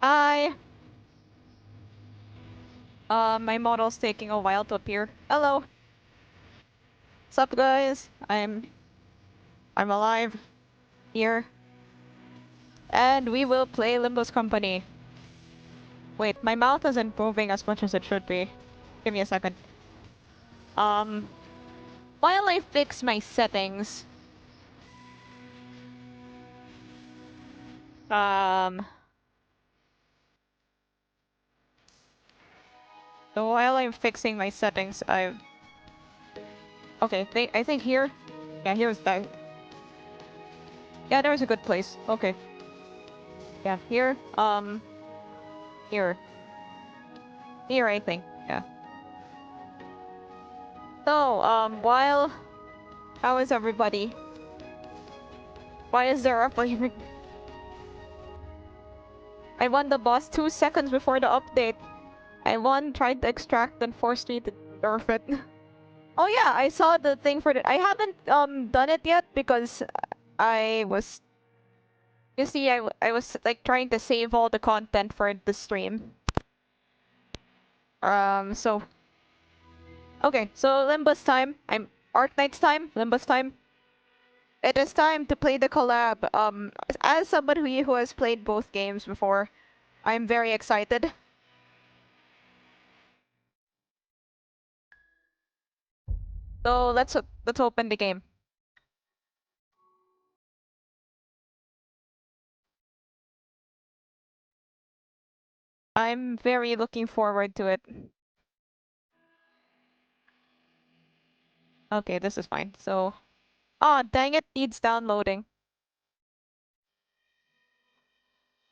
Hi. My model's taking a while to appear. Hello. What's up, guys? I'm alive here, and we will play Limbo's Company. Wait, my mouth isn't moving as much as it should be. Give me a second. Um, while I fix my settings, um, so while I'm fixing my settings, okay. I think here, yeah, here's that. Yeah, there's a good place. Okay. Yeah, here. Here. Here, I think. Yeah. So, while... How is everybody? Why is there a flame? I won the boss 2 seconds before the update. I won, tried to extract, then forced me to nerf it. Oh yeah, I saw the thing for the... I haven't, done it yet because I was... You see, I was, like, trying to save all the content for the stream. So... Okay, so Limbus time. Arknights time. Limbus time. It is time to play the collab. As somebody who has played both games before, I'm very excited. So let's open the game. I'm very looking forward to it. Okay, this is fine. So, dang it, needs downloading.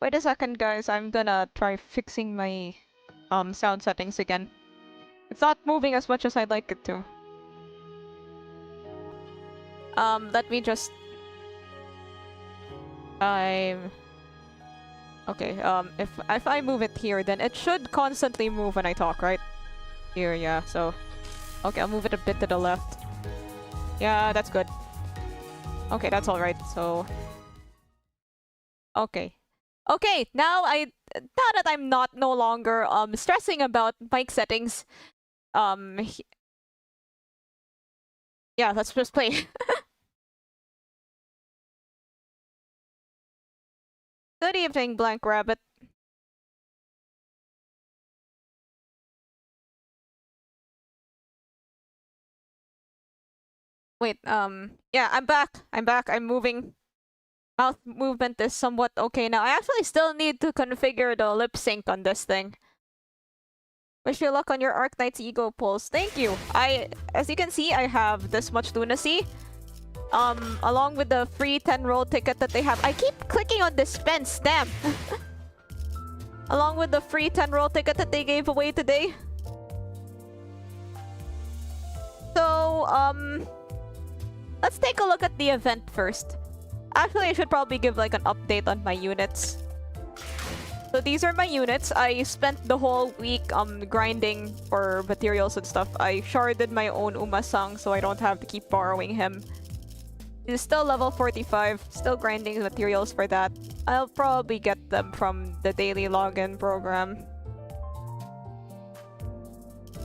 Wait a second, guys. I'm gonna try fixing my sound settings again. It's not moving as much as I'd like it to. Let me just... I'm... Okay, if I move it here, then it should constantly move when I talk, right? Here, yeah, so... Okay, I'll move it a bit to the left. Yeah, that's good. Okay, that's alright, so... Okay. Okay, now that I'm not no longer stressing about mic settings, yeah, let's just play. Good evening, Blank Rabbit. Wait, yeah, I'm back. I'm back. I'm moving. Mouth movement is somewhat okay now. I actually still need to configure the lip sync on this thing. Wish you luck on your Arknights ego pulls. Thank you. As you can see, I have this much lunacy. Along with the free 10 roll ticket that they have. I keep clicking on dispense, damn. Along with the free 10 roll ticket that they gave away today. So, let's take a look at the event first. Actually, I should probably give like an update on my units. So these are my units. I spent the whole week grinding for materials and stuff. I sharded my own Umasang so I don't have to keep borrowing him. He's still level 45, still grinding materials for that. I'll probably get them from the daily login program.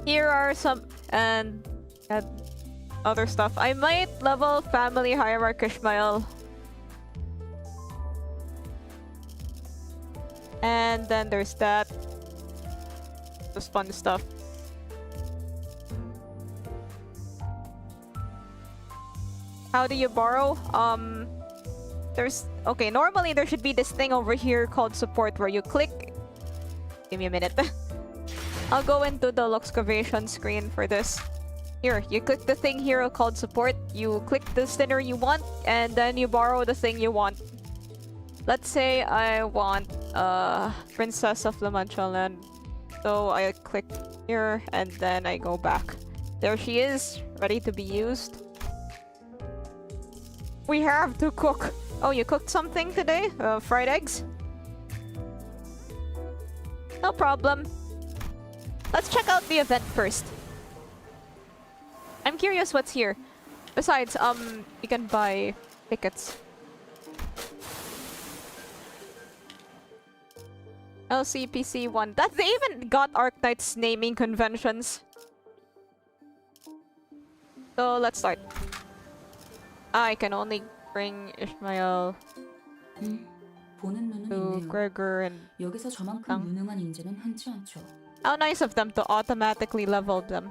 Here are some and other stuff. I might level family hierarch Ishmael. And then there's that. Just fun stuff. How do you borrow? Okay, normally there should be this thing over here called support where you click. Give me a minute. I'll go into the Luxcavation screen for this. Here, you click the thing here called support. You click the sinner you want, and then you borrow the thing you want. Let's say I want Princess of La Mancha Land. So I click here and then I go back. There she is, ready to be used. We have to cook. Oh, you cooked something today? Fried eggs? No problem. Let's check out the event first. I'm curious what's here. Besides, you can buy tickets. LCPC 1. That they even got Arknights naming conventions. So let's start. I can only bring Ishmael to Gregor and 여기서 저만큼 유능한 인재는 흔치 않죠. how nice of them to automatically level them.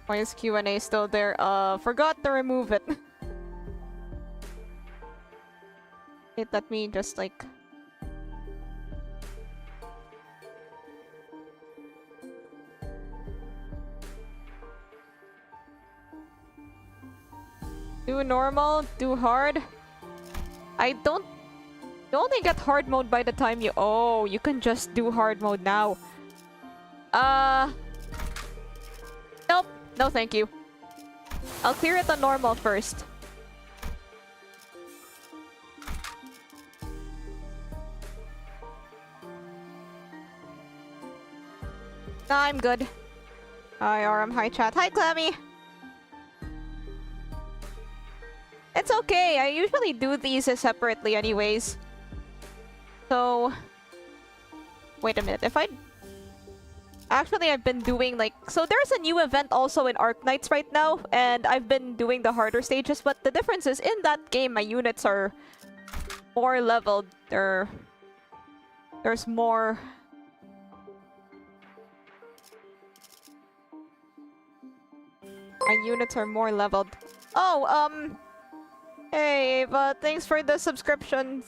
Why is Q&A still there? Forgot to remove it. Wait, let me just like... Do normal, do hard. I don't... You only get hard mode by the time you... Oh, you can just do hard mode now. Nope. No thank you. I'll clear it on normal first. Nah, I'm good. Hi, RM. Hi, chat. Hi, Clammy. It's okay. I usually do these separately anyways. So... Wait a minute. If I... Actually, I've been doing like... So there's a new event also in Arknights right now. And I've been doing the harder stages. But the difference is in that game, my units are more leveled. There's more... My units are more leveled. Oh, hey, Ava, thanks for the subscription.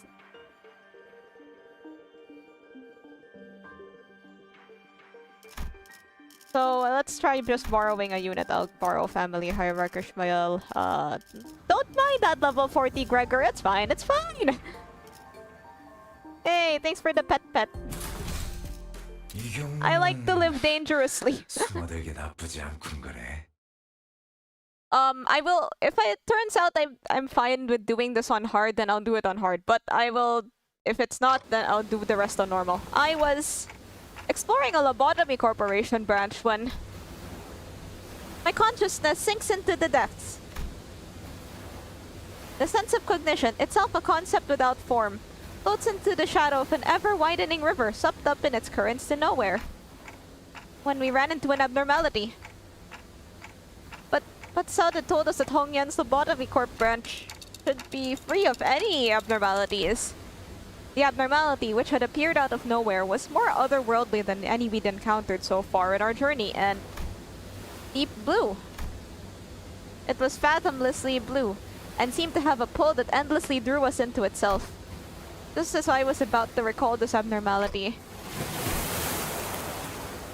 So, let's try just borrowing a unit. I'll borrow Family Hierarch Ishmael. Don't mind that level 40 Gregor. It's fine, it's fine! Hey, thanks for the pet. I like to live dangerously. I will, if it turns out I'm fine with doing this on hard, then I'll do it on hard. But I will, if it's not, then I'll do the rest on normal. I was exploring a lobotomy corporation branch when my consciousness sinks into the depths. The sense of cognition, itself a concept without form, floats into the shadow of an ever-widening river, sucked up in its currents to nowhere. When we ran into an abnormality. But Sada told us that Hongyan's lobotomy corp branch should be free of any abnormalities. The abnormality, which had appeared out of nowhere, was more otherworldly than any we'd encountered so far in our journey, and deep blue. It was fathomlessly blue, and seemed to have a pull that endlessly drew us into itself. Just as I was about to recall this abnormality,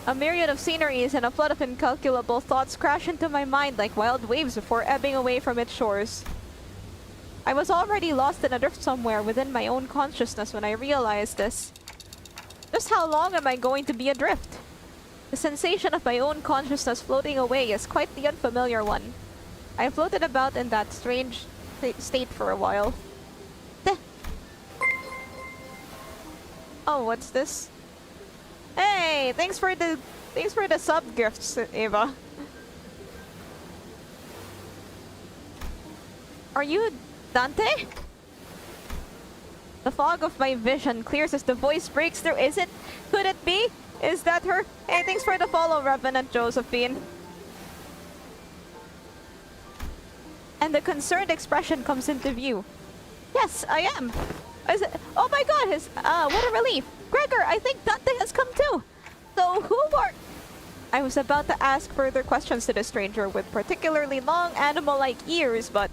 a myriad of sceneries and a flood of incalculable thoughts crashed into my mind like wild waves before ebbing away from its shores. I was already lost in a drift somewhere within my own consciousness when I realized this. Just how long am I going to be adrift? The sensation of my own consciousness floating away is quite the unfamiliar one. I floated about in that strange state for a while. Oh, what's this? Hey, thanks for the sub gifts, Eva. Are you Dante? The fog of my vision clears as the voice breaks through. Is it? Could it be? Is that her? Hey, thanks for the follow, Revenant Josephine. And the concerned expression comes into view. Yes, I am. Oh my god, what a relief. Gregor, I think Dante has come too. So who are... I was about to ask further questions to the stranger with particularly long animal-like ears, but...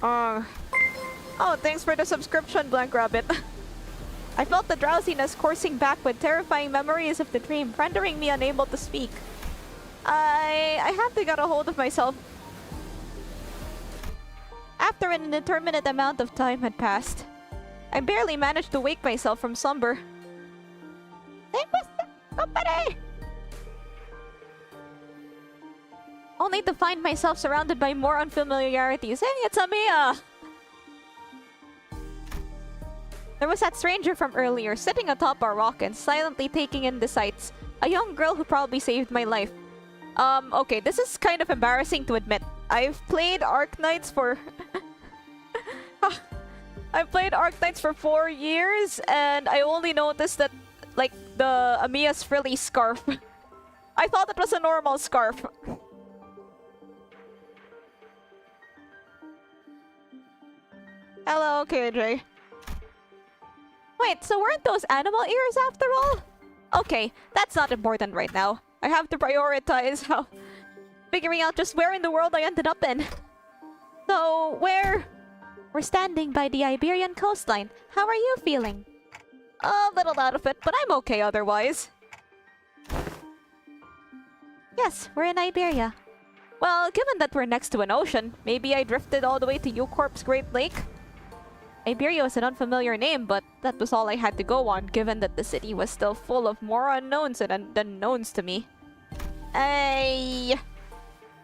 Oh, thanks for the subscription, Blank Rabbit. I felt the drowsiness coursing back with terrifying memories of the dream, rendering me unable to speak. I had to get a hold of myself. After an indeterminate amount of time had passed, I barely managed to wake myself from slumber. Company! Only to find myself surrounded by more unfamiliarities. Hey, it's Amia! There was that stranger from earlier, sitting atop our rock and silently taking in the sights. A young girl who probably saved my life. Okay, this is kind of embarrassing to admit. I've played Arknights for... I've played Arknights for 4 years, and I only noticed that, like, the Amiya's frilly scarf. I thought it was a normal scarf. Hello, KJ. Wait, so weren't those animal ears after all? Okay, that's not important right now. I have to prioritize how... figuring out just where in the world I ended up in. So, where... We're standing by the Iberian coastline. How are you feeling? A little out of it, but I'm okay otherwise. Yes, we're in Iberia. Well, given that we're next to an ocean, maybe I drifted all the way to Eucorp's Great Lake? Iberia was an unfamiliar name, but that was all I had to go on, given that the city was still full of more unknowns than knowns to me. I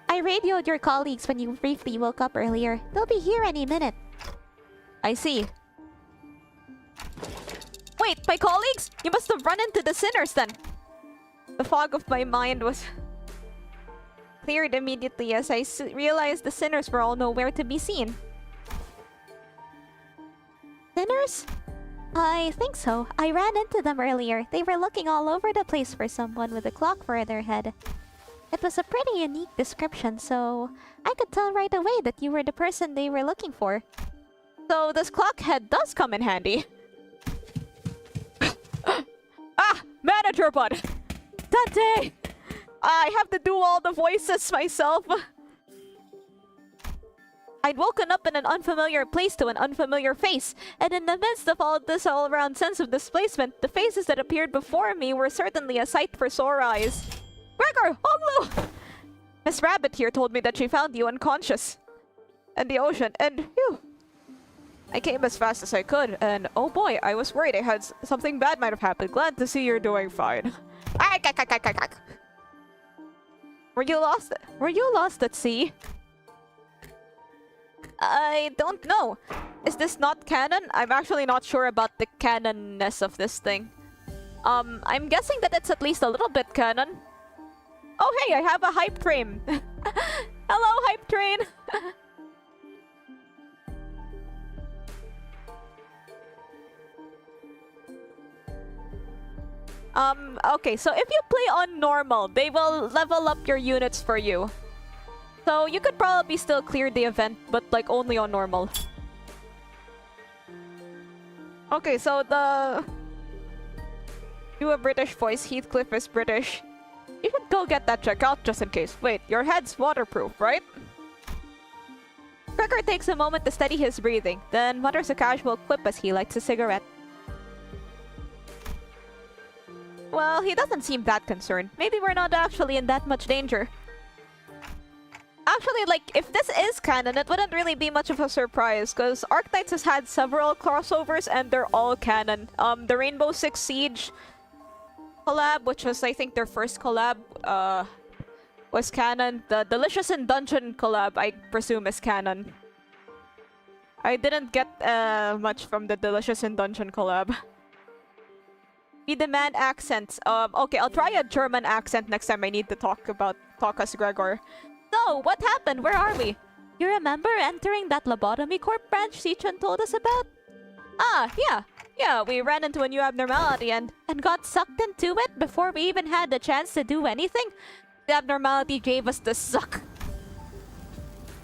radioed your colleagues when you briefly woke up earlier. They'll be here any minute. I see. Wait, my colleagues? You must have run into the sinners then. The fog of my mind was cleared immediately as I realized the sinners were all nowhere to be seen. Sinners? I think so. I ran into them earlier. They were looking all over the place for someone with a clock for their head. It was a pretty unique description, so I could tell right away that you were the person they were looking for. So this clock head does come in handy. Ah! Manager bud! Dante! I have to do all the voices myself. I'd woken up in an unfamiliar place to an unfamiliar face, and in the midst of all this all-around sense of displacement, the faces that appeared before me were certainly a sight for sore eyes. Gregor! Hoglu! Miss Rabbit here told me that she found you unconscious in the ocean, and phew. I came as fast as I could, and oh boy, I was worried something bad might have happened. Glad to see you're doing fine. Were you lost? Were you lost at sea? I don't know. Is this not canon? I'm actually not sure about the canonness of this thing. I'm guessing that it's at least a little bit canon. Oh hey, I have a hype train. Hello, hype train. Okay, so if you play on normal, they will level up your units for you. So you could probably still clear the event, but like only on normal. Okay, so do a British voice. Heathcliff is British. You should go get that checked out just in case. Wait, your head's waterproof, right? Gregor takes a moment to steady his breathing, then mutters a casual quip as he lights a cigarette. Well, he doesn't seem that concerned. Maybe we're not actually in that much danger. Actually, like, if this is canon, it wouldn't really be much of a surprise, because Arknights has had several crossovers, and they're all canon. The Rainbow Six Siege collab, which was, I think, their first collab, was canon. The Delicious in Dungeon collab, I presume, is canon. I didn't get much from the Delicious in Dungeon collab. We demand accents. Okay, I'll try a German accent next time I need to talk as Gregor. So, what happened? Where are we? You remember entering that lobotomy corp branch Sichan told us about? Ah, yeah. Yeah, we ran into a new abnormality and got sucked into it before we even had the chance to do anything. The abnormality gave us the suck.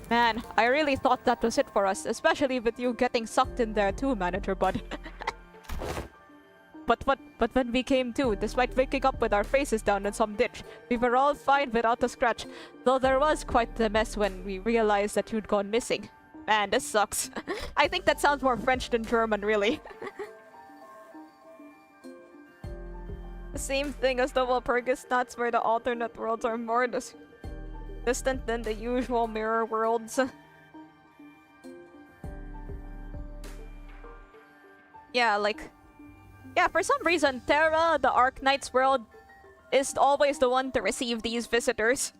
Man, I really thought that was it for us, especially with you getting sucked in there too, Manager Bud. But when we came to, despite waking up with our faces down in some ditch, we were all fine without a scratch, though there was quite the mess when we realized that you'd gone missing. Man, this sucks. I think that sounds more French than German, really. The same thing as the Walpurgis Nuts, where the alternate worlds are more distant than the usual mirror worlds. Yeah, like... Yeah, for some reason, Terra, the Arknights world, is always the one to receive these visitors.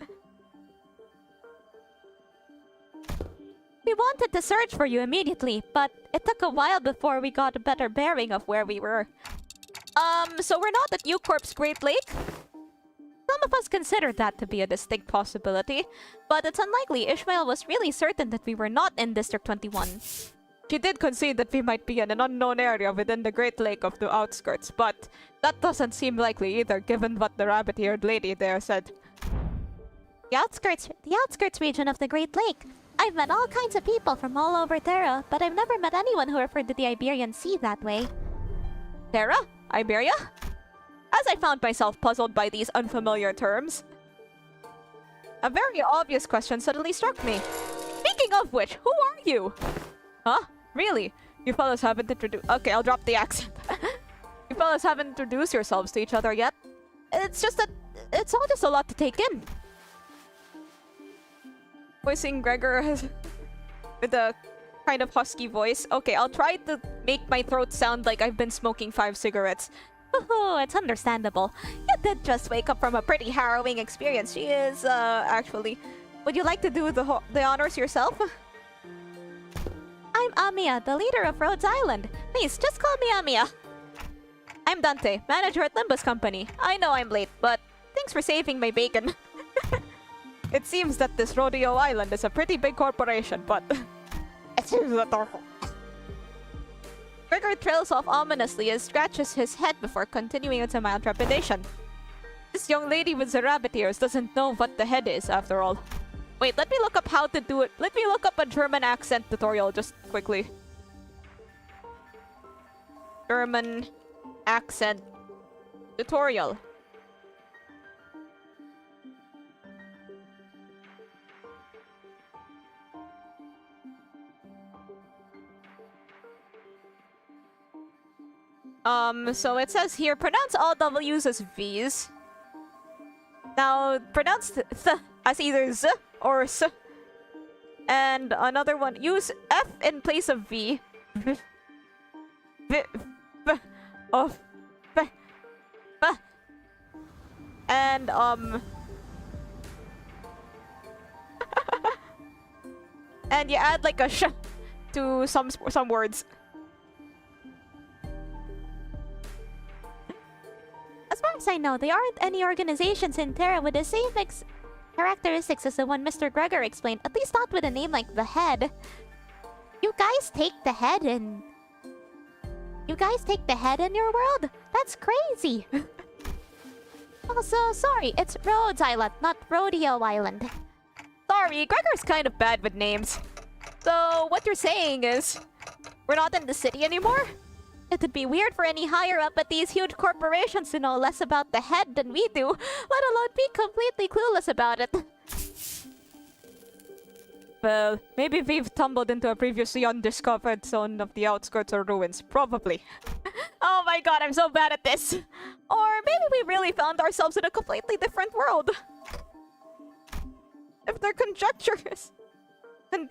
We wanted to search for you immediately, but it took a while before we got a better bearing of where we were. So we're not at U-Corp's Great Lake? Some of us considered that to be a distinct possibility, but it's unlikely. Ishmael was really certain that we were not in District 21. She did concede that we might be in an unknown area within the Great Lake of the outskirts, but that doesn't seem likely either, given what the rabbit-eared lady there said. The outskirts region of the Great Lake. I've met all kinds of people from all over Terra, but I've never met anyone who referred to the Iberian Sea that way. Terra? Iberia? As I found myself puzzled by these unfamiliar terms, a very obvious question suddenly struck me. Speaking of which, who are you? Huh? Really? You fellas haven't introduced... Okay, I'll drop the accent. You fellas haven't introduced yourselves to each other yet. It's just that... It's all just a lot to take in. Voicing Gregor with a kind of husky voice. Okay, I'll try to make my throat sound like I've been smoking 5 cigarettes. Oh, it's understandable. You did just wake up from a pretty harrowing experience. She is, actually. Would you like to do the honors yourself? I'm Amiya, the leader of Rhodes Island. Please, just call me Amiya. I'm Dante, manager at Limbus Company. I know I'm late, but thanks for saving my bacon. It seems that this Rodeo Island is a pretty big corporation, but... It seems that... Gregor trails off ominously and scratches his head before continuing with a mild trepidation. This young lady with the rabbit ears doesn't know what the head is, after all. Wait, let me look up how to do it. Let me look up a German accent tutorial just quickly. German accent tutorial. So it says here, pronounce all W's as V's. Now, pronounce th as either Z or S. And another one, use F in place of V. And, and you add like a sh to some words. As far as I know, there aren't any organizations in Terra with the same characteristics as the one Mr. Gregor explained, at least not with a name like the Head. You guys take the head in... You guys take the head in your world? That's crazy! Also, sorry, it's Rhodes Island, not Rodeo Island. Sorry, Gregor's kind of bad with names. So, what you're saying is... We're not in the city anymore? It'd be weird for any higher up at these huge corporations to know less about the head than we do, let alone be completely clueless about it. Well, maybe we've tumbled into a previously undiscovered zone of the outskirts or ruins. Probably. Oh my god, I'm so bad at this. Or maybe we really found ourselves in a completely different world. If their conjecture is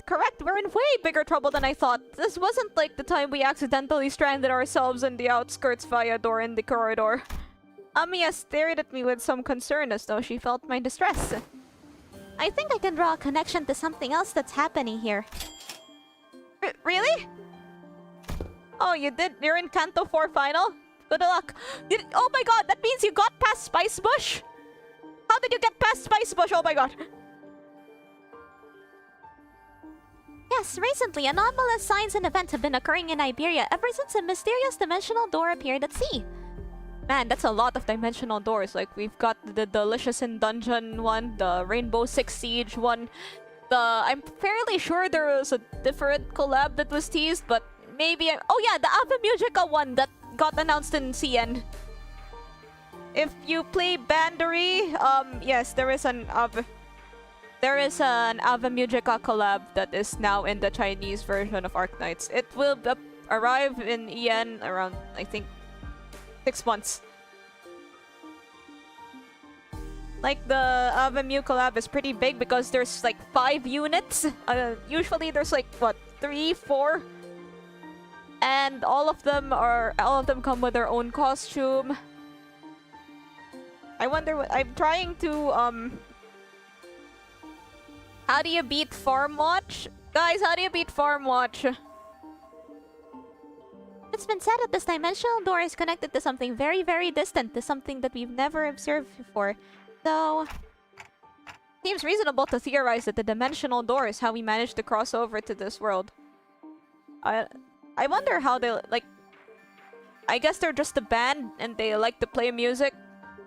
correct, we're in way bigger trouble than I thought. This wasn't like the time we accidentally stranded ourselves in the outskirts via a door in the corridor. Amiya stared at me with some concern as though she felt my distress. I think I can draw a connection to something else that's happening here. Really? Oh, you did? You're in Kanto 4 final? Good luck. Oh my god, that means you got past Spice Bush? How did you get past Spice Bush? Oh my god. Yes, recently anomalous signs and events have been occurring in Iberia ever since a mysterious dimensional door appeared at sea. Man, that's a lot of dimensional doors. Like, we've got the Delicious in Dungeon one, the Rainbow Six Siege one. I'm fairly sure there was a different collab that was teased, but maybe... Oh yeah, the Ave Musica one that got announced in CN. If you play Bandery, yes, there is an Ave Musica collab that is now in the Chinese version of Arknights. It will arrive in EN around, I think, 6 months. Like, the Avemu collab is pretty big because there's like 5 units. Usually there's like, what, 3, 4? And all of them come with their own costume. I wonder what... I'm trying to, how do you beat Farm Watch? Guys, how do you beat Farm Watch? It's been said that this dimensional door is connected to something very, very distant, to something that we've never observed before. So, seems reasonable to theorize that the dimensional door is how we managed to cross over to this world. I wonder how they, like... I guess they're just a band and they like to play music.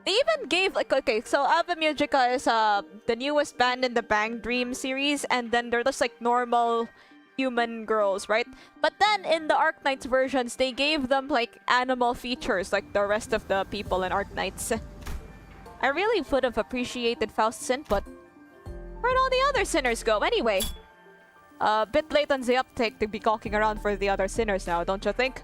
They even gave, like, okay, so Ave Musica is the newest band in the Bang Dream series, and then they're just like normal human girls, right? But then in the Arknights versions, they gave them like animal features like the rest of the people in Arknights. I really would have appreciated Faust's input. Where'd all the other sinners go anyway? A bit late on the uptake to be gawking around for the other sinners now, don't you think?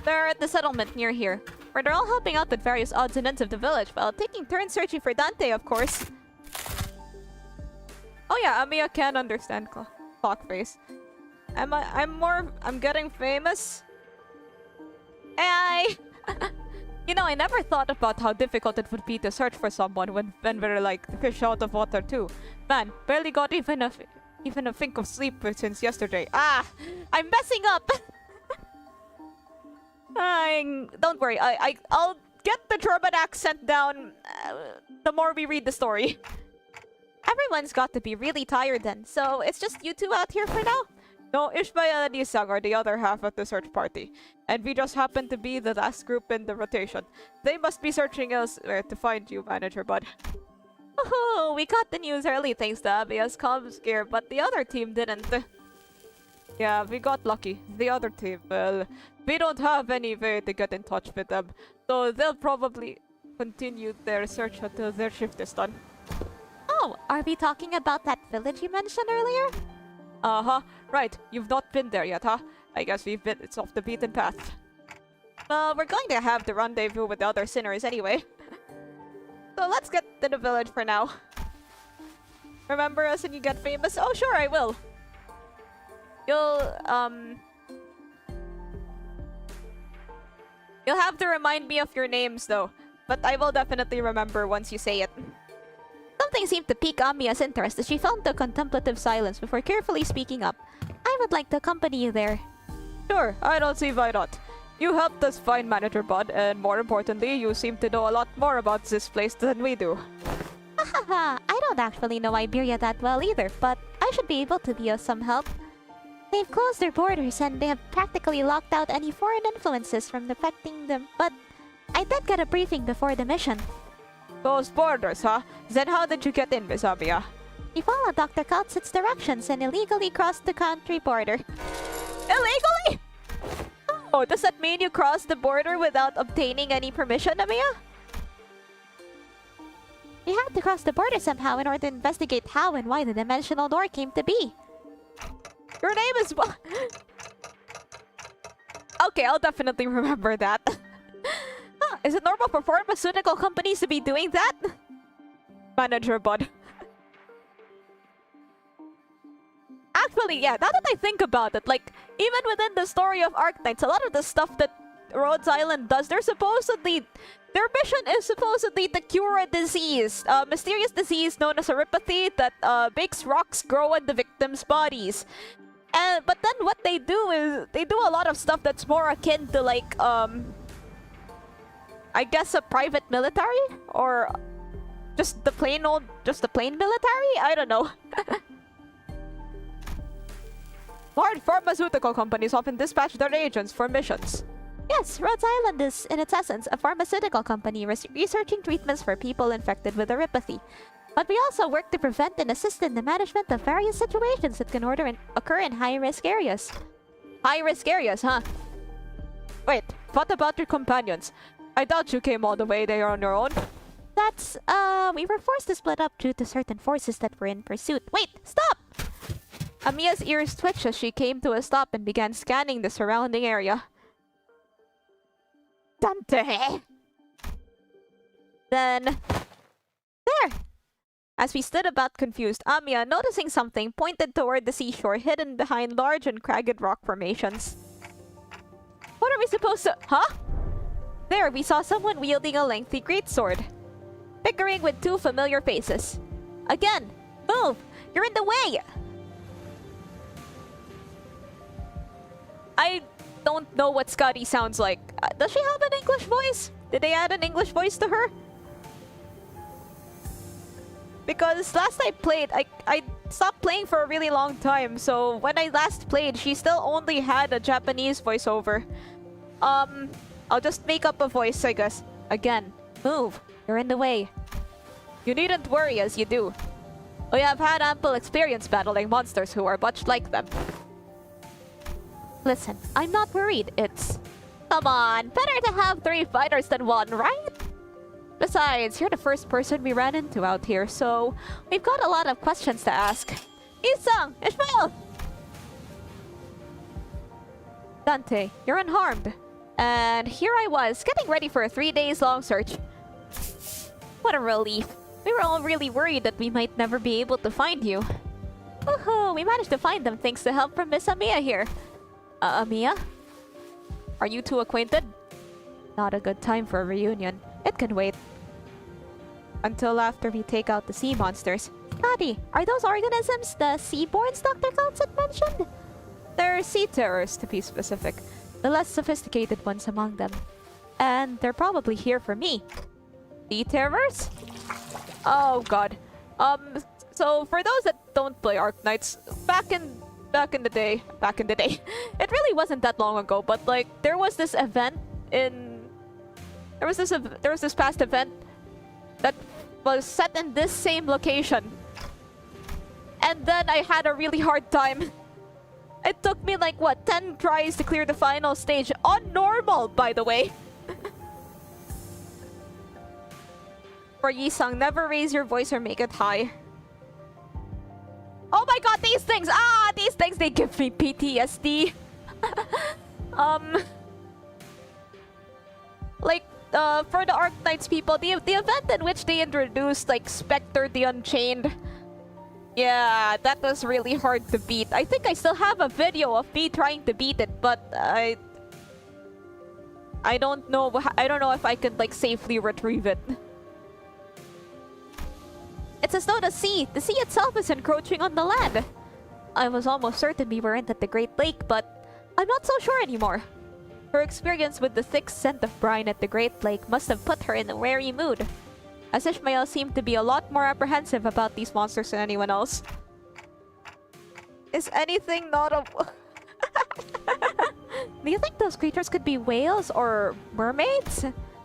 They're at the settlement near here, where they're all helping out with various odds and ends of the village while taking turns searching for Dante, of course. Oh yeah, Amiya can understand clock face. I'm getting famous. You know, I never thought about how difficult it would be to search for someone when we're like fish out of water too. Man, barely got even a think of sleep since yesterday. I'm messing up. Don't worry, I'll get the German accent down the more we read the story. Everyone's got to be really tired then, so it's just you two out here for now? No, Ishmael and Isang are the other half of the search party, and we just happen to be the last group in the rotation. They must be searching elsewhere to find you, Manager Bud. Oh, we got the news early thanks to Abia's comms gear, but the other team didn't. Yeah, we got lucky. The other team, well, we don't have any way to get in touch with them, so they'll probably continue their search until their shift is done. Oh, are we talking about that village you mentioned earlier? Uh-huh, right. You've not been there yet, huh? I guess it's off the beaten path. Well, we're going to have the rendezvous with the other sinners anyway. So let's get to the village for now. Remember us when you get famous? Oh, sure, I will. You'll have to remind me of your names, though. But I will definitely remember once you say it. Something seemed to pique Amiya's interest as she fell into contemplative silence before carefully speaking up. I would like to accompany you there. Sure, I don't see why not. You helped us find Manager Bud, and more importantly, you seem to know a lot more about this place than we do. Hahaha, I don't actually know Iberia that well either, but I should be able to be of some help. They've closed their borders and they have practically locked out any foreign influences from affecting them, but I did get a briefing before the mission. Those borders, huh? Then how did you get in, Miss Amiya? We followed Dr. Kaltzit's directions and illegally crossed the country border. Illegally? Oh, does that mean you crossed the border without obtaining any permission, Amiya? We had to cross the border somehow in order to investigate how and why the dimensional door came to be. Your name is... Okay, I'll definitely remember that. Huh, is it normal for pharmaceutical companies to be doing that? Manager Bud. Actually, yeah, now that I think about it, like, even within the story of Arknights, a lot of the stuff that Rhodes Island does, they're supposedly... Their mission is supposedly to cure a disease, a mysterious disease known as erypathy that makes rocks grow in the victims' bodies. But then what they do is, they do a lot of stuff that's more akin to like, I guess a private military? Or just the plain military? I don't know. Large pharmaceutical companies often dispatch their agents for missions. Yes, Rhodes Island is, in its essence, a pharmaceutical company researching treatments for people infected with erypathy. But we also work to prevent and assist in the management of various situations that can occur in high-risk areas. High-risk areas, huh? Wait, what about your companions? I doubt you came all the way there on your own. That's, we were forced to split up due to certain forces that were in pursuit. Wait, stop! Amiya's ears twitched as she came to a stop and began scanning the surrounding area. Dante! Then... There! As we stood about confused, Amiya, noticing something, pointed toward the seashore hidden behind large and cragged rock formations. What are we supposed to... Huh? There, we saw someone wielding a lengthy greatsword. Bickering with two familiar faces. Again! Move! You're in the way! I don't know what Scotty sounds like. Does she have an English voice? Did they add an English voice to her? Because last I played, I stopped playing for a really long time, so when I last played, she still only had a Japanese voiceover. I'll just make up a voice, I guess. Again, move. You're in the way. You needn't worry as you do. We have had ample experience battling monsters who are much like them. Listen, I'm not worried. It's... Come on, better to have 3 fighters than 1, right? Besides, you're the first person we ran into out here, so we've got a lot of questions to ask. Isang! Ishmael! Dante, you're unharmed. And here I was, getting ready for a 3 days long search. What a relief. We were all really worried that we might never be able to find you. Woohoo! We managed to find them thanks to help from Miss Amiya here. Amiya? Are you two acquainted? Not a good time for a reunion. It can wait. Until after we take out the sea monsters. Scotty, are those organisms the seaborns Dr. Coates had mentioned? They're sea terrors, to be specific. The less sophisticated ones among them. And they're probably here for me. Sea terrors? Oh god. So for those that don't play Arknights, back in the day, it really wasn't that long ago, but like there was this event in there was this past event that was set in this same location. And then I had a really hard time. It took me like what, 10 tries to clear the final stage on normal, by the way. For Yisang, never raise your voice or make it high. Oh my god, these things! Ah, these things, they give me PTSD. Like, for the Arknights people, the event in which they introduced, like, Spectre the Unchained. Yeah, that was really hard to beat. I think I still have a video of me trying to beat it, but I don't know. I don't know if I could, like, safely retrieve it. It's as though the sea itself is encroaching on the land. I was almost certain we weren't at the Great Lake, but I'm not so sure anymore. Her experience with the thick scent of brine at the Great Lake must have put her in a wary mood, as Ishmael seemed to be a lot more apprehensive about these monsters than anyone else. Is anything not a... Do you think those creatures could be whales or mermaids?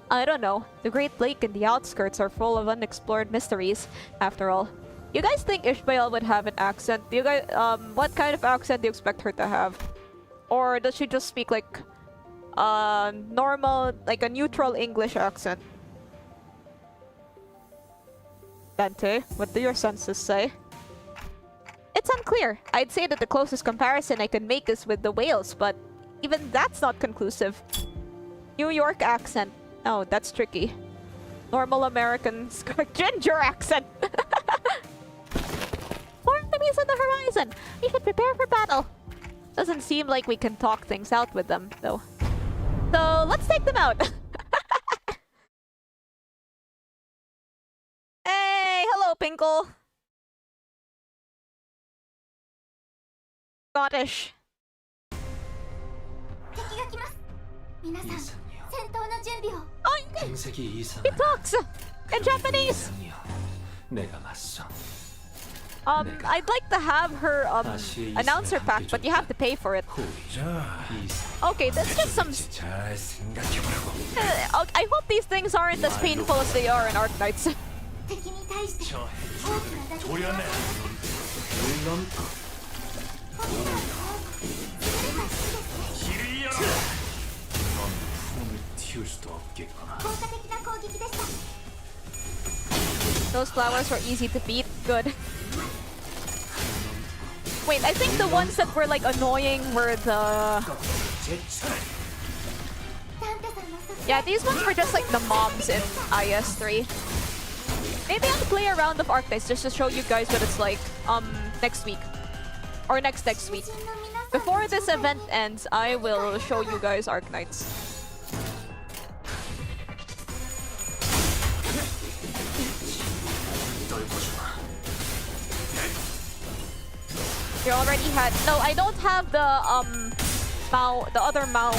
I don't know. The Great Lake and the outskirts are full of unexplored mysteries, after all. You guys think Ishmael would have an accent? Do you guys, what kind of accent do you expect her to have? Or does she just speak like normal, like a neutral English accent. Dante, what do your senses say? It's unclear. I'd say that the closest comparison I could make is with the Wales, but even that's not conclusive. New York accent. Oh, that's tricky. Normal American ginger accent. More enemies on the horizon. We should prepare for battle. Doesn't seem like we can talk things out with them, though. So let's take them out. Hey, hello, Pinkle. Scottish. 敵が来ます。皆さん、戦闘の準備を。 Oh, he talks in Japanese. I'd like to have her announcer pack, but you have to pay for it. Okay, that's just some. I hope these things aren't as painful as they are in Arknights. 敵に対して大きな打撃を。僕らは効果的な攻撃でした。 Those flowers were easy to beat. Good. Wait, I think the ones that were like annoying were the. Yeah, these ones were just like the mobs in IS3. Maybe I'll play a round of Arknights just to show you guys what it's like next week. Or next week. Before this event ends, I will show you guys Arknights. You already had. No, I don't have the the other Mao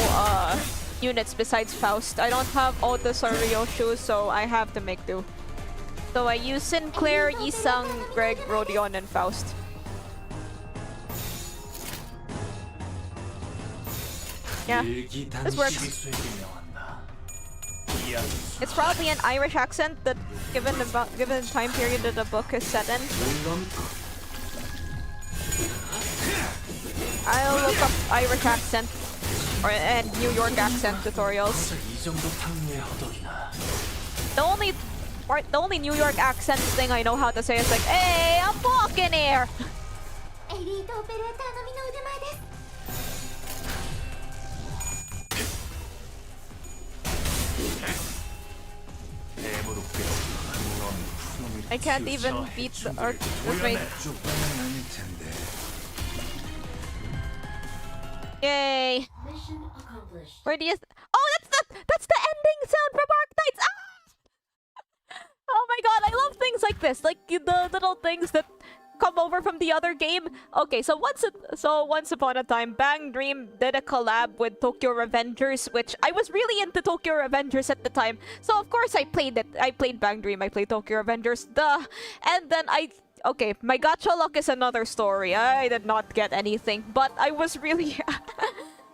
units besides Faust. I don't have Otis or Ryoshu, so I have to make do. So I use Sinclair, Yisang, Greg, Rodion, and Faust. Yeah, this works. It's probably an Irish accent that, given the time period that the book is set in. I'll look up Irish accent and New York accent tutorials. The only New York accent thing I know how to say is like, "Hey, I'm walking here." エリートオペレーターの身の腕前です。 I can't even beat the arc. Wait. Yay! Where do you? Oh, that's the ending sound from Arknights. Ah! Oh my god, I love things like this, like the little things that come over from the other game. Okay, so once upon a time, Bang Dream did a collab with Tokyo Revengers, which I was really into Tokyo Revengers at the time. So of course I played it. I played Bang Dream. I played Tokyo Revengers. Duh. And then okay, my gacha luck is another story. I did not get anything, but I was really,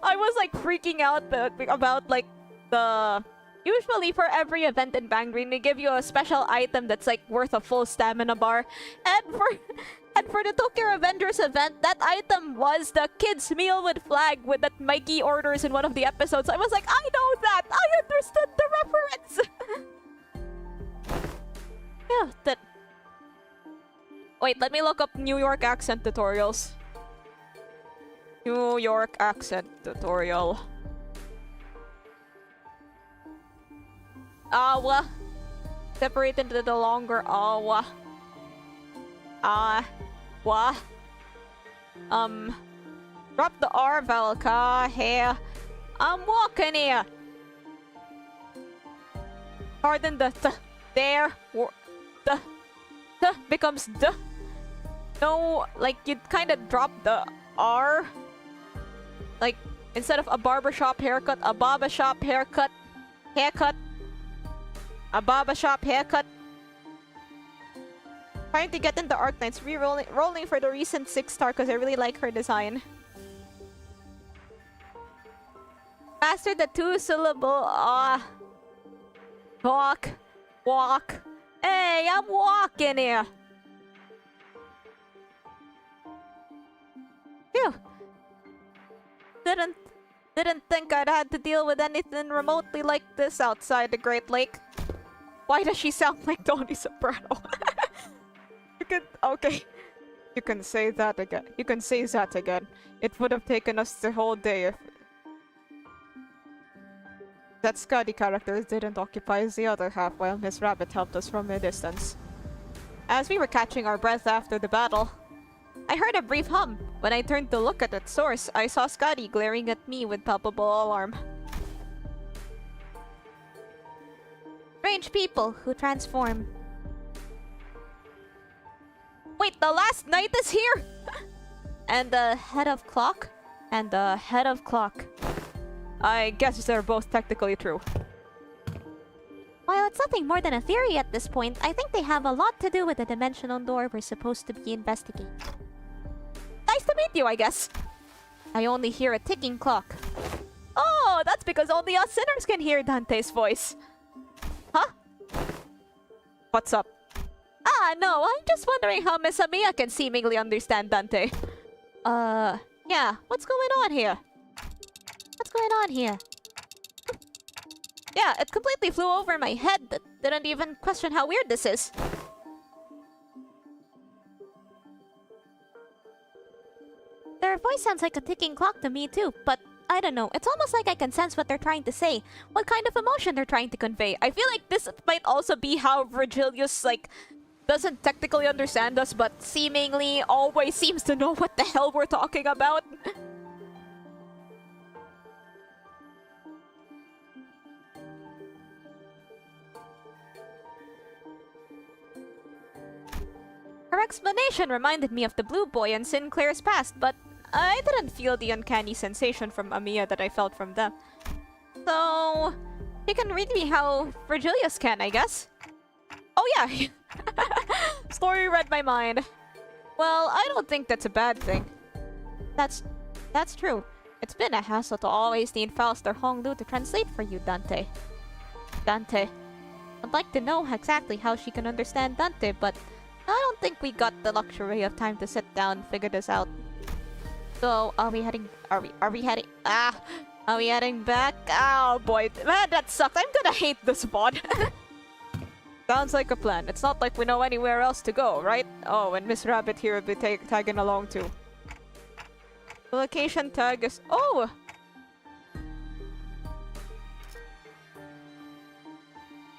I was like freaking out about like the. Usually for every event in Bang Dream, they give you a special item that's like worth a full stamina bar. And for the Tokyo Revengers event, that item was the kids' meal with flag with that Mikey orders in one of the episodes. I was like, I know that! I understood the reference! Yeah, that... Wait, let me look up New York accent tutorials. New York accent tutorial. Awa. Separate into the longer awa. Wa. Drop the R vowel ka here. I'm walking here. Harden the th there. The becomes the. No, like you'd kind of drop the R. Like instead of a barbershop haircut, a barbershop haircut. Haircut. A barbershop haircut. Trying to get into Arknights, rolling for the recent 6-star because I really like her design. Master the 2-syllable walk. Hey, I'm walking here. Phew. Didn't think I'd had to deal with anything remotely like this outside the Great Lake. Why does she sound like Tony Soprano? Okay. You can say that again. You can say that again. It would have taken us the whole day if that Scotty character didn't occupy the other half while Miss Rabbit helped us from a distance. As we were catching our breath after the battle, I heard a brief hum. When I turned to look at its source, I saw Scotty glaring at me with palpable alarm. Strange people who transform. Wait, the last knight is here? And the head of clock? And the head of clock. I guess they're both technically true. While it's nothing more than a theory at this point, I think they have a lot to do with the dimensional door we're supposed to be investigating. Nice to meet you, I guess. I only hear a ticking clock. Oh, that's because only us sinners can hear Dante's voice. Huh? What's up? Ah, no, I'm just wondering how Miss Amiya can seemingly understand Dante. Yeah, what's going on here? What's going on here? Yeah, it completely flew over my head. Didn't even question how weird this is. Their voice sounds like a ticking clock to me too, but I don't know. It's almost like I can sense what they're trying to say. What kind of emotion they're trying to convey. I feel like this might also be how Virgilius, like, doesn't technically understand us, but seemingly always seems to know what the hell we're talking about. Her explanation reminded me of the Blue Boy and Sinclair's past, but I didn't feel the uncanny sensation from Amiya that I felt from them. So, she can read me how Virgilius can, I guess. Oh yeah! Story read my mind. Well, I don't think that's a bad thing. That's true. It's been a hassle to always need Faust or Honglu to translate for you, Dante. Dante. I'd like to know exactly how she can understand Dante, but I don't think we got the luxury of time to sit down and figure this out. So, are we heading back? Oh boy, man, that sucks. I'm gonna hate this mod. Sounds like a plan. It's not like we know anywhere else to go, right? Oh, and Miss Rabbit here will be tagging along too. The location tag is... Oh!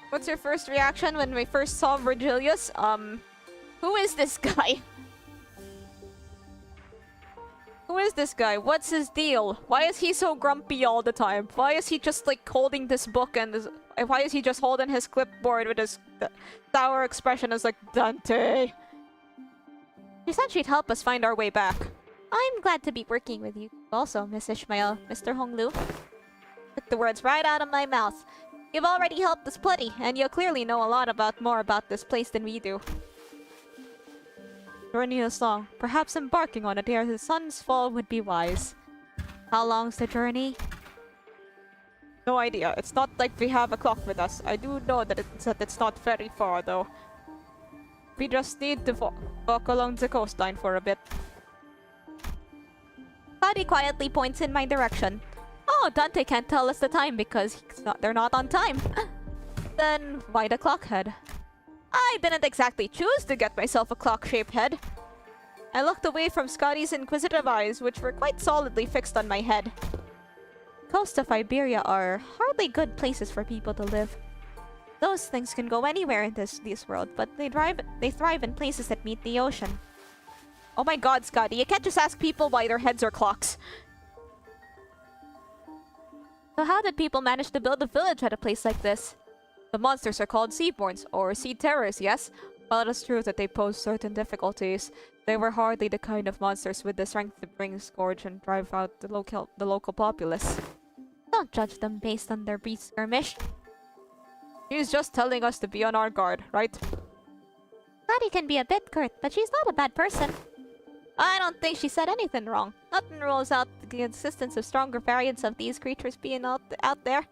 What's your first reaction when we first saw Virgilius? Who is this guy? Who is this guy? What's his deal? Why is he so grumpy all the time? Why is he just like holding this book and why is he just holding his clipboard with his sour expression as like, Dante? She said she'd help us find our way back. I'm glad to be working with you also, Miss Ishmael, Mr. Honglu. Took the words right out of my mouth. You've already helped us plenty, and you clearly know a lot more about this place than we do. Journey is long. Perhaps embarking on it ere the sun's fall would be wise. How long's the journey? No idea. It's not like we have a clock with us. I do know that it's not very far, though. We just need to walk along the coastline for a bit. Buddy quietly points in my direction. Oh, Dante can't tell us the time because they're not on time. Then why the clock head? I didn't exactly choose to get myself a clock-shaped head. I looked away from Scotty's inquisitive eyes, which were quite solidly fixed on my head. Coasts of Iberia are hardly good places for people to live. Those things can go anywhere in this world, but they thrive in places that meet the ocean. Oh my god, Scotty, you can't just ask people why their heads are clocks. So how did people manage to build a village at a place like this? The monsters are called Seaborns, or Sea Terrors, yes? While it is true that they pose certain difficulties, they were hardly the kind of monsters with the strength to bring scourge and drive out the local populace. Don't judge them based on their brief skirmish. She's just telling us to be on our guard, right? Scotty can be a bit curt, but she's not a bad person. I don't think she said anything wrong. Nothing rules out the existence of stronger variants of these creatures being out there.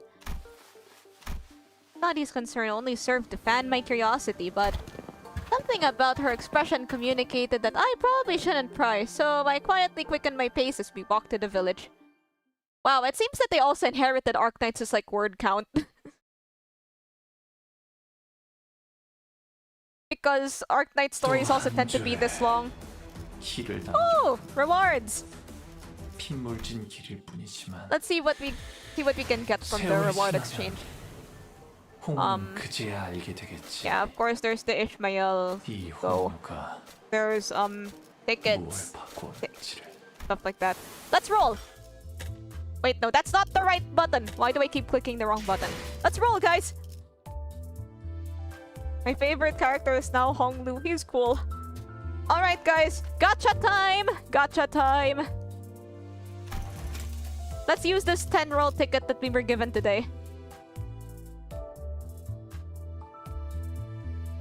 Scotty's concern only served to fan my curiosity, but something about her expression communicated that I probably shouldn't pry, so I quietly quickened my pace as we walked to the village. Wow, it seems that they also inherited Arknights' like word count. Because Arknight stories also tend to be this long. 길을 Oh, rewards! 핏물진 길일 뿐이지만 Let's see what we can get from the reward exchange. 홍은 그제야 알게 되겠지. Yeah, of course there's the Ishmael 이 go. 홍우가 There's 뭘 tickets, 바꿔올지를. stuff like that. Let's roll! Wait, no, that's not the right button. Why do I keep clicking the wrong button? Let's roll, guys! My favorite character is now Honglu. He's cool. Alright, guys. Gacha time! Gacha time! Let's use this 10-roll ticket that we were given today.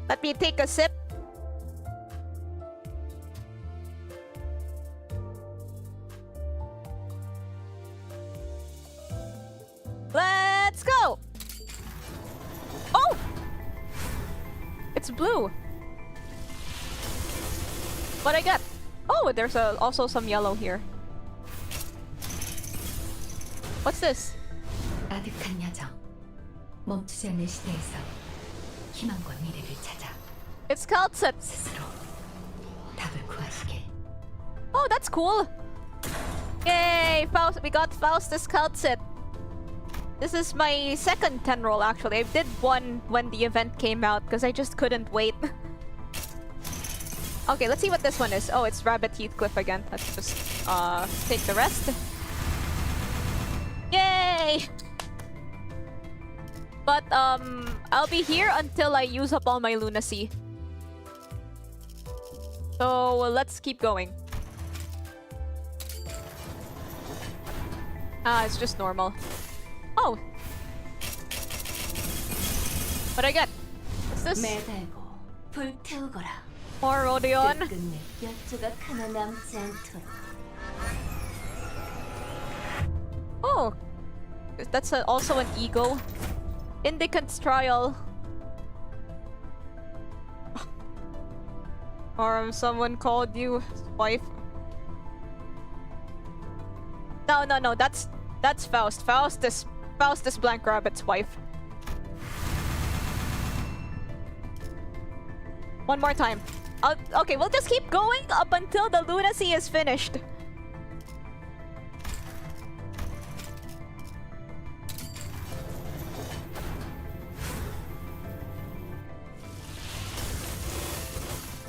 Let me take a sip. Let's go! Oh! It's blue. What I get? Oh, there's also some yellow here. What's this? 아득한 야정. 멈추지 않는 시대에서 희망과 미래를 찾아 It's Kaltset. 스스로 답을 구하시길. Oh, that's cool. Yay! Faust, we got Faustus Kaltset. This is my second 10 roll actually. I did one when the event came out because I just couldn't wait. Okay, let's see what this one is. Oh, it's Rabbit Heathcliff again. Let's just take the rest. Yay! But I'll be here until I use up all my lunacy. So let's keep going. Ah, it's just normal. Oh! What I get? What's this? 매달고 불태우거라. More Odeon. 끝끝내 몇 조각 하나 남지 않도록. Oh! That's also an ego. Indicant's trial. Or someone called you wife. No, that's Faust. Faustus Blank Rabbit's wife. One more time. Okay, we'll just keep going up until the lunacy is finished.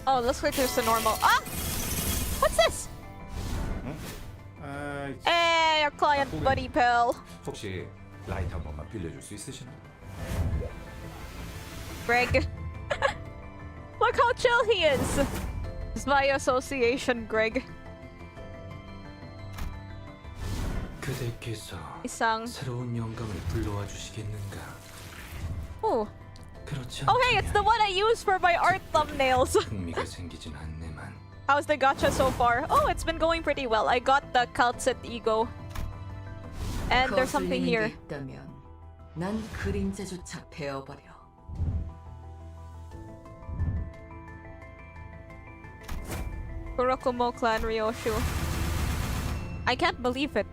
Oh, looks like there's a normal. Ah! What's this? Hey, our client buddy pal. 혹시 라이트 한 번만 빌려줄 수 있으시나? Greg. Look how chill he is. It's by association, Greg. 그대께서 Isang. 새로운 영감을 불러와 주시겠는가? Oh. 그렇지 Oh, hey, it's the one I use for my art thumbnails. 흥미가 생기진 않네만. How's the gacha so far? Oh, it's been going pretty well. I got the Kaltset ego. And there's something here. 있다면 난 그림자조차 베어버려. Kurokumo Clan Ryoshu. I can't believe it.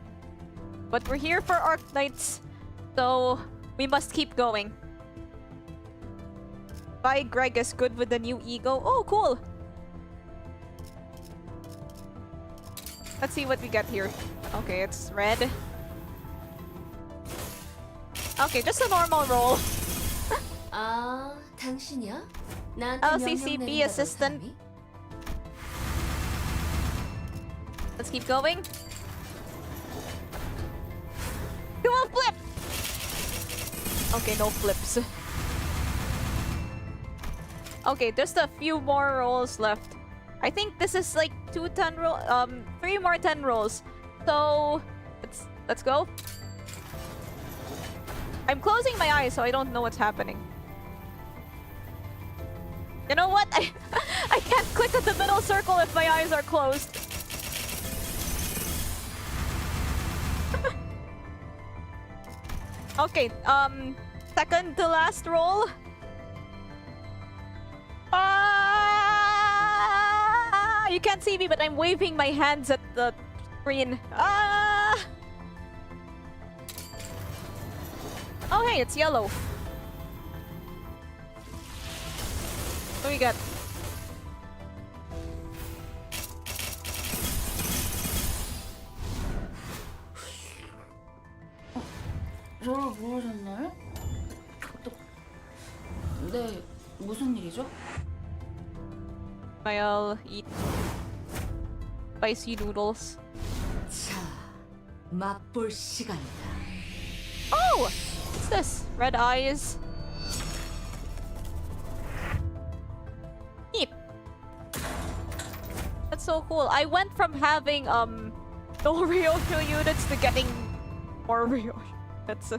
But we're here for Arknights, so we must keep going. Bye, Greg is good with the new ego. Oh, cool! Let's see what we get here. Okay, it's red. Okay, just a normal roll. 아, 당신이야? 나한테 LCCB 명령 내린다던 assistant. 사람이? Let's keep going. Come on, flip! Okay, no flips. Okay, just a few more rolls left. I think this is like 3 more 10 rolls. So let's go. I'm closing my eyes so I don't know what's happening. You know what? I can't click at the middle circle if my eyes are closed. Okay, second to last roll. Ah! You can't see me, but I'm waving my hands at the screen. Ah! Oh, hey, it's yellow. What do we got? 저를 부르셨나요? 네, 무슨 일이죠? I'll eat spicy noodles. 자, 맛볼 시간이다. Oh! What's this? Red eyes. Neat. That's so cool. I went from having no Ryosho units to getting more Ryosho. That's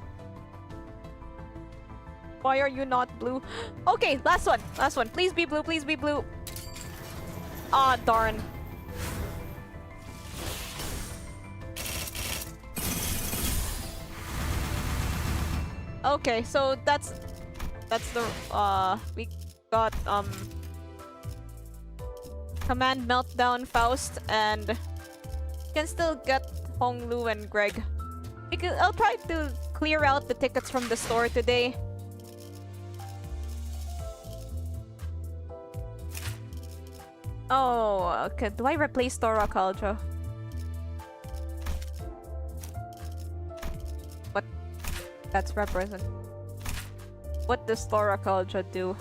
why are you not blue? Okay, last one. Last one. Please be blue. Please be blue. Ah, darn. Okay, so that's the we got Command Meltdown Faust, and can still get Honglu and Greg. Because I'll try to clear out the tickets from the store today. Oh, okay. Do I replace Tora Culture? What? That's represent. What does Tora Culture do?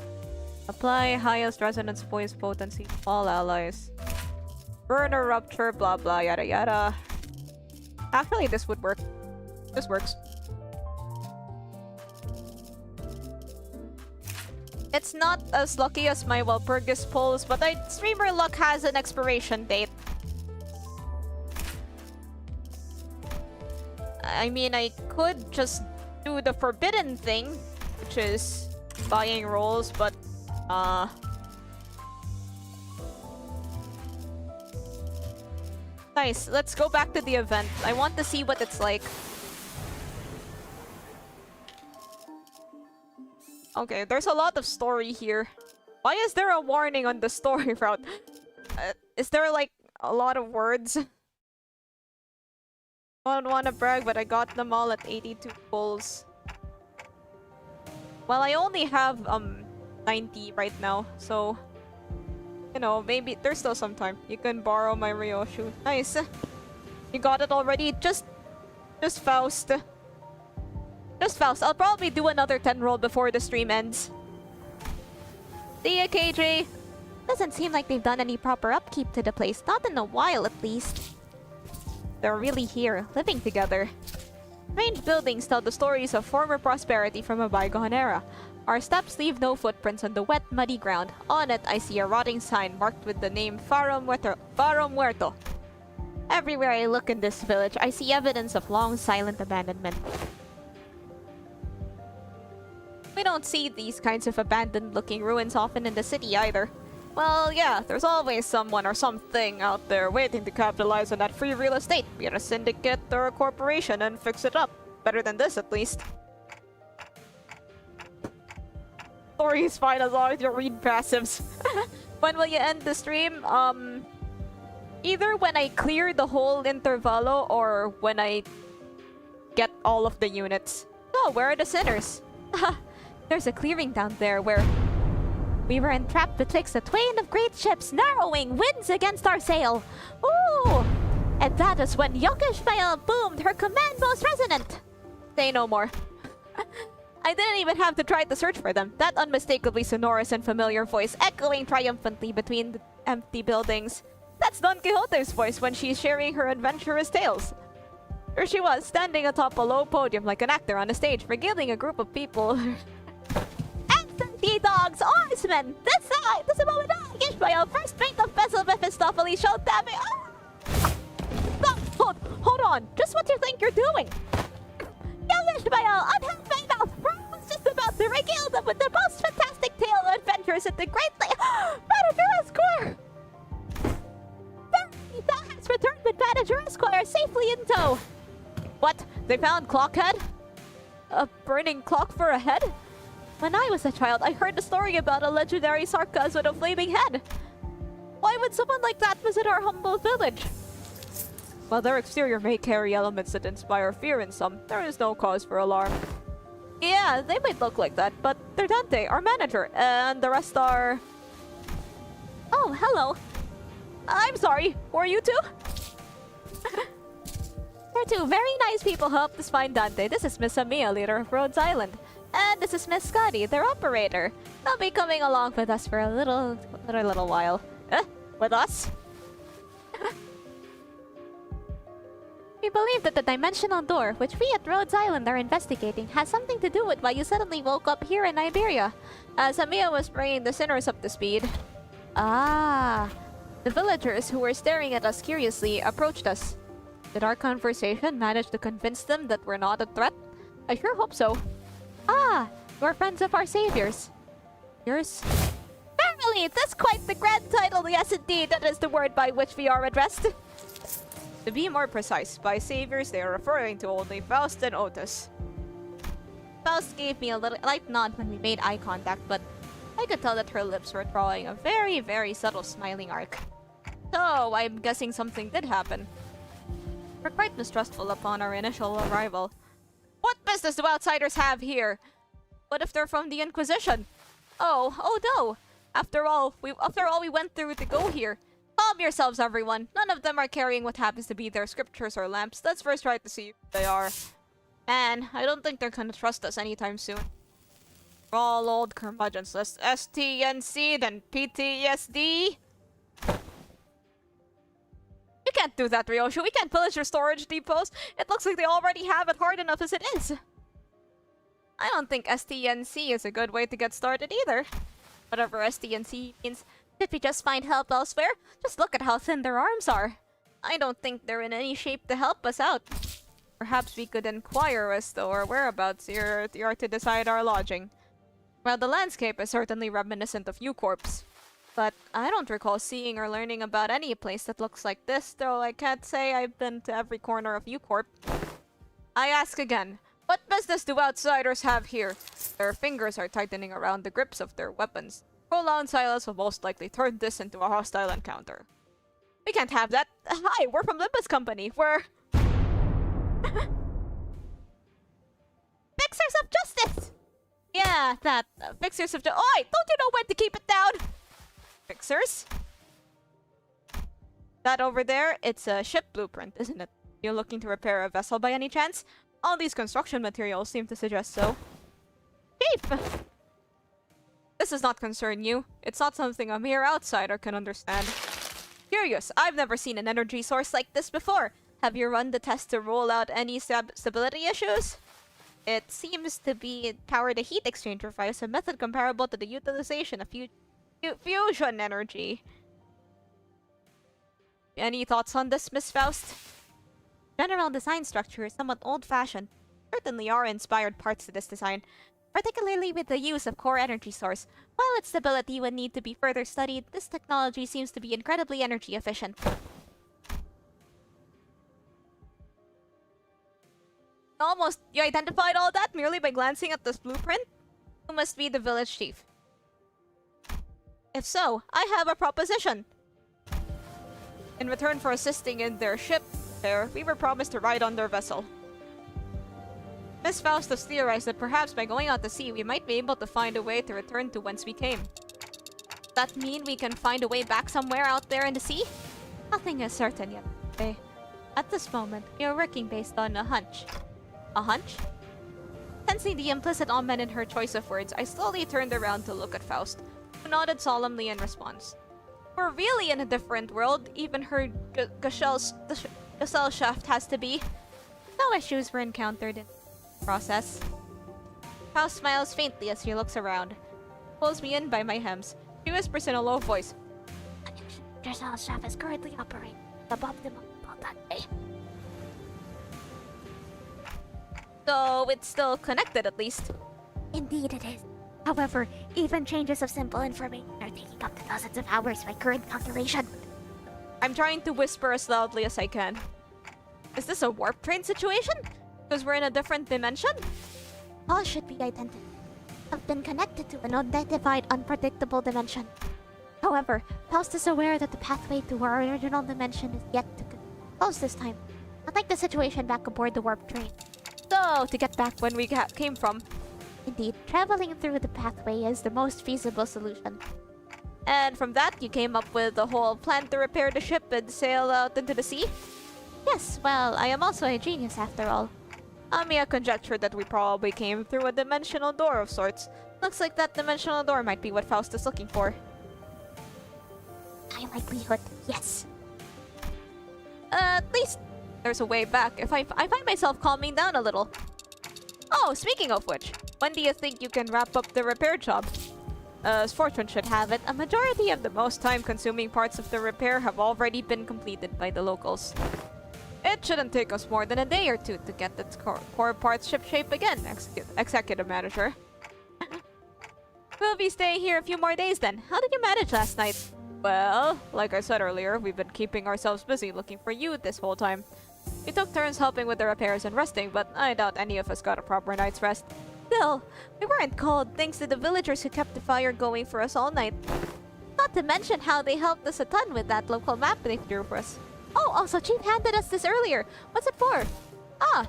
Apply highest resonance voice potency to all allies. Burner rupture, blah blah, yada yada. Actually, this would work. This works. It's not as lucky as my Walpurgis pulls, but streamer luck has an expiration date. I mean, I could just do the forbidden thing, which is buying rolls, but nice. Let's go back to the event. I want to see what it's like. Okay, there's a lot of story here. Why is there a warning on the story route? Is there like a lot of words? I don't want to brag, but I got them all at 82 pulls. Well, I only have 90 right now, so you know, maybe there's still some time. You can borrow my Ryoshu. Nice. You got it already. Just Faust. Just Faust. I'll probably do another 10 roll before the stream ends. See ya, KJ. Doesn't seem like they've done any proper upkeep to the place. Not in a while, at least. They're really here, living together. Strange buildings tell the stories of former prosperity from a bygone era. Our steps leave no footprints on the wet, muddy ground. On it, I see a rotting sign marked with the name Faro Muerto. Everywhere I look in this village, I see evidence of long, silent abandonment. We don't see these kinds of abandoned-looking ruins often in the city either. Well, yeah, there's always someone or something out there waiting to capitalize on that free real estate, be it a syndicate or a corporation, and fix it up. Better than this, at least. Story's fine as long as you read passives. When will you end the stream? Either when I clear the whole intervalo or when I get all of the units. So, where are the sinners? There's a clearing down there where we were entrapped betwixt a twain of great ships, narrowing winds against our sail. Ooh! And that is when Yokishmael boomed her command most resonant. Say no more. I didn't even have to try to search for them. That unmistakably sonorous and familiar voice echoing triumphantly between the empty buildings. That's Don Quixote's voice when she's sharing her adventurous tales. There she was, standing atop a low podium like an actor on a stage, regaling a group of people. Absentee dogs, oarsmen! This is a moment I give my first mate of vessel Mephistopheles shall damn it. Stop! Hold on! Just what you think you're doing! Young Ishmael, unhelped my mouth! I was just about to regale them with the most fantastic tale of adventures at the Great Lake. Manager Esquire! Thou has returned with Manager Esquire safely in tow. What? They found Clockhead? A burning clock for a head? When I was a child, I heard a story about a legendary Sarkaz with a flaming head. Why would someone like that visit our humble village? While their exterior may carry elements that inspire fear in some, there is no cause for alarm. Yeah, they might look like that, but they're Dante, our manager, and the rest are... Oh, hello. I'm sorry, were you two? They're two very nice people who helped us find Dante. This is Miss Amia, leader of Rhodes Island. And this is Miss Scotty, their operator. They'll be coming along with us for a little while. With us? We believe that the dimensional door, which we at Rhodes Island are investigating, has something to do with why you suddenly woke up here in Iberia. As Amia was bringing the sinners up to speed. Ah, the villagers who were staring at us curiously approached us. Did our conversation manage to convince them that we're not a threat? I sure hope so. Ah, we're friends of our saviors. Yours? Verily, that's quite the grand title. Yes, indeed, that is the word by which we are addressed. To be more precise, by saviors they are referring to only Faust and Otis. Faust gave me a light nod when we made eye contact, but I could tell that her lips were drawing a very, very subtle smiling arc. So, I'm guessing something did happen. We're quite mistrustful upon our initial arrival. What business do outsiders have here? What if they're from the Inquisition? Oh no! After all we went through to go here. Calm yourselves, everyone. None of them are carrying what happens to be their scriptures or lamps. Let's first try to see who they are. Man, I don't think they're gonna trust us anytime soon. We're all old curmudgeons. Let's STNC, then PTSD. You can't do that, Ryoshu. We can't pillage your storage depots. It looks like they already have it hard enough as it is. I don't think STNC is a good way to get started either. Whatever STNC means. Did we just find help elsewhere? Just look at how thin their arms are. I don't think they're in any shape to help us out. Perhaps we could inquire as to our whereabouts here to decide our lodging. Well, the landscape is certainly reminiscent of U-Corps. But I don't recall seeing or learning about any place that looks like this, though I can't say I've been to every corner of U-Corp. I ask again, what business do outsiders have here? Their fingers are tightening around the grips of their weapons. Prolonged silence will most likely turn this into a hostile encounter. We can't have that. Hi, we're from Limbus Company. We're... Fixers of Justice! Yeah, that. Fixers of Justice. Oi! Don't you know when to keep it down? Fixers? That over there, it's a ship blueprint, isn't it? You're looking to repair a vessel by any chance? All these construction materials seem to suggest so. Chief! This does not concern you. It's not something a mere outsider can understand. Curious, I've never seen an energy source like this before. Have you run the test to rule out any stability issues? It seems to be powered a heat exchanger via a method comparable to the utilization of fusion energy. Any thoughts on this, Miss Faust? General design structure is somewhat old-fashioned. Certainly are inspired parts to this design, particularly with the use of core energy source. While its stability would need to be further studied, this technology seems to be incredibly energy efficient. Almost, you identified all that merely by glancing at this blueprint? You must be the village chief. If so, I have a proposition. In return for assisting in their ship there, we were promised to ride on their vessel. Miss Faustus theorized that perhaps by going out to sea, we might be able to find a way to return to whence we came. Does that mean we can find a way back somewhere out there in the sea? Nothing is certain yet. Okay. At this moment, we are working based on a hunch. A hunch? Sensing the implicit omen in her choice of words, I slowly turned around to look at Faust, who nodded solemnly in response. We're really in a different world, even her Gesellschaft has to be. No issues were encountered in the process. Faust smiles faintly as she looks around, pulls me in by my hems. She whispers in a low voice. Gesellschaft is currently operating above the that day. So it's still connected at least. Indeed it is. However, even changes of simple information are taking up to dozens of hours by current calculation. I'm trying to whisper as loudly as I can. Is this a warp train situation? Because we're in a different dimension? All should be identical. Have been connected to an unidentified, unpredictable dimension. However, Faust is aware that the pathway to our original dimension is yet to close this time. Unlike the situation back aboard the warp train. So, to get back when we came from, Indeed, traveling through the pathway is the most feasible solution. And from that, you came up with the whole plan to repair the ship and sail out into the sea? Yes, well, I am also a genius after all. Amiya conjectured that we probably came through a dimensional door of sorts. Looks like that dimensional door might be what Faust is looking for. High likelihood, yes. At least there's a way back if I find myself calming down a little. Oh, speaking of which, when do you think you can wrap up the repair job? As fortune should have it, a majority of the most time-consuming parts of the repair have already been completed by the locals. It shouldn't take us more than a day or two to get its core parts shipshape again, Executive Manager. We'll be staying here a few more days then. How did you manage last night? Well, like I said earlier, we've been keeping ourselves busy looking for you this whole time. We took turns helping with the repairs and resting, but I doubt any of us got a proper night's rest. Still, we weren't cold thanks to the villagers who kept the fire going for us all night. Not to mention how they helped us a ton with that local map they drew for us. Oh, also, Chief handed us this earlier. What's it for? Ah,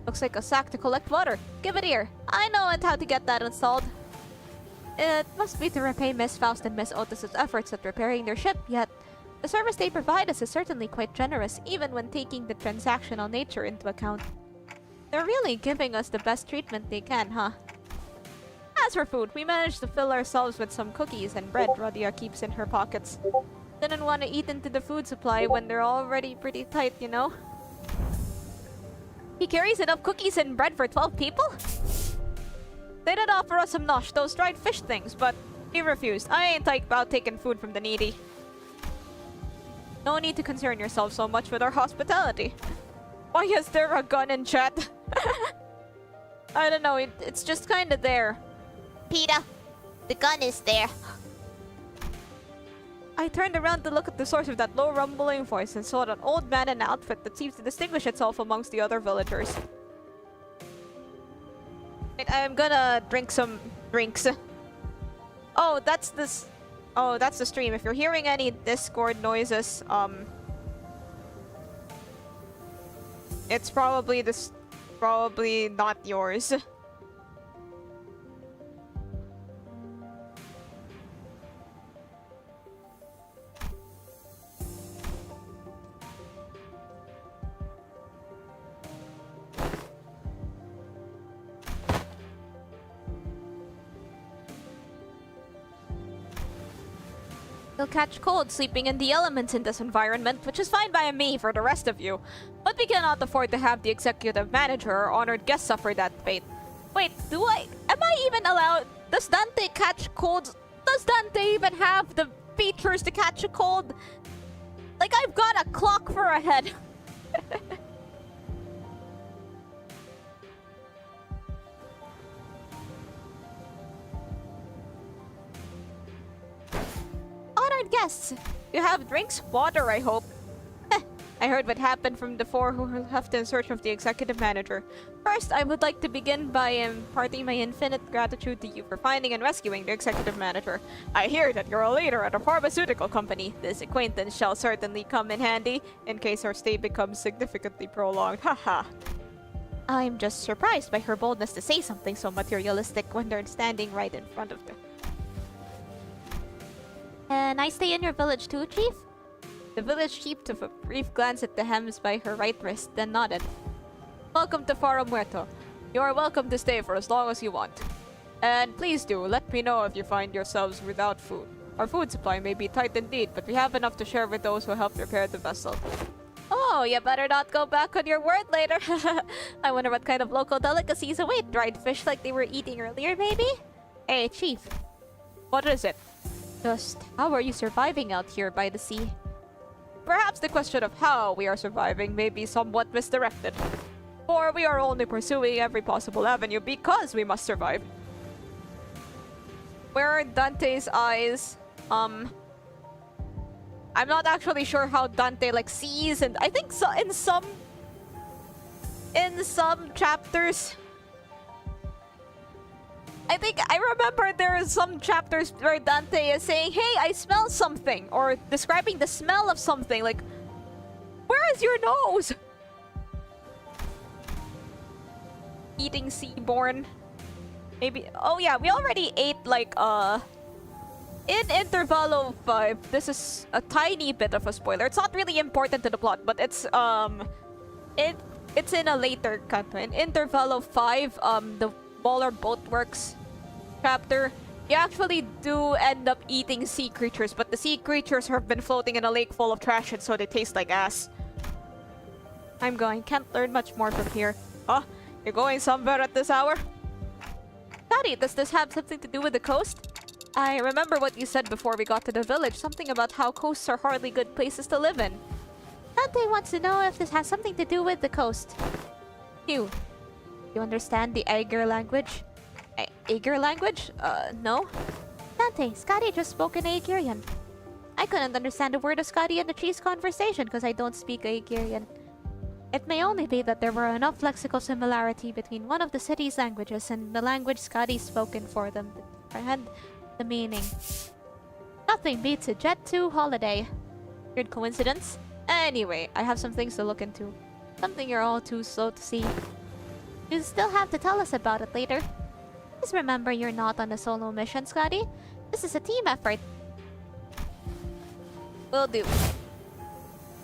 looks like a sack to collect water. Give it here. I know how to get that installed. It must be to repay Miss Faust and Miss Otis's efforts at repairing their ship, yet the service they provide us is certainly quite generous, even when taking the transactional nature into account. They're really giving us the best treatment they can, huh? As for food, we managed to fill ourselves with some cookies and bread Radia keeps in her pockets. Didn't want to eat into the food supply when they're already pretty tight, you know? He carries enough cookies and bread for 12 people? They did offer us some nosh, those dried fish things, but he refused. I ain't like about taking food from the needy. No need to concern yourself so much with our hospitality. Why is there a gun in chat? I don't know, it's just kinda there. Peter, the gun is there. I turned around to look at the source of that low rumbling voice and saw an old man in an outfit that seems to distinguish itself amongst the other villagers. Wait, I'm gonna drink some drinks. Oh, that's this. Oh, that's the stream. If you're hearing any Discord noises, it's probably probably not yours. You'll catch cold sleeping in the elements in this environment, which is fine by me for the rest of you. But we cannot afford to have the executive manager or honored guest suffer that fate. Wait, am I even allowed? Does Dante catch colds? Does Dante even have the features to catch a cold? Like, I've got a clock for a head. Honored guests, you have drinks? Water, I hope. I heard what happened from the four who left in search of the executive manager. First, I would like to begin by imparting my infinite gratitude to you for finding and rescuing the executive manager. I hear that you're a leader at a pharmaceutical company. This acquaintance shall certainly come in handy in case our stay becomes significantly prolonged. Haha. I'm just surprised by her boldness to say something so materialistic when they're standing right in front of them. And I stay in your village too, Chief? The village chief took a brief glance at the hems by her right wrist, then nodded. Welcome to Faro Muerto. You are welcome to stay for as long as you want. And please do, let me know if you find yourselves without food. Our food supply may be tight indeed, but we have enough to share with those who helped repair the vessel. Oh, you better not go back on your word later. I wonder what kind of local delicacies await. Dried fish like they were eating earlier, maybe? Hey, Chief. What is it? Just, how are you surviving out here by the sea? Perhaps the question of how we are surviving may be somewhat misdirected. For we are only pursuing every possible avenue because we must survive. Where are Dante's eyes? I'm not actually sure how Dante like sees, and I think so in some chapters. I think I remember there are some chapters where Dante is saying, "Hey, I smell something," or describing the smell of something. Like, where is your nose? Eating seaborn. Maybe. Oh yeah, we already ate like in Intervalo 5. This is a tiny bit of a spoiler. It's not really important to the plot, but it's in a later canto. In Intervalo 5, the Baller Boatworks chapter, you actually do end up eating sea creatures, but the sea creatures have been floating in a lake full of trash, and so they taste like ass. I'm going. Can't learn much more from here. Oh, you're going somewhere at this hour? Daddy, does this have something to do with the coast? I remember what you said before we got to the village. Something about how coasts are hardly good places to live in. Dante wants to know if this has something to do with the coast. You understand the Aegir language? Aegir language? No? Dante, Scotty just spoke in Aegirian. I couldn't understand a word of Scotty and the tree's conversation because I don't speak Aegirian. It may only be that there were enough lexical similarity between one of the city's languages and the language Scotty spoken for them to comprehend the meaning. Nothing beats a Jet 2 holiday. Weird coincidence? Anyway, I have some things to look into. Something you're all too slow to see. You still have to tell us about it later. Please remember you're not on a solo mission, Scotty. This is a team effort. Will do.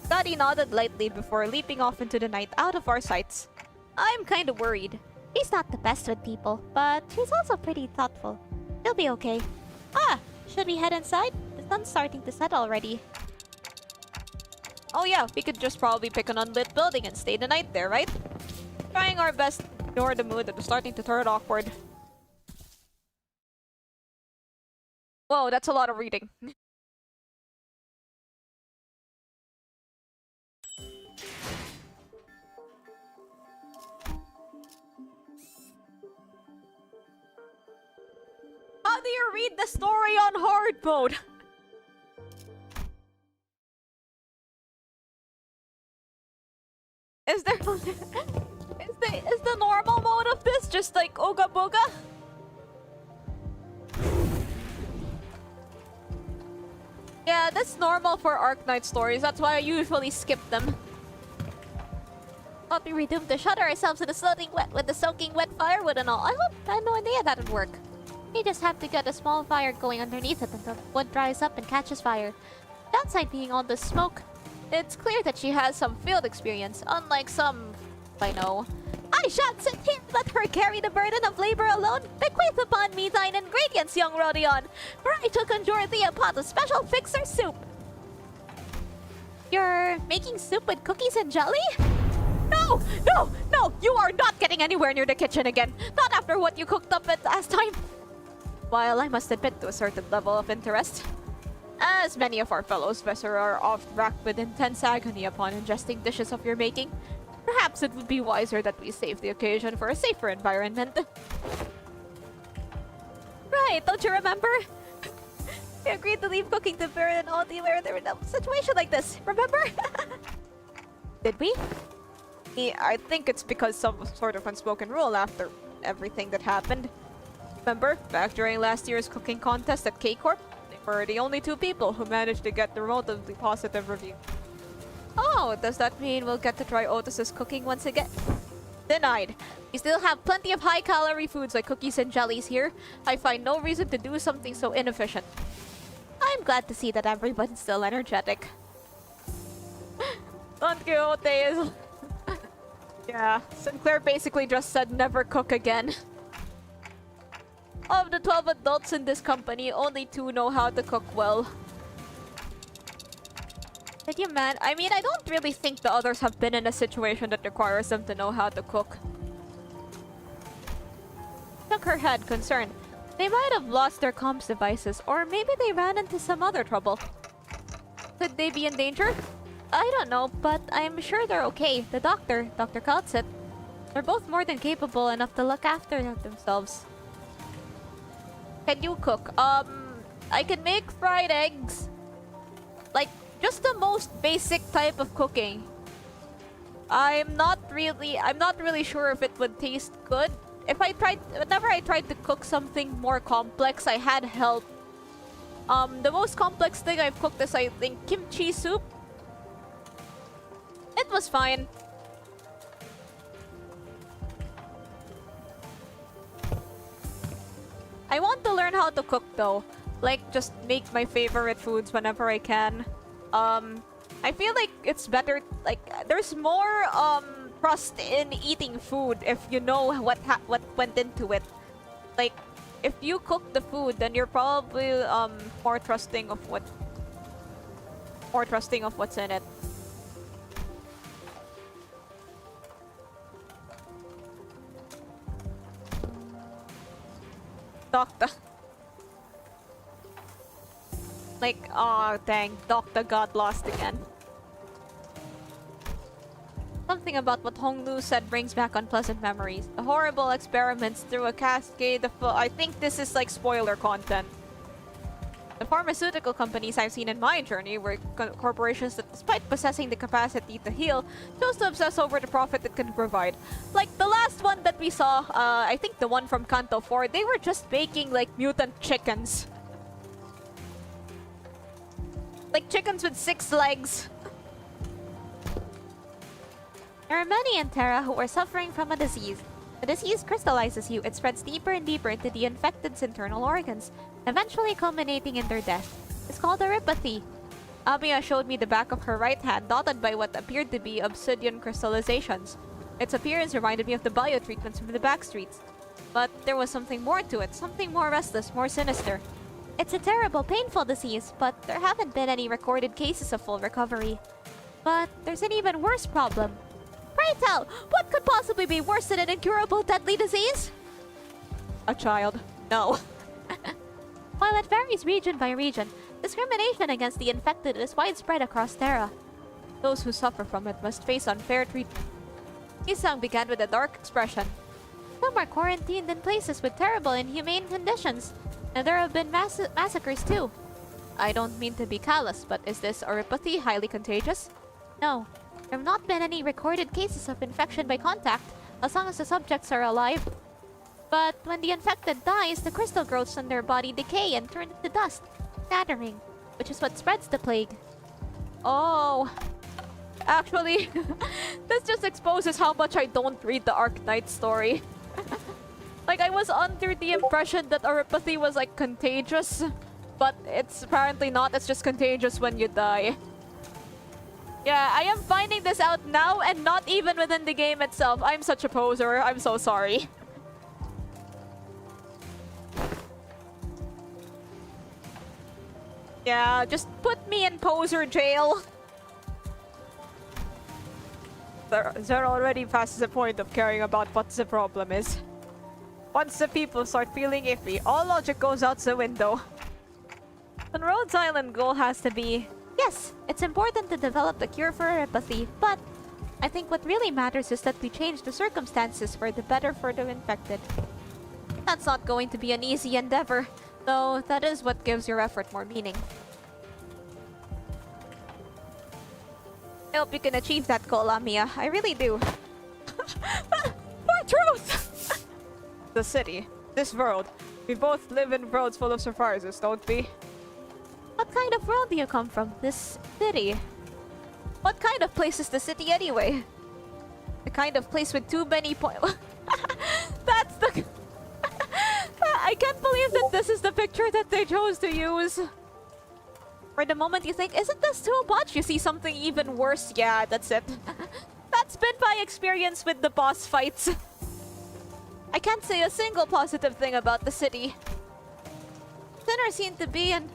Scotty nodded lightly before leaping off into the night out of our sights. I'm kinda worried. She's not the best with people, but she's also pretty thoughtful. She'll be okay. Ah, should we head inside? The sun's starting to set already. Oh yeah, we could just probably pick an unlit building and stay the night there, right? Trying our best to ignore the mood that was starting to turn awkward. Whoa, that's a lot of reading. How do you read the story on hard mode? Is there is the normal mode of this just like Oga Boga? Yeah, that's normal for Arknight stories. That's why I usually skip them. Thought we were doomed to shut ourselves in the soaking wet firewood and all. I had no idea that would work. You just have to get a small fire going underneath it until the wood dries up and catches fire. Downside being all the smoke. It's clear that she has some field experience, unlike some I know. I shan't sit here and let her carry the burden of labor alone. Bequeath upon me thine ingredients, young Rodion, for I shall conjure thee a pot of special fixer soup. You're making soup with cookies and jelly? No! No! No! You are not getting anywhere near the kitchen again! Not after what you cooked up at last time! While I must admit to a certain level of interest, as many of our fellows Vesser are oft racked with intense agony upon ingesting dishes of your making, perhaps it would be wiser that we save the occasion for a safer environment. Right, don't you remember? We agreed to leave cooking to Baron and Audie where they were in a situation like this, remember? Did we? I think it's because some sort of unspoken rule after everything that happened. Remember, back during last year's cooking contest at K-Corp, they were the only two people who managed to get the remotely positive review. Oh, does that mean we'll get to try Otis's cooking once again? Denied. We still have plenty of high-calorie foods like cookies and jellies here. I find no reason to do something so inefficient. I'm glad to see that everyone's still energetic. Don Quixote is... yeah, Sinclair basically just said never cook again. Of the 12 adults in this company, only 2 know how to cook well. I mean, I don't really think the others have been in a situation that requires them to know how to cook. Shook her head, concerned. They might have lost their comms devices, or maybe they ran into some other trouble. Could they be in danger? I don't know, but I'm sure they're okay. The doctor, Dr. Kaltsit, they're both more than capable enough to look after themselves. Can you cook? I can make fried eggs. Like, just the most basic type of cooking. I'm not really sure if it would taste good. Whenever I tried to cook something more complex, I had help. The most complex thing I've cooked is, I think, kimchi soup. It was fine. I want to learn how to cook though. Like, just make my favorite foods whenever I can. I feel like it's better, like, there's more, trust in eating food if you know what went into it. Like, if you cook the food, then you're probably, more trusting of what's in it. Doctor. Like, oh dang, Doctor got lost again. Something about what Honglu said brings back unpleasant memories. The horrible experiments through a cascade of... I think this is like spoiler content. The pharmaceutical companies I've seen in my journey were corporations that, despite possessing the capacity to heal, chose to obsess over the profit it can provide. Like the last one that we saw, I think the one from Kanto 4, they were just making like mutant chickens. Like chickens with 6 legs. There are many in Terra who are suffering from a disease. The disease crystallizes you. It spreads deeper and deeper into the infected's internal organs, eventually culminating in their death. It's called arypathy. Amiya showed me the back of her right hand, dotted by what appeared to be obsidian crystallizations. Its appearance reminded me of the bio-treatments from the back streets. But there was something more to it, something more restless, more sinister. It's a terrible, painful disease, but there haven't been any recorded cases of full recovery. But there's an even worse problem. Pray tell, what could possibly be worse than an incurable, deadly disease? A child. No. While it varies region by region, discrimination against the infected is widespread across Terra. Those who suffer from it must face unfair treatment. Isang began with a dark expression. Some are quarantined in places with terrible, inhumane conditions. And there have been massacres too. I don't mean to be callous, but is this arypathy highly contagious? No. There have not been any recorded cases of infection by contact, as long as the subjects are alive. But when the infected dies, the crystal growths in their body decay and turn into dust, shattering, which is what spreads the plague. Oh. Actually, this just exposes how much I don't read the Arknights story. Like, I was under the impression that arypathy was, like, contagious. But it's apparently not. It's just contagious when you die. Yeah, I am finding this out now and not even within the game itself. I'm such a poser. I'm so sorry. Yeah, just put me in poser jail. They're already past the point of caring about what the problem is. Once the people start feeling iffy, all logic goes out the window. The Rhodes Island goal has to be... Yes, it's important to develop the cure for arypathy, but I think what really matters is that we change the circumstances for the better for the infected. That's not going to be an easy endeavor, though that is what gives your effort more meaning. I hope you can achieve that goal, Amiya. I really do. For truth! The city. This world. We both live in worlds full of surprises, don't we? What kind of world do you come from? This city. What kind of place is the city anyway? The kind of place with too many points. That's the... I can't believe that this is the picture that they chose to use. For the moment you think, isn't this too much? You see something even worse. Yeah, that's it. That's been my experience with the boss fights. I can't say a single positive thing about the city. Sinners seem to be, and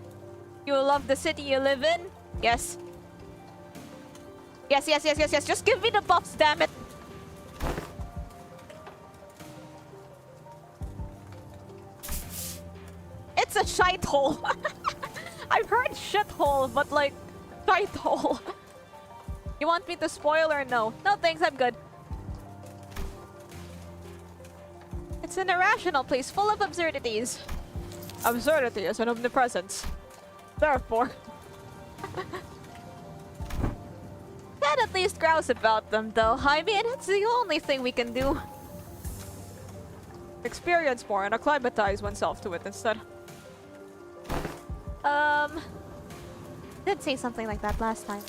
you love the city you live in? Yes. Yes, yes, yes, yes, yes. Just give me the buffs, damn it. It's a shite hole. I've heard shithole, but like, shite hole. You want me to spoil or no? No thanks, I'm good. It's an irrational place full of absurdities. Absurdity is an omnipresence. Therefore, can't at least grouse about them, though. I mean, it's the only thing we can do. Experience more and acclimatize oneself to it instead. Did say something like that last time.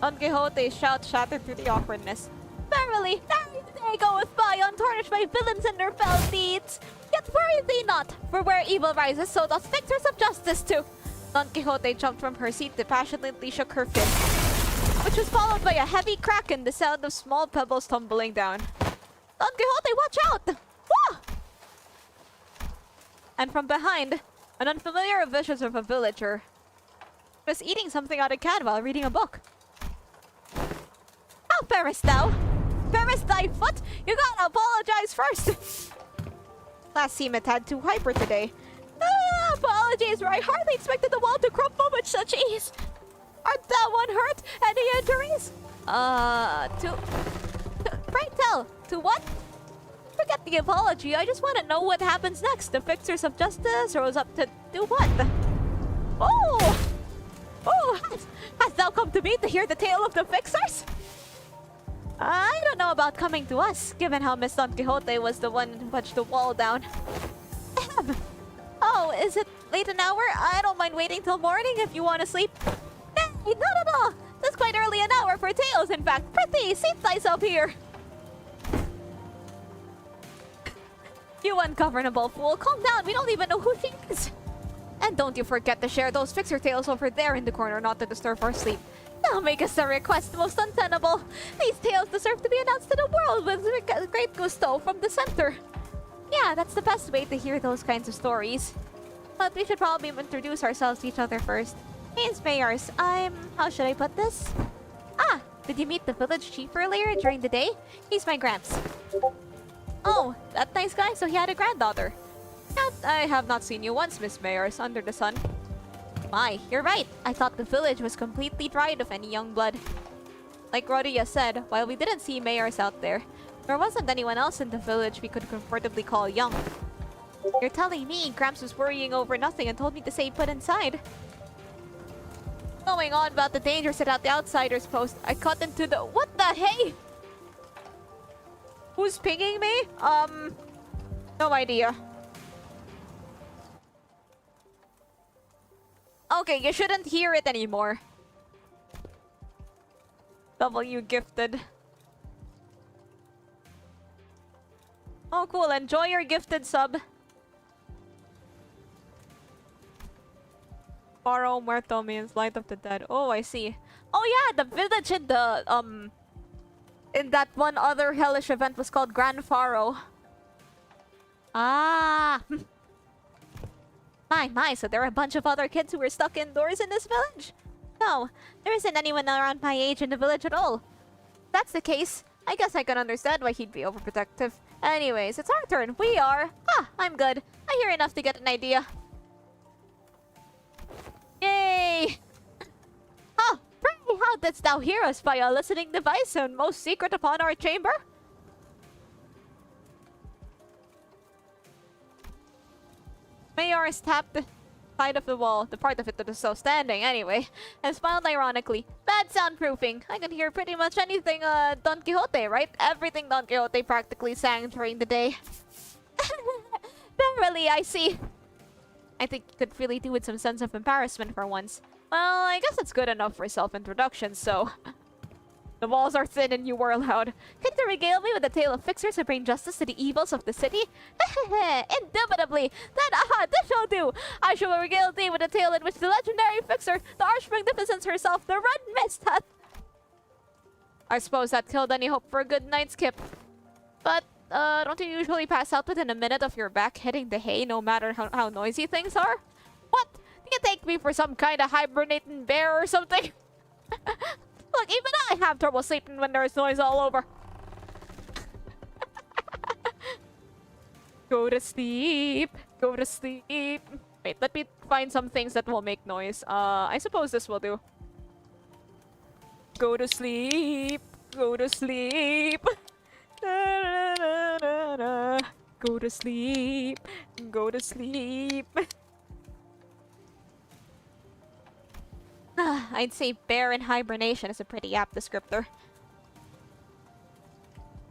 Don Quixote's shout shattered through the awkwardness. Verily, Truly, nary the day goeth by untarnished by villains and their fell deeds. Yet worry thee not, for where evil rises, so doth victors of justice too. Don Quixote jumped from her seat and passionately shook her fist, which was followed by a heavy crack and the sound of small pebbles tumbling down. Don Quixote, watch out! Wah! And from behind, an unfamiliar vision of a villager was eating something out of can while reading a book. How farest thou? Farest thy foot? You gotta apologize first! Class seemed a tad too hyper today. Apologies, for I hardly expected the wall to crumble with such ease. Art thou unhurt? Any injuries? Pray tell, to what? Forget the apology, I just want to know what happens next. The fixers of justice rose up to do what? Oh! Oh, hast thou come to me to hear the tale of the fixers? I don't know about coming to us, given how Miss Don Quixote was the one who punched the wall down. Ahem. Oh, is it late an hour? I don't mind waiting till morning if you want to sleep. Nay, not at all. That's quite early an hour for tales, in fact. Prithee, seat thyself here. You ungovernable fool, calm down. We don't even know who she is. And don't you forget to share those fixer tales over there in the corner, not to disturb our sleep. Now make us a request most untenable. These tales deserve to be announced to the world with great gusto from the center. Yeah, that's the best way to hear those kinds of stories. But we should probably introduce ourselves to each other first. Name's Mayors. how should I put this? Ah, did you meet the village chief earlier during the day? He's my gramps. Oh, that nice guy? So he had a granddaughter. I have not seen you once, Miss Mayors, under the sun. My, you're right. I thought the village was completely dried of any young blood. Like Rodia said, while we didn't see Mayors out there, there wasn't anyone else in the village we could comfortably call young. You're telling me Gramps was worrying over nothing and told me to stay put inside. Going on about the dangers at the outsiders post, I cut into the— What the hey? Who's pinging me? No idea. Okay, you shouldn't hear it anymore. W gifted. Oh, cool. Enjoy your gifted sub. Faro Muerto means light of the dead. Oh, I see. Oh yeah, the village in the, in that one other hellish event was called Grand Faro. Ah! My, so there are a bunch of other kids who were stuck indoors in this village? No, there isn't anyone around my age in the village at all. If that's the case, I guess I can understand why he'd be overprotective. Anyways, it's our turn. We are... Ah, I'm good. I hear enough to get an idea. Yay! Oh, pray, how didst thou hear us by a listening device and most secret upon our chamber? Mayors tapped the side of the wall, the part of it that was still standing anyway, and smiled ironically. Bad soundproofing. I can hear pretty much anything Don Quixote, right? Everything Don Quixote practically sang during the day. Verily, I see. I think you could really do with some sense of embarrassment for once. Well, I guess it's good enough for self-introduction, so... The walls are thin and you were allowed. Can you regale me with a tale of fixers who bring justice to the evils of the city? Indubitably! Then, this shall do! I shall regale thee with a tale in which the legendary fixer, the Arch-Magnificence herself, the Red Mist, hath... I suppose that killed any hope for a good night's skip. But, don't you usually pass out within a minute of your back hitting the hay, no matter how noisy things are? What? Do you take me for some kind of hibernating bear or something? Look, even I have trouble sleeping when there's noise all over. Go to sleep. Go to sleep. Wait, let me find some things that will make noise. I suppose this will do. Go to sleep. Go to sleep. Da, da, da, da. Go to sleep. Go to sleep. I'd say bear in hibernation is a pretty apt descriptor.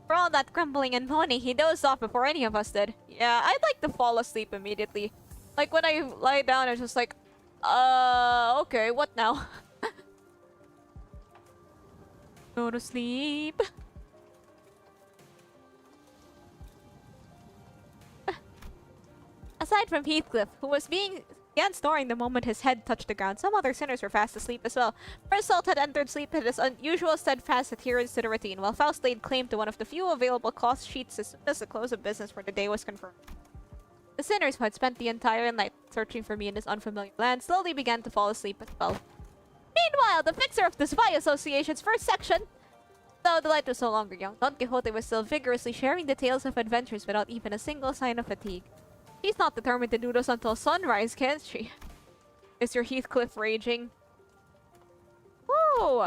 For all that grumbling and moaning, he dozed off before any of us did. Yeah, I'd like to fall asleep immediately. Like when I lie down, it's just like, okay, what now? Go to sleep. Aside from Heathcliff, who began snoring the moment his head touched the ground, some other sinners were fast asleep as well. Salt had entered sleep with his unusual steadfast adherence to the routine, while Faust laid claim to one of the few available cloth sheets as soon as the close of business for the day was confirmed. The sinners who had spent the entire night searching for me in this unfamiliar land slowly began to fall asleep as well. Meanwhile, the fixer of the Spy Association's first section, though the light was no longer young, Don Quixote was still vigorously sharing the tales of adventures without even a single sign of fatigue. She's not determined to do this until sunrise, can't she? Is your Heathcliff raging? Woo!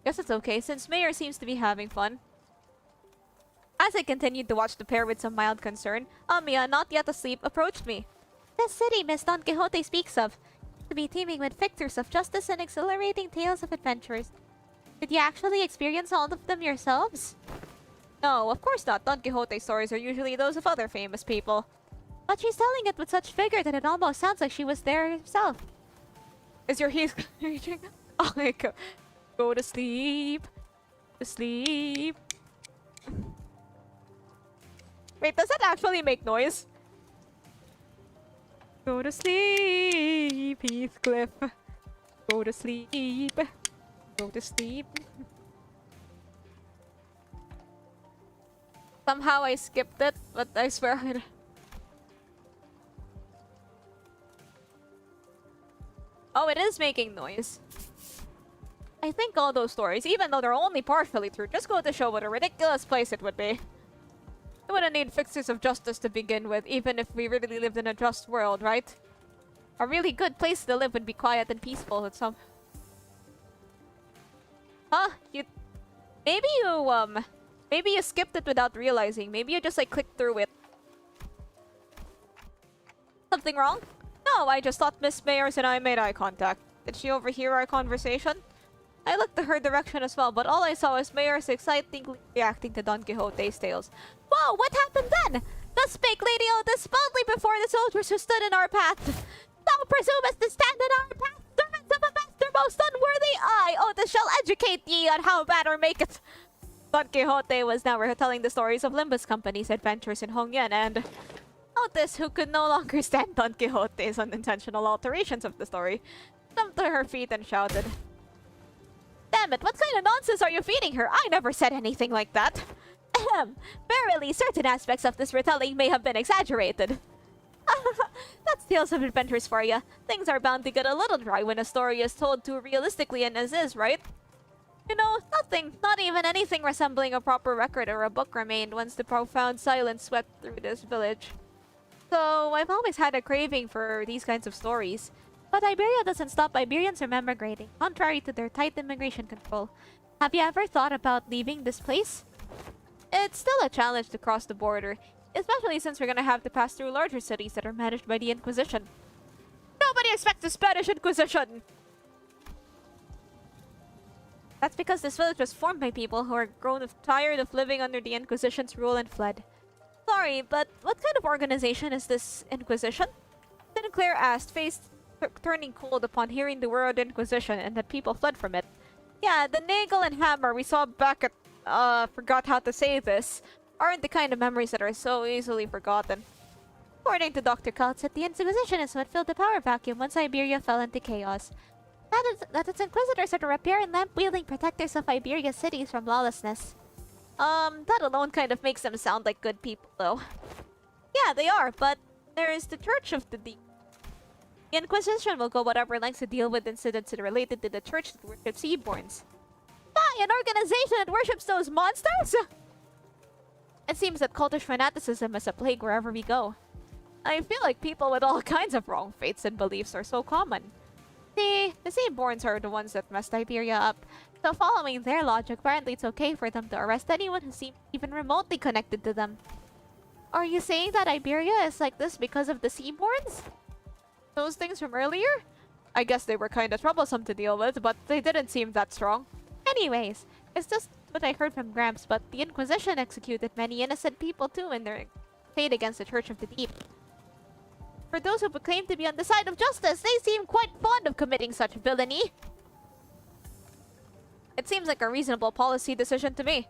Guess it's okay, since Mayor seems to be having fun. As I continued to watch the pair with some mild concern, Amia, not yet asleep, approached me. The city Miss Don Quixote speaks of to be teeming with victors of justice and exhilarating tales of adventures. Did you actually experience all of them yourselves? No, of course not. Don Quixote stories are usually those of other famous people. But she's telling it with such vigor that it almost sounds like she was there herself. Is your Heath raging? Oh my god. Go to sleep. To sleep. Wait, does that actually make noise? Go to sleep, Heathcliff. Go to sleep. Go to sleep. Somehow I skipped it, but I swear I... Oh, it is making noise. I think all those stories, even though they're only partially true, just go to show what a ridiculous place it would be. We wouldn't need fixers of justice to begin with, even if we really lived in a just world, right? A really good place to live would be quiet and peaceful with some... Huh? Maybe you skipped it without realizing. Maybe you just, like, clicked through it. Something wrong? No, I just thought Miss Mayers and I made eye contact. Did she overhear our conversation? I looked to her direction as well, but all I saw was Mayers excitedly reacting to Don Quixote's tales. Whoa, what happened then? Thus spake Lady Otis boldly before the soldiers who stood in our path. Thou presumest to stand in our path, servants of a master most unworthy. I, Otis, shall educate ye on how matter maketh. Don Quixote was now retelling the stories of Limbus Company's adventures in Hongyan, and Otis, who could no longer stand Don Quixote's unintentional alterations of the story, jumped to her feet and shouted, Damn it, what kind of nonsense are you feeding her? I never said anything like that. Ahem. Verily, certain aspects of this retelling may have been exaggerated. That's Tales of Adventures for ya. Things are bound to get a little dry when a story is told too realistically and as is, right? You know, nothing, not even anything resembling a proper record or a book remained once the profound silence swept through this village. So, I've always had a craving for these kinds of stories. But Iberia doesn't stop Iberians from emigrating, contrary to their tight immigration control. Have you ever thought about leaving this place? It's still a challenge to cross the border, especially since we're gonna have to pass through larger cities that are managed by the Inquisition. Nobody expects the Spanish Inquisition! That's because this village was formed by people who are tired of living under the Inquisition's rule and fled. Sorry, but what kind of organization is this Inquisition? Sinclair asked, face turning cold upon hearing the word Inquisition and that people fled from it. Yeah, the nail and hammer we saw back at... forgot how to say this, aren't the kind of memories that are so easily forgotten. According to Dr. Kaltz, the Inquisition is what filled the power vacuum once Iberia fell into chaos. That its inquisitors are the rapier and lamp-wielding protectors of Iberia's cities from lawlessness. That alone kind of makes them sound like good people, though. Yeah, they are, but there is the Church of the Deep. The Inquisition will go whatever lengths to deal with incidents related to the church that worships Seaborns. By an organization that worships those monsters? It seems that cultish fanaticism is a plague wherever we go. I feel like people with all kinds of wrong faiths and beliefs are so common. See, the Seaborns are the ones that messed Iberia up, so following their logic, apparently it's okay for them to arrest anyone who seems even remotely connected to them. Are you saying that Iberia is like this because of the Seaborns? Those things from earlier? I guess they were kinda troublesome to deal with, but they didn't seem that strong. Anyways, it's just what I heard from Gramps, but the Inquisition executed many innocent people too in their hate against the Church of the Deep. For those who proclaim to be on the side of justice, they seem quite fond of committing such villainy. It seems like a reasonable policy decision to me,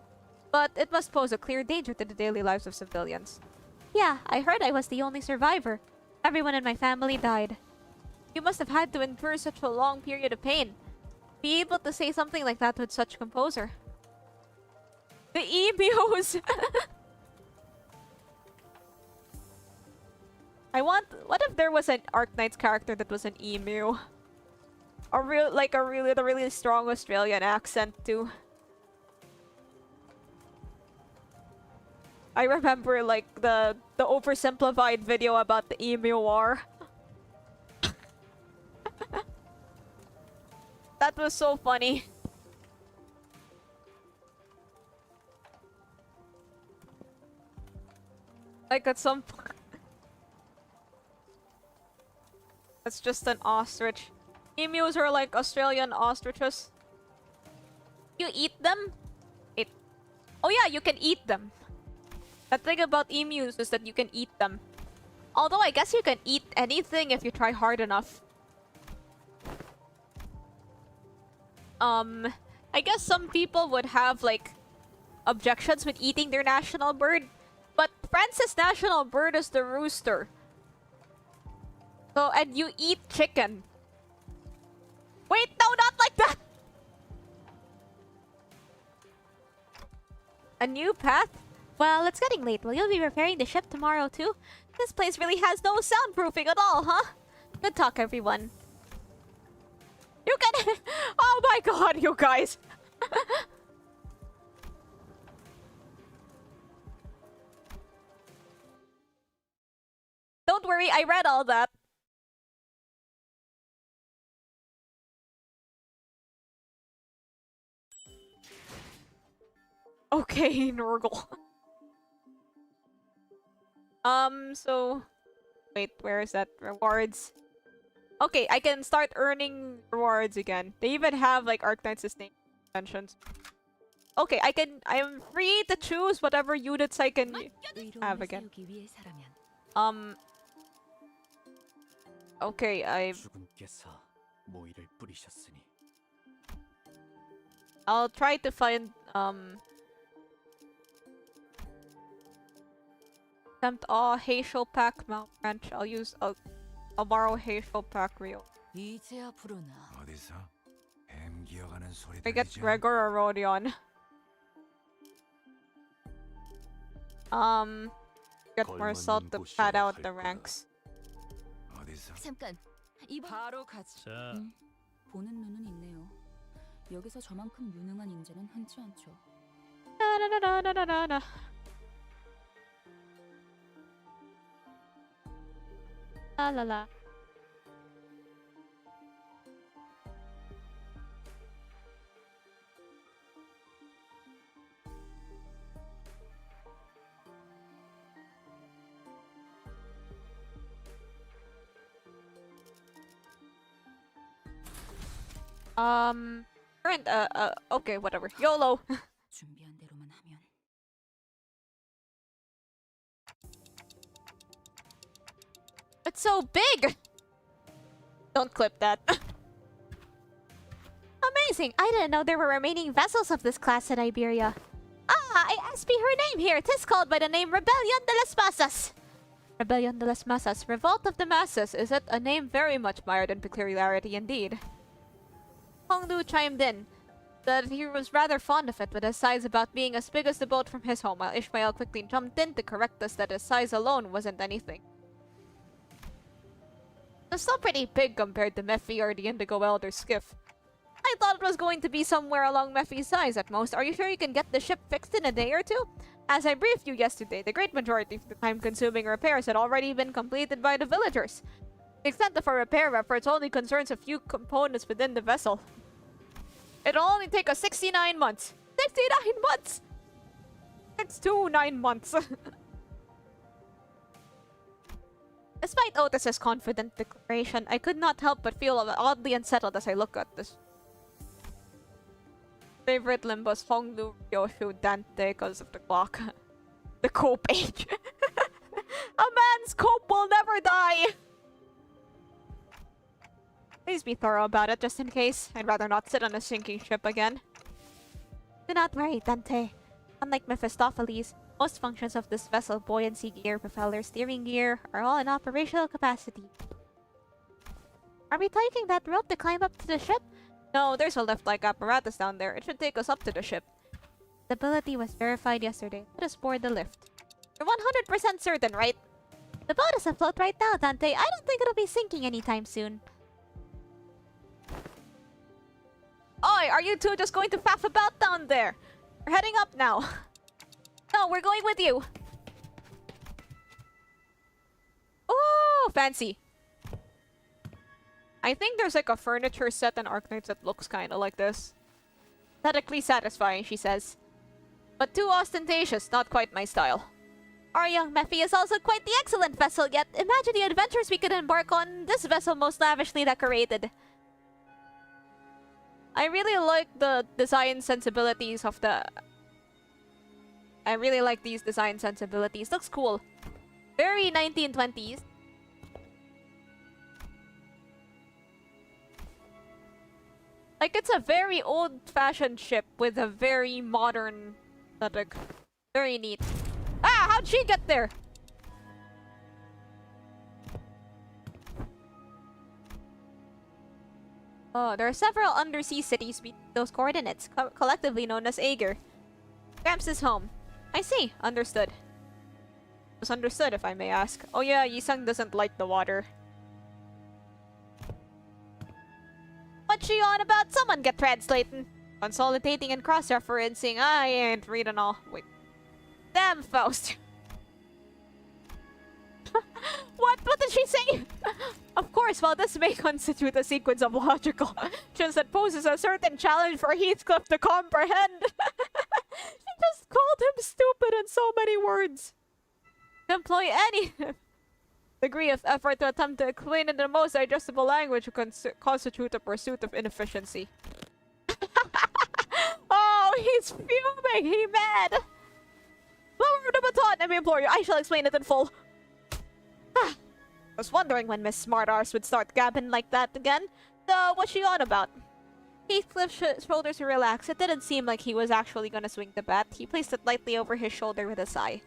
but it must pose a clear danger to the daily lives of civilians. Yeah, I heard I was the only survivor. Everyone in my family died. You must have had to endure such a long period of pain. Be able to say something like that with such composure. The emus! What if there was an Arknights character that was an emu? A really strong Australian accent too. I remember like the oversimplified video about the emu war. That was so funny. Like at some point. It's just an ostrich. Emus are like Australian ostriches. You eat them? Oh yeah, you can eat them. The thing about emus is that you can eat them. Although I guess you can eat anything if you try hard enough. I guess some people would have like objections with eating their national bird. But France's national bird is the rooster. So, and you eat chicken. Wait, no, not like that! A new path? Well, it's getting late. Will you be repairing the ship tomorrow too? This place really has no soundproofing at all, huh? Good talk, everyone. You can... Oh my god, you guys! Don't worry, I read all that. Okay, Nurgle. So... Wait, where is that? Rewards. Okay, I can start earning rewards again. They even have, like, Arknights sustain extensions. Okay, I am free to choose whatever units I can have again. Okay, I'll try to find, attempt Hazel Pack Mount Branch. I'll borrow Hazel Pack Reel. 이제야 부르나. 어디서 뱀 기어가는 소리 I get 들리지? Gregor or Rodion. Get Marcel to pad out the ranks. 어디서? 잠깐. 이번 바로 가지. 자, 보는 눈은 있네요. 여기서 저만큼 유능한 인재는 흔치 않죠. Na-na-na-na-na-na-na. La la la. Current, okay, whatever. YOLO. 준비한 대로만 하면. It's so big! Don't clip that. Amazing! I didn't know there were remaining vessels of this class in Iberia. Ah, I asked me her name here. 'Tis called by the name Rebellion de las Masas. Rebellion de las Masas. Revolt of the Masses. Is it a name very much mired in peculiarity indeed? Hongdu chimed in that he was rather fond of it, with his size about being as big as the boat from his home, while Ishmael quickly jumped in to correct us that his size alone wasn't anything. It's still pretty big compared to Mephi or the Indigo Elder's skiff. I thought it was going to be somewhere along Mephi's size at most. Are you sure you can get the ship fixed in a day or two? As I briefed you yesterday, the great majority of the time-consuming repairs had already been completed by the villagers. The extent of our repair efforts only concerns a few components within the vessel. It'll only take us 69 months. 69 months! 629 months. Despite Otis's confident declaration, I could not help but feel oddly unsettled as I look at this. Favorite limbus, Honglu, Yoshu, Dante, because of the clock. The cope age. A man's cope will never die! Please be thorough about it, just in case. I'd rather not sit on a sinking ship again. Do not worry, Dante. Unlike Mephistopheles, most functions of this vessel, buoyancy gear, propeller, steering gear, are all in operational capacity. Are we taking that rope to climb up to the ship? No, there's a lift-like apparatus down there. It should take us up to the ship. Stability was verified yesterday. Let us board the lift. You're 100% certain, right? The boat is afloat right now, Dante. I don't think it'll be sinking anytime soon. Oi, are you two just going to faff about down there? We're heading up now. No, we're going with you. Oh, fancy. I think there's like a furniture set in Arknights that looks kind of like this. Aesthetically satisfying, she says. But too ostentatious, not quite my style. Our young Mephi is also quite the excellent vessel, yet imagine the adventures we could embark on, this vessel most lavishly decorated. I really like the design sensibilities of the... I really like these design sensibilities. Looks cool. Very 1920s. Like, it's a very old-fashioned ship with a very modern aesthetic. Very neat. Ah, how'd she get there? Oh, there are several undersea cities beneath those coordinates, collectively known as Aegir. Gramps is home. I see. Understood. Misunderstood, if I may ask. Oh yeah, Yisung doesn't like the water. What's she on about? Someone get translating. Consolidating and cross-referencing. I ain't reading all. Wait. Damn, Faust. What did she say? Of course, while this may constitute a sequence of logical actions that poses a certain challenge for Heathcliff to comprehend. She just called him stupid in so many words. To employ any degree of effort to attempt to explain in the most digestible language would constitute a pursuit of inefficiency. Oh, he's fuming! He mad! Lower the baton, let me implore you. I shall explain it in full. I was wondering when Miss Smartass would start gabbing like that again. So, what's she on about? Heathcliff's shoulders were relaxed. It didn't seem like he was actually gonna swing the bat. He placed it lightly over his shoulder with a sigh.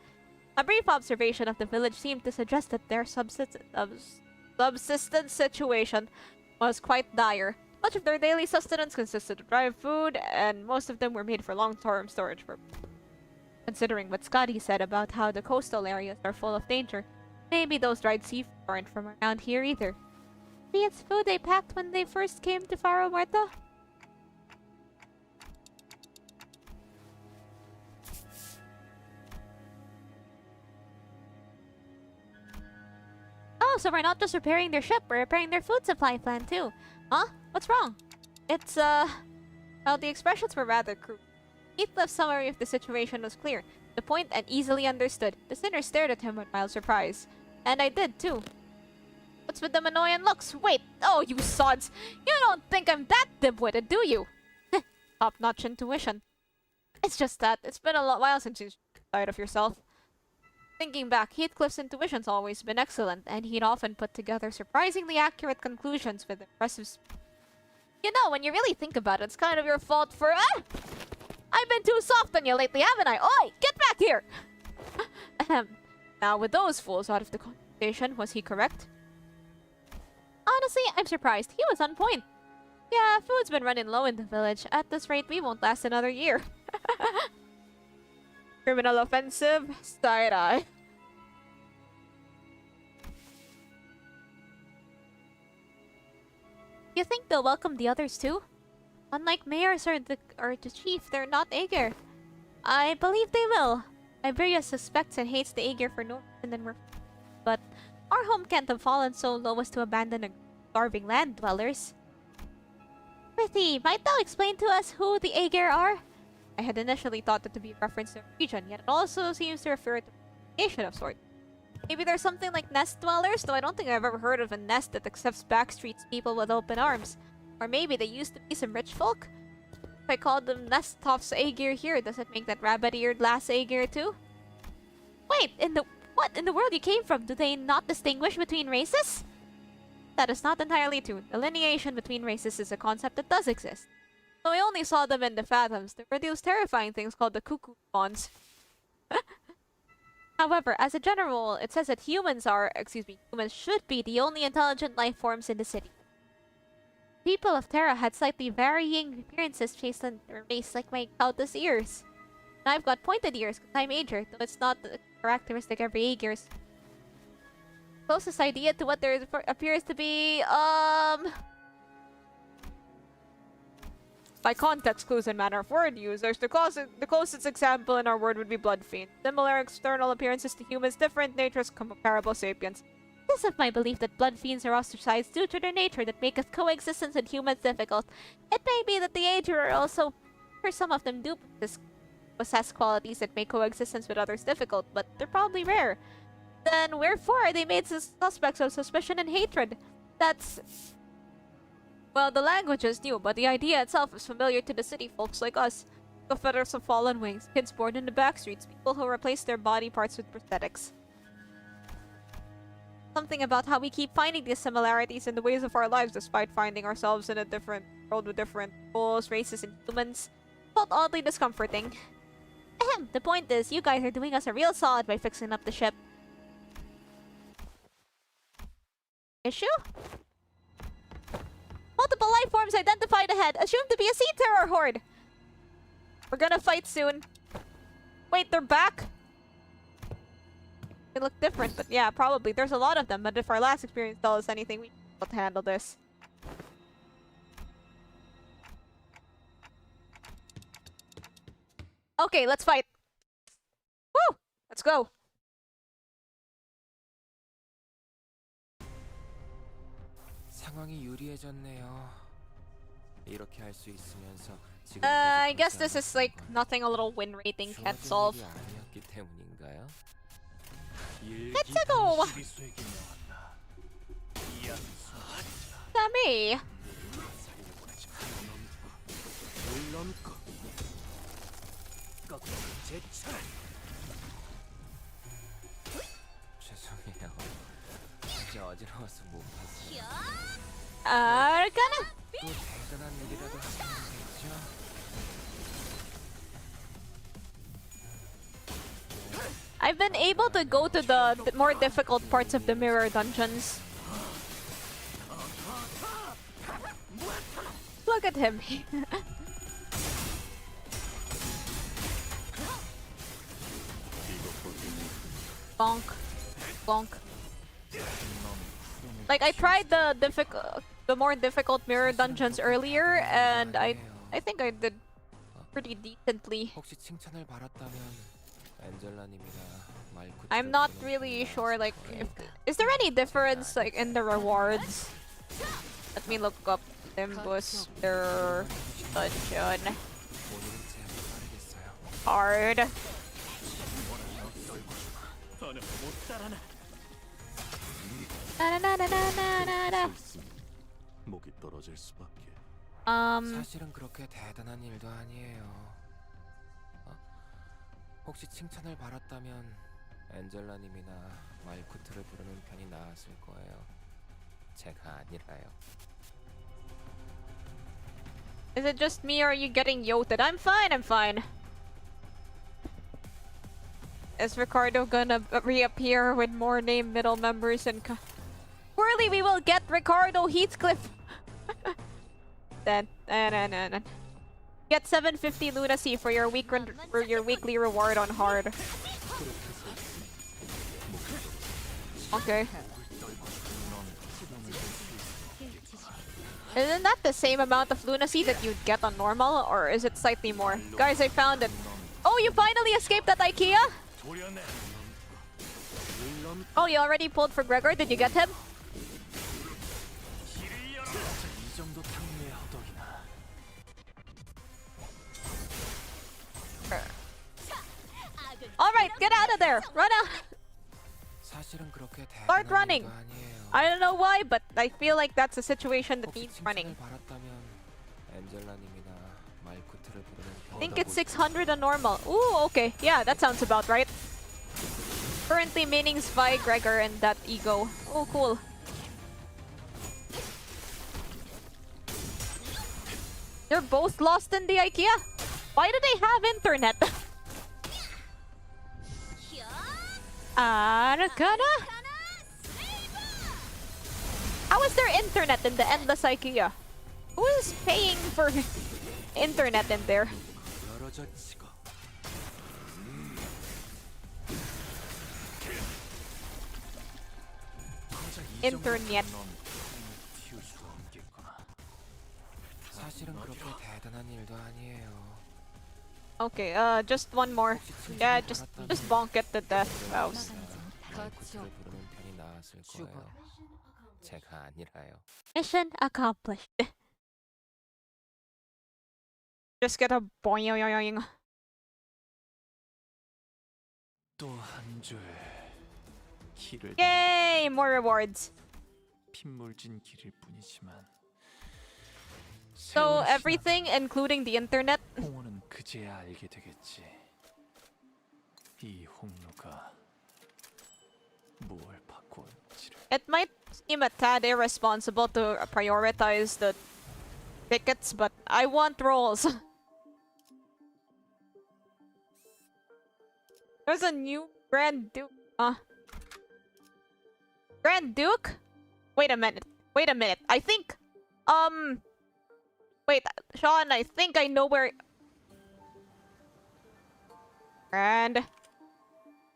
A brief observation of the village seemed to suggest that their subsistence situation was quite dire. Much of their daily sustenance consisted of dry food, and most of them were made for long-term storage purposes. Considering what Scotty said about how the coastal areas are full of danger, maybe those dried seafood aren't from around here either. Maybe it's food they packed when they first came to Faro Muerto? Oh, so we're not just repairing their ship, we're repairing their food supply plan too. Huh? What's wrong? It's, well, the expressions were rather crude. Heathcliff's summary of the situation was clear, to the point, and easily understood. The sinner stared at him with mild surprise. And I did too. What's with them annoying looks? Wait! Oh, you sods! You don't think I'm that dim-witted, do you? Top-notch intuition. It's just that it's been a while since you've tired of yourself. Thinking back, Heathcliff's intuition's always been excellent, and he'd often put together surprisingly accurate conclusions with impressive You know, when you really think about it, it's kind of your fault for... I've been too soft on you lately, haven't I? Oi! Get back here! Now, with those fools out of the conversation, was he correct? Honestly, I'm surprised. He was on point. Yeah, food's been running low in the village. At this rate, we won't last another year. Criminal offensive, side-eye. You think they'll welcome the others too? Unlike mayors or the chief, they're not Aegir. I believe they will. Iberia suspects and hates the Aegir for no reason than we're... But our home can't have fallen so low as to abandon a starving land dwellers. Prithee, might thou explain to us who the Aegir are? I had initially thought that to be a reference to a region, yet it also seems to refer to a nation of sorts. Maybe there's something like nest dwellers, though I don't think I've ever heard of a nest that accepts backstreet's people with open arms. Or maybe they used to be some rich folk? If I called them Nesthoff's Aegir here, does it make that rabbit-eared lass Aegir too? Wait, what in the world you came from? Do they not distinguish between races? That is not entirely true. Delineation between races is a concept that does exist. So I only saw them in the Phantoms. There were those terrifying things called the cuckoo spawns. However, as a general rule, it says that humans should be the only intelligent life forms in the city. People of Terra had slightly varying appearances based on their race, like my Countess ears. And I've got pointed ears because I'm Ager, though it's not the characteristic every Aegers. Closest idea to what there appears to be, by context clues and manner of word use, the closest example in our word would be Bloodfiend. Similar external appearances to humans, different natures, comparable sapiens. It is of my belief that blood fiends are ostracized due to their nature that maketh coexistence with humans difficult. It may be that the Ager are also, for some of them, do possess qualities that make coexistence with others difficult, but they're probably rare. Then wherefore are they made suspects of suspicion and hatred? That's... Well, the language is new, but the idea itself is familiar to the city folks like us. Confederates of fallen wings, kids born in the backstreets, people who replace their body parts with prosthetics. Something about how we keep finding these similarities in the ways of our lives despite finding ourselves in a different world with different rules, races, and humans. Felt oddly discomforting. Ahem, the point is, you guys are doing us a real solid by fixing up the ship. Issue? Multiple life forms identified ahead, assumed to be a sea terror horde. We're gonna fight soon. Wait, they're back? They look different, but yeah, probably. There's a lot of them, but if our last experience tells us anything, we need to handle this. Okay, let's fight. Woo! Let's go. 상황이 유리해졌네요. 이렇게 할 수 있으면서 I guess this is like nothing a little win rating can't solve. 아니었기 때문인가요? Let's go! Sammy! 죄송해요. 진짜 어지러워서 못 봤어요. Arcana! 또 대단한 일이라도 하면 되겠죠? I've been able to go to the more difficult parts of the mirror dungeons. Look at him. Bonk. Bonk. Like, I tried the more difficult mirror dungeons earlier, and I think I did pretty decently. 혹시 칭찬을 받았다면 엔젤라님이나 말코 I'm not really sure, like, is there any difference, like, in the rewards? Let me look up limbus their dungeon. Hard. 목이 떨어질 수밖에. 사실은 그렇게 대단한 일도 아니에요. 혹시 칭찬을 받았다면 엔젤라님이나 말쿠트를 부르는 편이 나았을 거예요. 제가 아니라요. Is it just me or are you getting yoted? I'm fine, I'm fine. Is Ricardo gonna reappear with more named middle members and surely we will get Ricardo Heathcliff. Then, get 750 lunacy for your weekly reward on hard. Okay. Isn't that the same amount of lunacy that you'd get on normal, or is it slightly more? Guys, I found it. Oh, you finally escaped that IKEA? Oh, you already pulled for Gregor? Did you get him? Alright, get out of there! Run out! Start running! I don't know why, but I feel like that's a situation that needs running. I think it's 600 on normal. Ooh, okay. Yeah, that sounds about right. Currently meaning Vi, Gregor, and that ego. Oh, cool. They're both lost in the IKEA. Why do they have internet? Arcana? How is there internet in the endless IKEA? Who is paying for internet in there? 떨어져 치고 Internet. 튀울 수가 없겠구나. 사실은 그렇게 대단한 일도 아니에요. Okay, just one more. Yeah, just bonk it to death, mouse. 마이크를 부르는 편이 나았을 거예요. 제가 아니라요. Mission accomplished. Just get a boing. 또 한 줄 길을 Yay! More rewards. 핏물진 길일 뿐이지만 So everything, including the internet. 홍어는 그제야 알게 되겠지. 이 홍로가 뭘 바꾸었지를. It might seem a tad irresponsible to prioritize the tickets, but I want rolls. There's a new Grand Duke. Grand Duke? Wait a minute. I think, wait, Sean, I think I know where... And...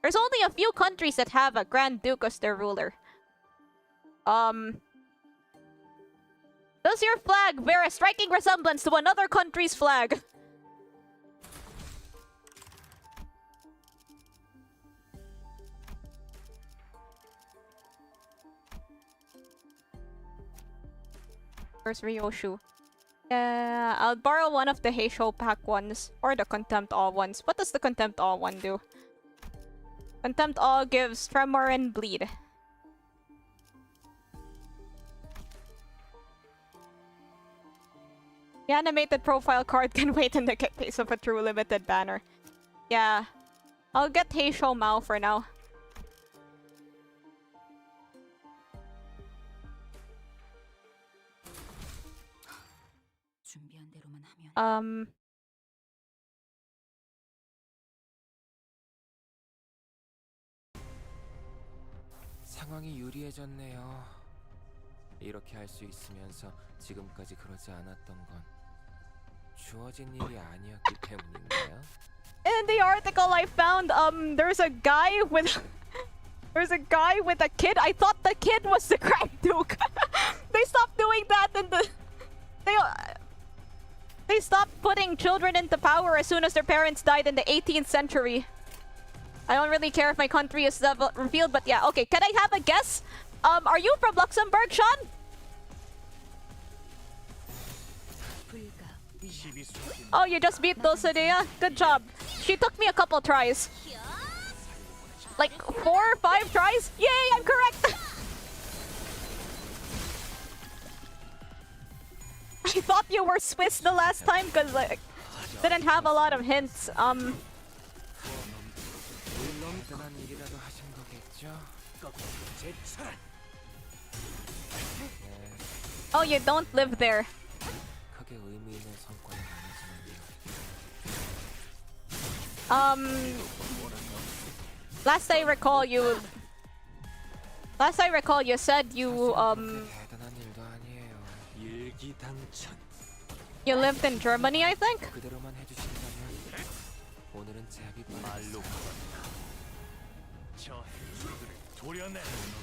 There's only a few countries that have a Grand Duke as their ruler. Does your flag bear a striking resemblance to another country's flag? Where's Ryoshu? Yeah, I'll borrow one of the Heisho pack ones. Or the Contempt All ones. What does the Contempt All one do? Contempt All gives Tremor and Bleed. The animated profile card can wait in the case of a true limited banner. Yeah. I'll get Heisho Mao for now. 준비한 대로만 하면 상황이 유리해졌네요. 이렇게 할 수 있으면서 지금까지 그러지 않았던 건 주어진 일이 아니었기 때문인가요? In the article I found, there's a guy with a kid. I thought the kid was the Grand Duke. They stopped doing that in the... They stopped putting children into power as soon as their parents died in the 18th century. I don't really care if my country is revealed, but yeah, okay. Can I have a guess? Are you from Luxembourg, Sean? Oh, you just beat Dulcinea? Good job. She took me a couple tries. Like 4 or 5 tries? Yay, I'm correct! I thought you were Swiss the last time because like didn't have a lot of hints. 대단한 일이라도 하신 거겠죠? Oh, you don't live there. 크게 의미 있는 성과는 아니지만요. Last I recall you said you 대단한 일도 아니에요. 일기당천 you lived in Germany, I think. 그대로만 해주신다면 오늘은 제압이 말로 걸었다. 저 행수들을 도려내는 놈.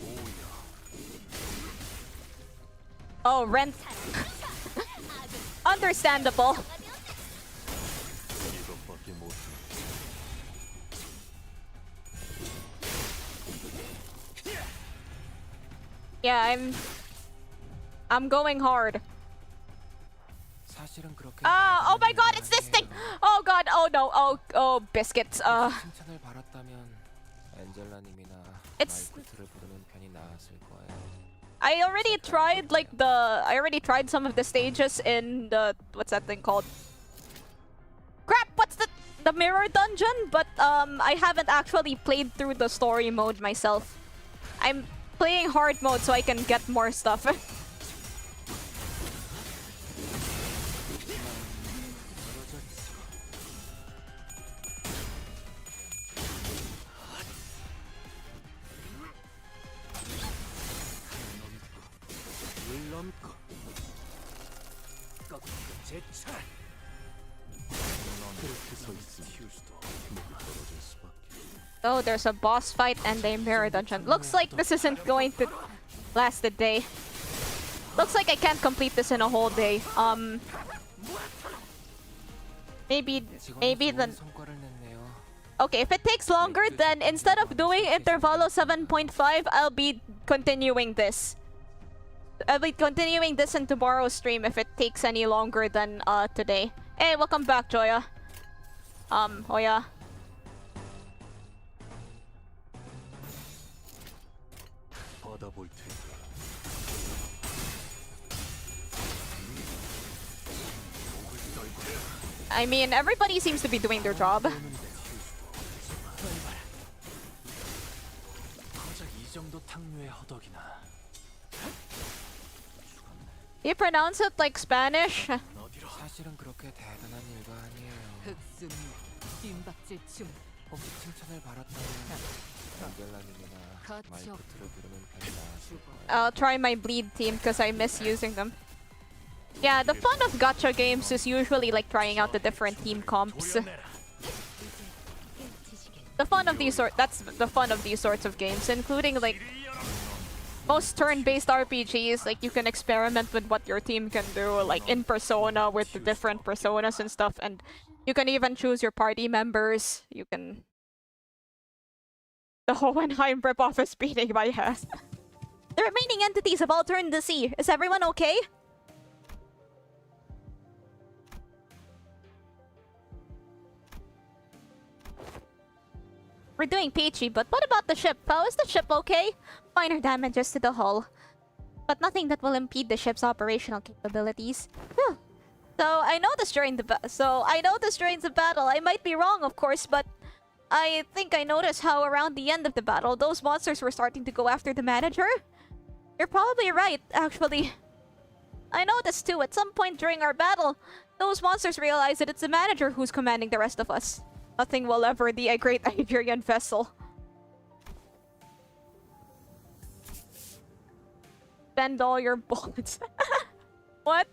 오히려 Oh, rent. Understandable. 이것밖에 못해. Yeah, I'm going hard. 사실은 그렇게 Oh my god, it's this thing. Oh god, oh no, oh biscuits. 칭찬을 받았다면 엔젤라님이나 It's- 마이크트를 부르는 편이 나았을 거예요. I already tried some of the stages in the what's that thing called? Crap, what's the mirror dungeon? But I haven't actually played through the story mode myself. I'm playing hard mode so I can get more stuff. 그렇게 서 있으면 튀우지도 목이 떨어질 수밖에. Oh, there's a boss fight and a mirror dungeon. Looks like this isn't going to last a day. Looks like I can't complete this in a whole day. Maybe 직원은 then. 좋은 성과를 냈네요. Okay, if it takes longer, then instead of doing Intervalo 7.5, I'll be continuing this. I'll be continuing this in tomorrow's stream if it takes any longer than today. Hey, welcome back, Joya. Oh yeah. 받아볼 테니까. I mean, everybody seems to be doing their job. 고작 이 정도 탕류의 허덕이나. You pronounce it like Spanish? 어디로? 사실은 그렇게 대단한 일도 아니에요. 혹시 칭찬을 바랐다면 안젤라님이나 마이크트를 부르면 편히 나았을 거예요. I'll try my bleed team because I miss using them. Yeah, the fun of gacha games is usually like trying out the different team comps. The fun of these that's the fun of these sorts of games, including like most turn-based RPGs. Like you can experiment with what your team can do, like in Persona with the different personas and stuff, and you can even choose your party members. You can. The Hohenheim ripoff is beating my ass. The remaining entities have all turned to sea. Is everyone okay? We're doing peachy, but what about the ship? How is the ship okay? Minor damages to the hull, but nothing that will impede the ship's operational capabilities. Phew. So I noticed during the battle. I might be wrong, of course, but I think I noticed how around the end of the battle, those monsters were starting to go after the manager. You're probably right, actually. I noticed too, at some point during our battle, those monsters realized that it's the manager who's commanding the rest of us. Nothing will ever be a great Iberian vessel. Spend all your bullets. What?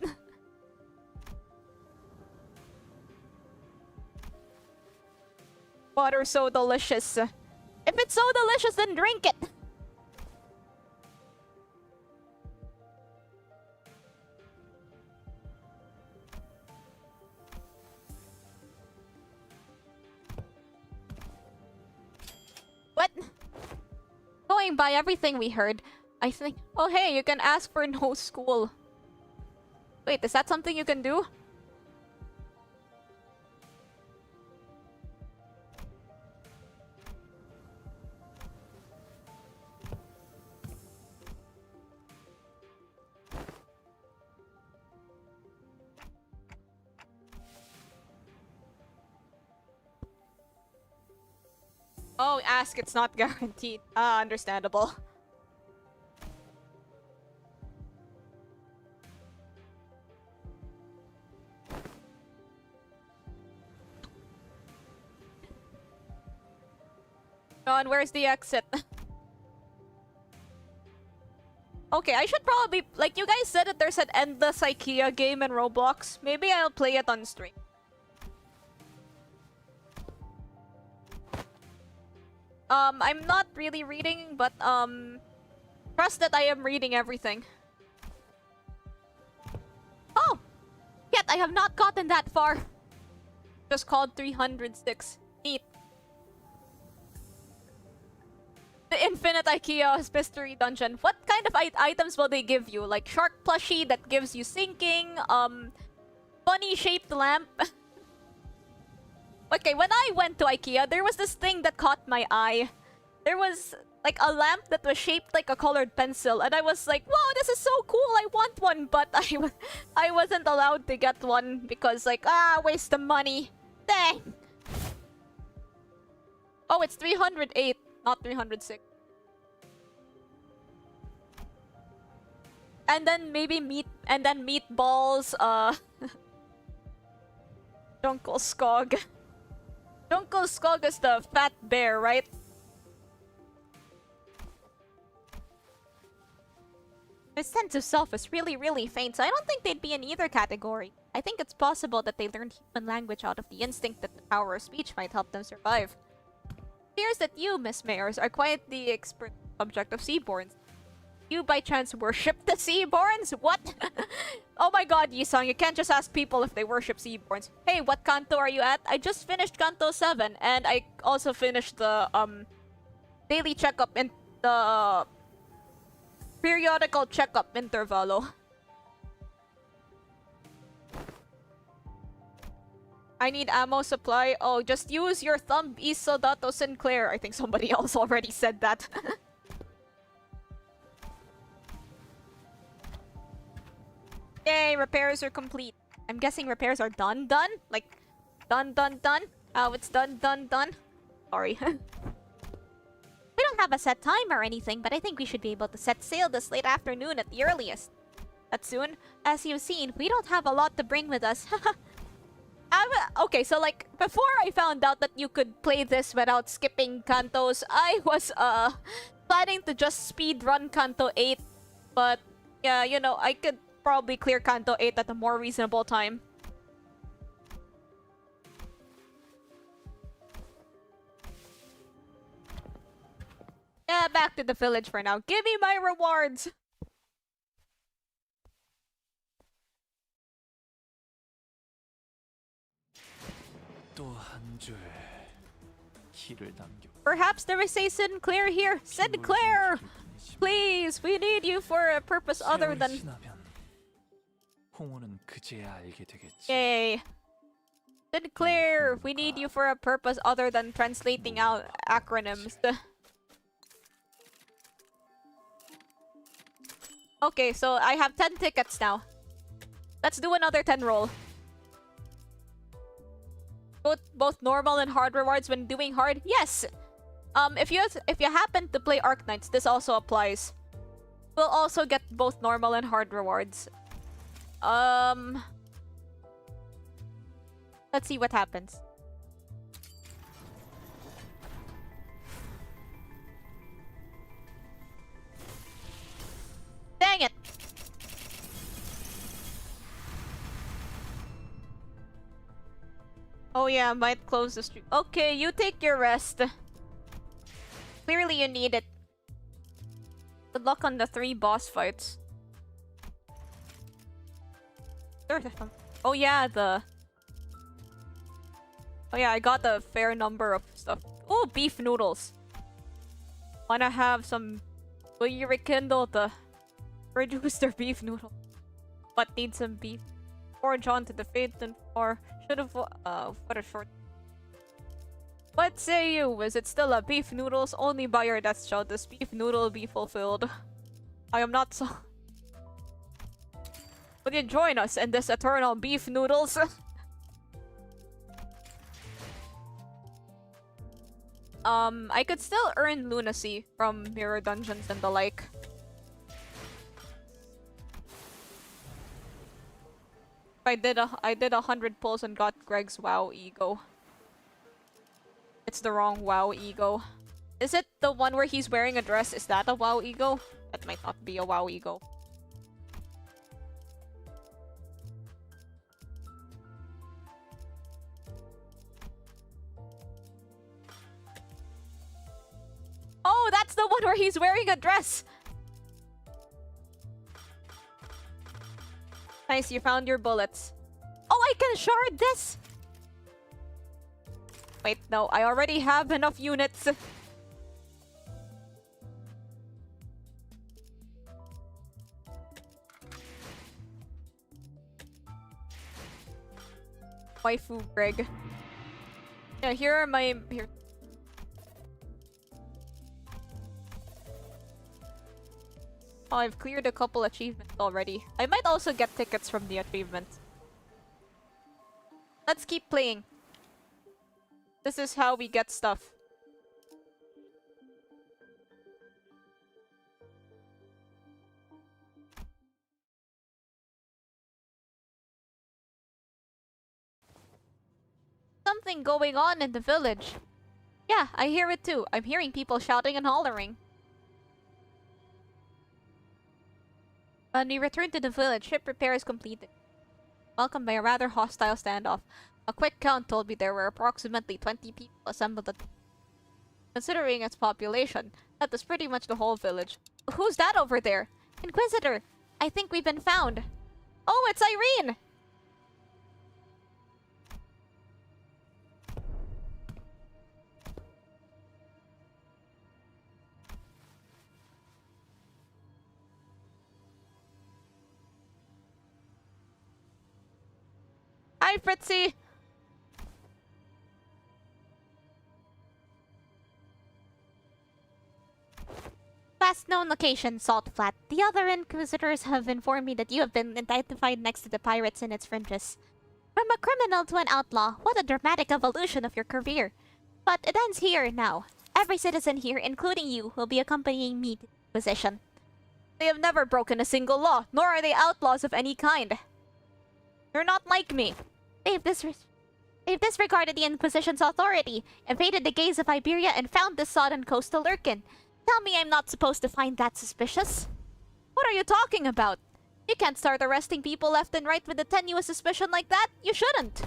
Water so delicious. If it's so delicious, then drink it. What? Going by everything we heard, I think... Oh hey, you can ask for no school. Wait, is that something you can do? Oh, ask, it's not guaranteed. Ah, understandable. John, where's the exit? Okay, I should probably... Like, you guys said that there's an endless IKEA game in Roblox. Maybe I'll play it on stream. I'm not really reading, but, trust that I am reading everything. Oh! Yet I have not gotten that far. Just called 306. Neat. The Infinite IKEA Mystery Dungeon. What kind of items will they give you? Like shark plushie that gives you sinking, funny shaped lamp. Okay, when I went to IKEA, there was this thing that caught my eye. There was like a lamp that was shaped like a colored pencil, and I was like, "Whoa, this is so cool! I want one!" But I wasn't allowed to get one because like waste of money. Dang. Oh, it's 308, not 306. And then maybe meatballs. Jungle Skog. Jungle Skog is the fat bear, right? This sense of self is really, really faint, so I don't think they'd be in either category. I think it's possible that they learned human language out of the instinct that the power of speech might help them survive. It appears that you, Miss Mayors, are quite the expert subject of Seaborns. You by chance worship the Seaborns? What? Oh my god, Yisung, you can't just ask people if they worship Seaborns. Hey, what kanto are you at? I just finished Kanto 7, and I also finished the, daily checkup in the periodical checkup intervalo. I need ammo supply. Oh, just use your thumb, Isodato Sinclair. I think somebody else already said that. Yay, repairs are complete. I'm guessing repairs are done? Like, done? Oh, it's done. Sorry. We don't have a set time or anything, but I think we should be able to set sail this late afternoon at the earliest. That soon? As you've seen, we don't have a lot to bring with us. Okay, so like, before I found out that you could play this without skipping Kantos, I was, planning to just speed run Kanto 8. But, yeah, you know, I could probably clear Kanto 8 at a more reasonable time. Yeah, back to the village for now. Give me my rewards! 또 한 줄 키를 남겨. Perhaps there is a Sinclair here. Sinclair! Please, we need you for a purpose other than... 지나면 홍호는 그제야 알게 되겠지. Yay. Sinclair, we need you for a purpose other than translating out acronyms. Okay, so I have 10 tickets now. Let's do another 10 roll. Both normal and hard rewards when doing hard? Yes! If you happen to play Arknights, this also applies. We'll also get both normal and hard rewards. Let's see what happens. Dang it! Oh yeah, might close the stream. Okay, you take your rest. Clearly you need it. Good luck on the 3 boss fights. Oh yeah, Oh yeah, I got a fair number of stuff. Oh, beef noodles. Wanna have some... Will you rekindle the... Reduce their beef noodle. But need some beef. Forge on to the Phaeton or should've... what a short... What say you? Is it still a beef noodles? Only by your death shall this beef noodle be fulfilled. I am not so... Will you join us in this eternal beef noodles? I could still earn lunacy from mirror dungeons and the like. I did 100 pulls and got Greg's WoW ego. It's the wrong WoW ego. Is it the one where he's wearing a dress? Is that a WoW ego? That might not be a WoW ego. Oh, that's the one where he's wearing a dress! Nice, you found your bullets. Oh, I can shard this! Wait, no, I already have enough units. Waifu Greg. Yeah, here are my... Here. Oh, I've cleared a couple achievements already. I might also get tickets from the achievements. Let's keep playing. This is how we get stuff. Something going on in the village. Yeah, I hear it too. I'm hearing people shouting and hollering. When we returned to the village, ship repairs completed. Welcomed by a rather hostile standoff. A quick count told me there were approximately 20 people assembled at. Considering its population, that was pretty much the whole village. Who's that over there? Inquisitor, I think we've been found. Oh, it's Irene! Hi, Fritzy! Last known location, Salt Flat. The other Inquisitors have informed me that you have been identified next to the pirates in its fringes. From a criminal to an outlaw, what a dramatic evolution of your career. But it ends here now. Every citizen here, including you, will be accompanying me to the Inquisition. They have never broken a single law, nor are they outlaws of any kind. They're not like me. They've disregarded the Inquisition's authority, evaded the gaze of Iberia, and found this sodden coast to lurk in. Tell me I'm not supposed to find that suspicious? What are you talking about? You can't start arresting people left and right with a tenuous suspicion like that. You shouldn't.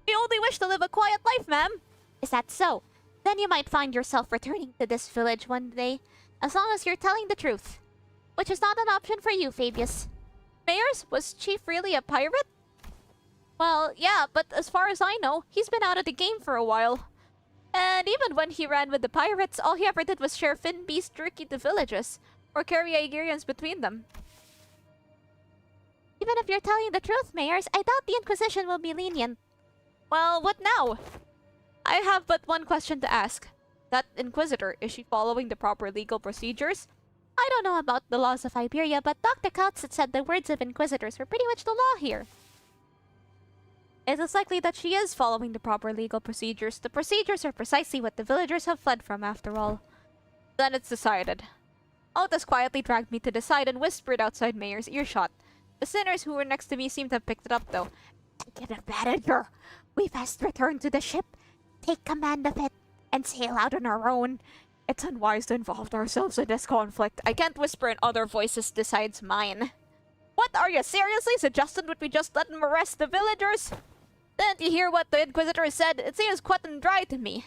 We only wish to live a quiet life, ma'am. Is that so? Then you might find yourself returning to this village one day, as long as you're telling the truth. Which is not an option for you, Fabius. Mayors, was Chief really a pirate? Well, yeah, but as far as I know, he's been out of the game for a while. And even when he ran with the pirates, all he ever did was share Finn beast jerky to villages, or carry Aegirians between them. Even if you're telling the truth, Mayors, I doubt the Inquisition will be lenient. Well, what now? I have but one question to ask. That Inquisitor, is she following the proper legal procedures? I don't know about the laws of Iberia, but Dr. Kautz had said the words of Inquisitors were pretty much the law here. It is likely that she is following the proper legal procedures. The procedures are precisely what the villagers have fled from, after all. Then it's decided. Otis quietly dragged me to the side and whispered outside Mayor's earshot. The sinners who were next to me seemed to have picked it up, though. Get a manager. We must return to the ship, take command of it, and sail out on our own. It's unwise to involve ourselves in this conflict. I can't whisper in other voices besides mine. What, are you seriously suggesting that we just let them arrest the villagers? Didn't you hear what the Inquisitor said? It seems cut and dry to me.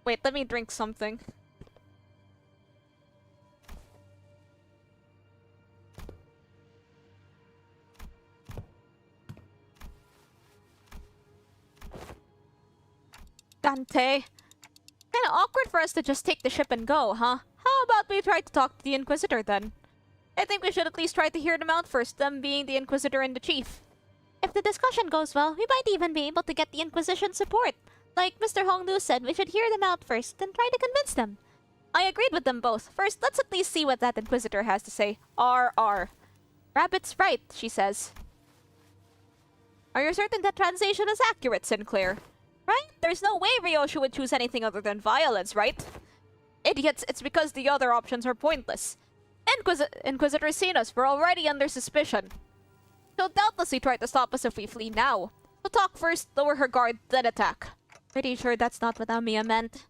Wait, let me drink something. Dante. Kinda awkward for us to just take the ship and go, huh? How about we try to talk to the Inquisitor then? I think we should at least try to hear them out first, them being the Inquisitor and the Chief. If the discussion goes well, we might even be able to get the Inquisition support. Like Mr. Honglu said, we should hear them out first, then try to convince them. I agreed with them both. First, let's at least see what that Inquisitor has to say. R. Rabbit's right, she says. Are you certain that translation is accurate, Sinclair? Right? There's no way Ryoshu would choose anything other than violence, right? Idiots, it's because the other options are pointless. Inquisitor seen us, we're already under suspicion. She'll doubtlessly try to stop us if we flee now. So talk first, lower her guard, then attack. Pretty sure that's not what Amiya meant.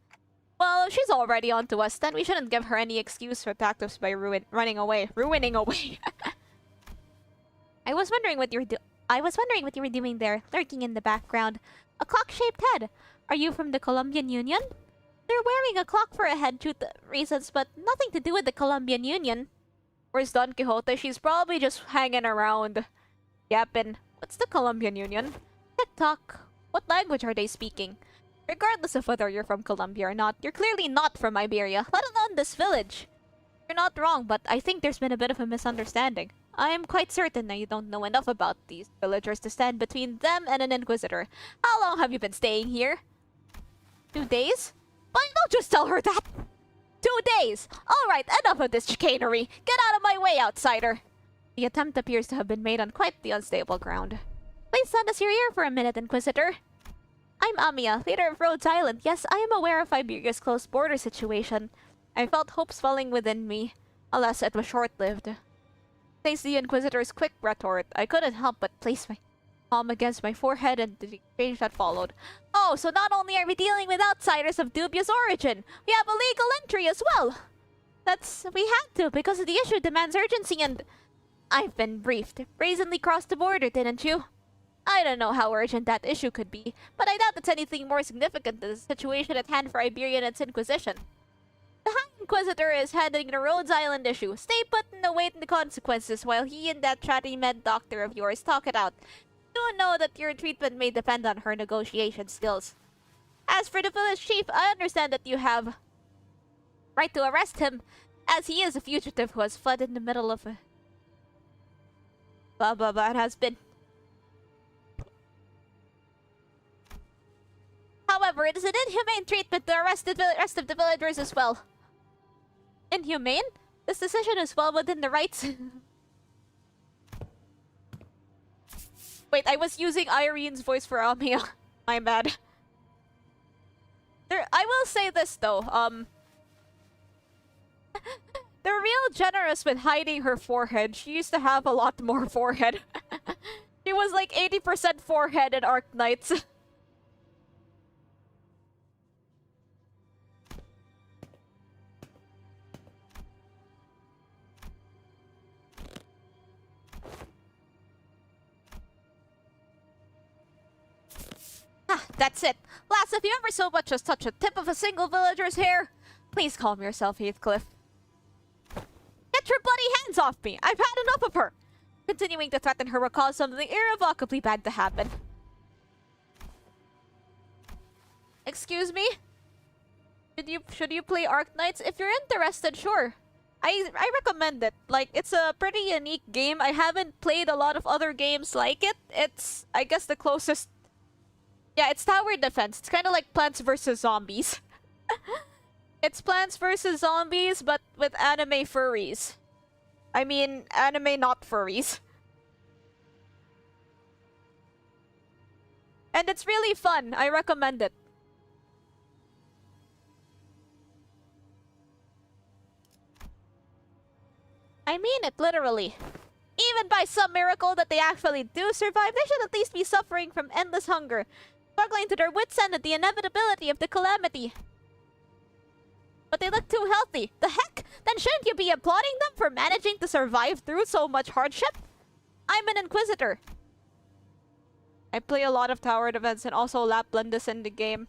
Well, she's already onto us, then we shouldn't give her any excuse for tactics by ruining away. I was wondering what you were doing there, lurking in the background. A clock-shaped head. Are you from the Colombian Union? They're wearing a clock for a head due to reasons, but nothing to do with the Colombian Union. Where's Don Quixote? She's probably just hanging around. Yappin'. What's the Colombian Union? TikTok. What language are they speaking? Regardless of whether you're from Colombia or not, you're clearly not from Iberia, let alone this village. You're not wrong, but I think there's been a bit of a misunderstanding. I'm quite certain that you don't know enough about these villagers to stand between them and an Inquisitor. How long have you been staying here? 2 days? But don't just tell her that! 2 days! Alright, enough of this chicanery! Get out of my way, outsider! The attempt appears to have been made on quite the unstable ground. Please lend us your ear for a minute, Inquisitor. I'm Amiya, leader of Rhodes Island. Yes, I am aware of Iberia's close border situation. I felt hope swelling within me. Alas, it was short-lived. Thanks to the Inquisitor's quick retort, I couldn't help but place palm against my forehead and the exchange that followed. Oh, so not only are we dealing with outsiders of dubious origin, we have a legal entry as well. We had to because the issue demands urgency and... I've been briefed. Brazenly crossed the border, didn't you? I don't know how urgent that issue could be, but I doubt it's anything more significant than the situation at hand for Iberia and its Inquisition. The High Inquisitor is handling the Rhodes Island issue. Stay put and await the consequences while he and that chatty med doctor of yours talk it out. You know that your treatment may depend on her negotiation skills. As for the village chief, I understand that you have right to arrest him, as he is a fugitive who has fled in the middle of a... blah blah blah and has been... However, it is an inhumane treatment to arrest the rest of the villagers as well. Inhumane? This decision is well within the rights... Wait, I was using Irene's voice for Amia. My bad. I will say this though, they're real generous with hiding her forehead. She used to have a lot more forehead. She was like 80% forehead in Arknights. That's it. Lass, if you ever so much as touch a tip of a single villager's hair, please calm yourself, Heathcliff. Get your bloody hands off me! I've had enough of her! Continuing to threaten her will cause something irrevocably bad to happen. Excuse me? Should you play Arknights? If you're interested, sure. I recommend it. Like, it's a pretty unique game. I haven't played a lot of other games like it. It's, I guess, the closest... Yeah, it's tower defense. It's kind of like Plants vs. Zombies. It's Plants vs. Zombies, but with anime furries. I mean, anime not furries. And it's really fun. I recommend it. I mean it literally. Even by some miracle that they actually do survive, they should at least be suffering from endless hunger, struggling to their wits' end at the inevitability of the calamity. But they look too healthy. The heck? Then shouldn't you be applauding them for managing to survive through so much hardship? I'm an Inquisitor. I play a lot of tower defense and also Laplandus in the game.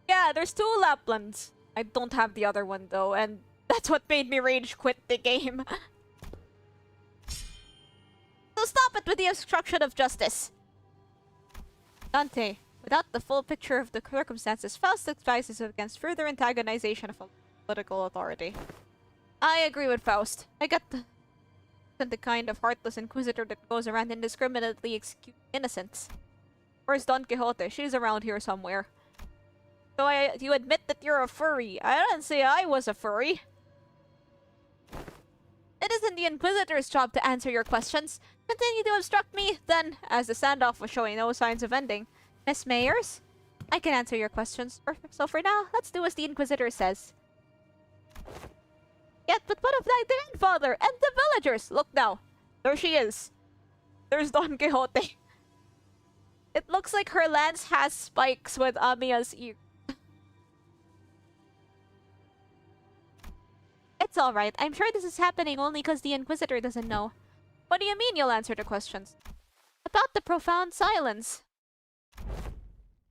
Yeah, there's 2 Laplands. I don't have the other one though, and that's what made me rage quit the game. So stop it with the obstruction of justice. Dante, without the full picture of the circumstances, Faust advises against further antagonization of a political authority. I agree with Faust. I get the kind of heartless inquisitor that goes around indiscriminately executing innocents. Where's Don Quixote? She's around here somewhere. So you admit that you're a furry. I didn't say I was a furry. It isn't the Inquisitor's job to answer your questions. Continue to obstruct me, then, as the standoff was showing no signs of ending. Miss Mayers? I can answer your questions. So for now, let's do as the Inquisitor says. Yet, but what of thy grandfather and the villagers? Look now. There she is. There's Don Quixote. It looks like her lance has spikes with Amiya's ear. It's alright. I'm sure this is happening only because the Inquisitor doesn't know. What do you mean you'll answer the questions? About the profound silence.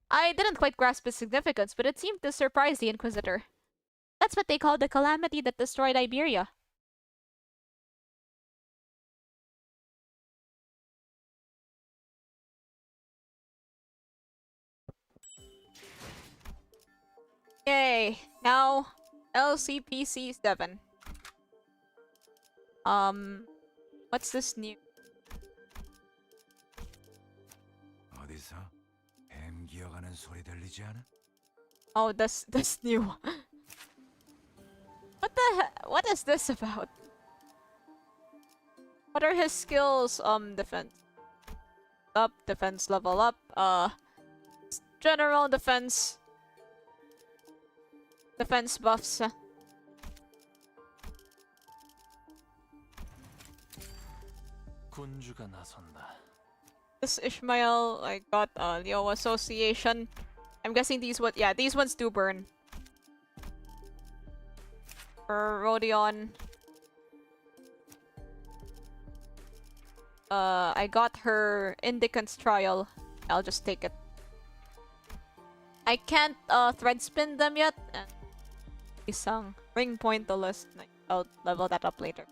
I didn't quite grasp its significance, but it seemed to surprise the Inquisitor. That's what they call the calamity that destroyed Iberia. Yay! Now, LCPC 7. What's this new? 어디서 뱀 기어가는 소리 들리지 않아? Oh, this new. What is this about? What are his skills? Defense up, defense level up, general defense buffs. 군주가 나선다. This Ishmael, I got Leo Association. I'm guessing these yeah, these ones do burn. For Rodion. I got her Indicant's trial. I'll just take it. I can't thread spin them yet. And isang ring point the list. I'll level that up later.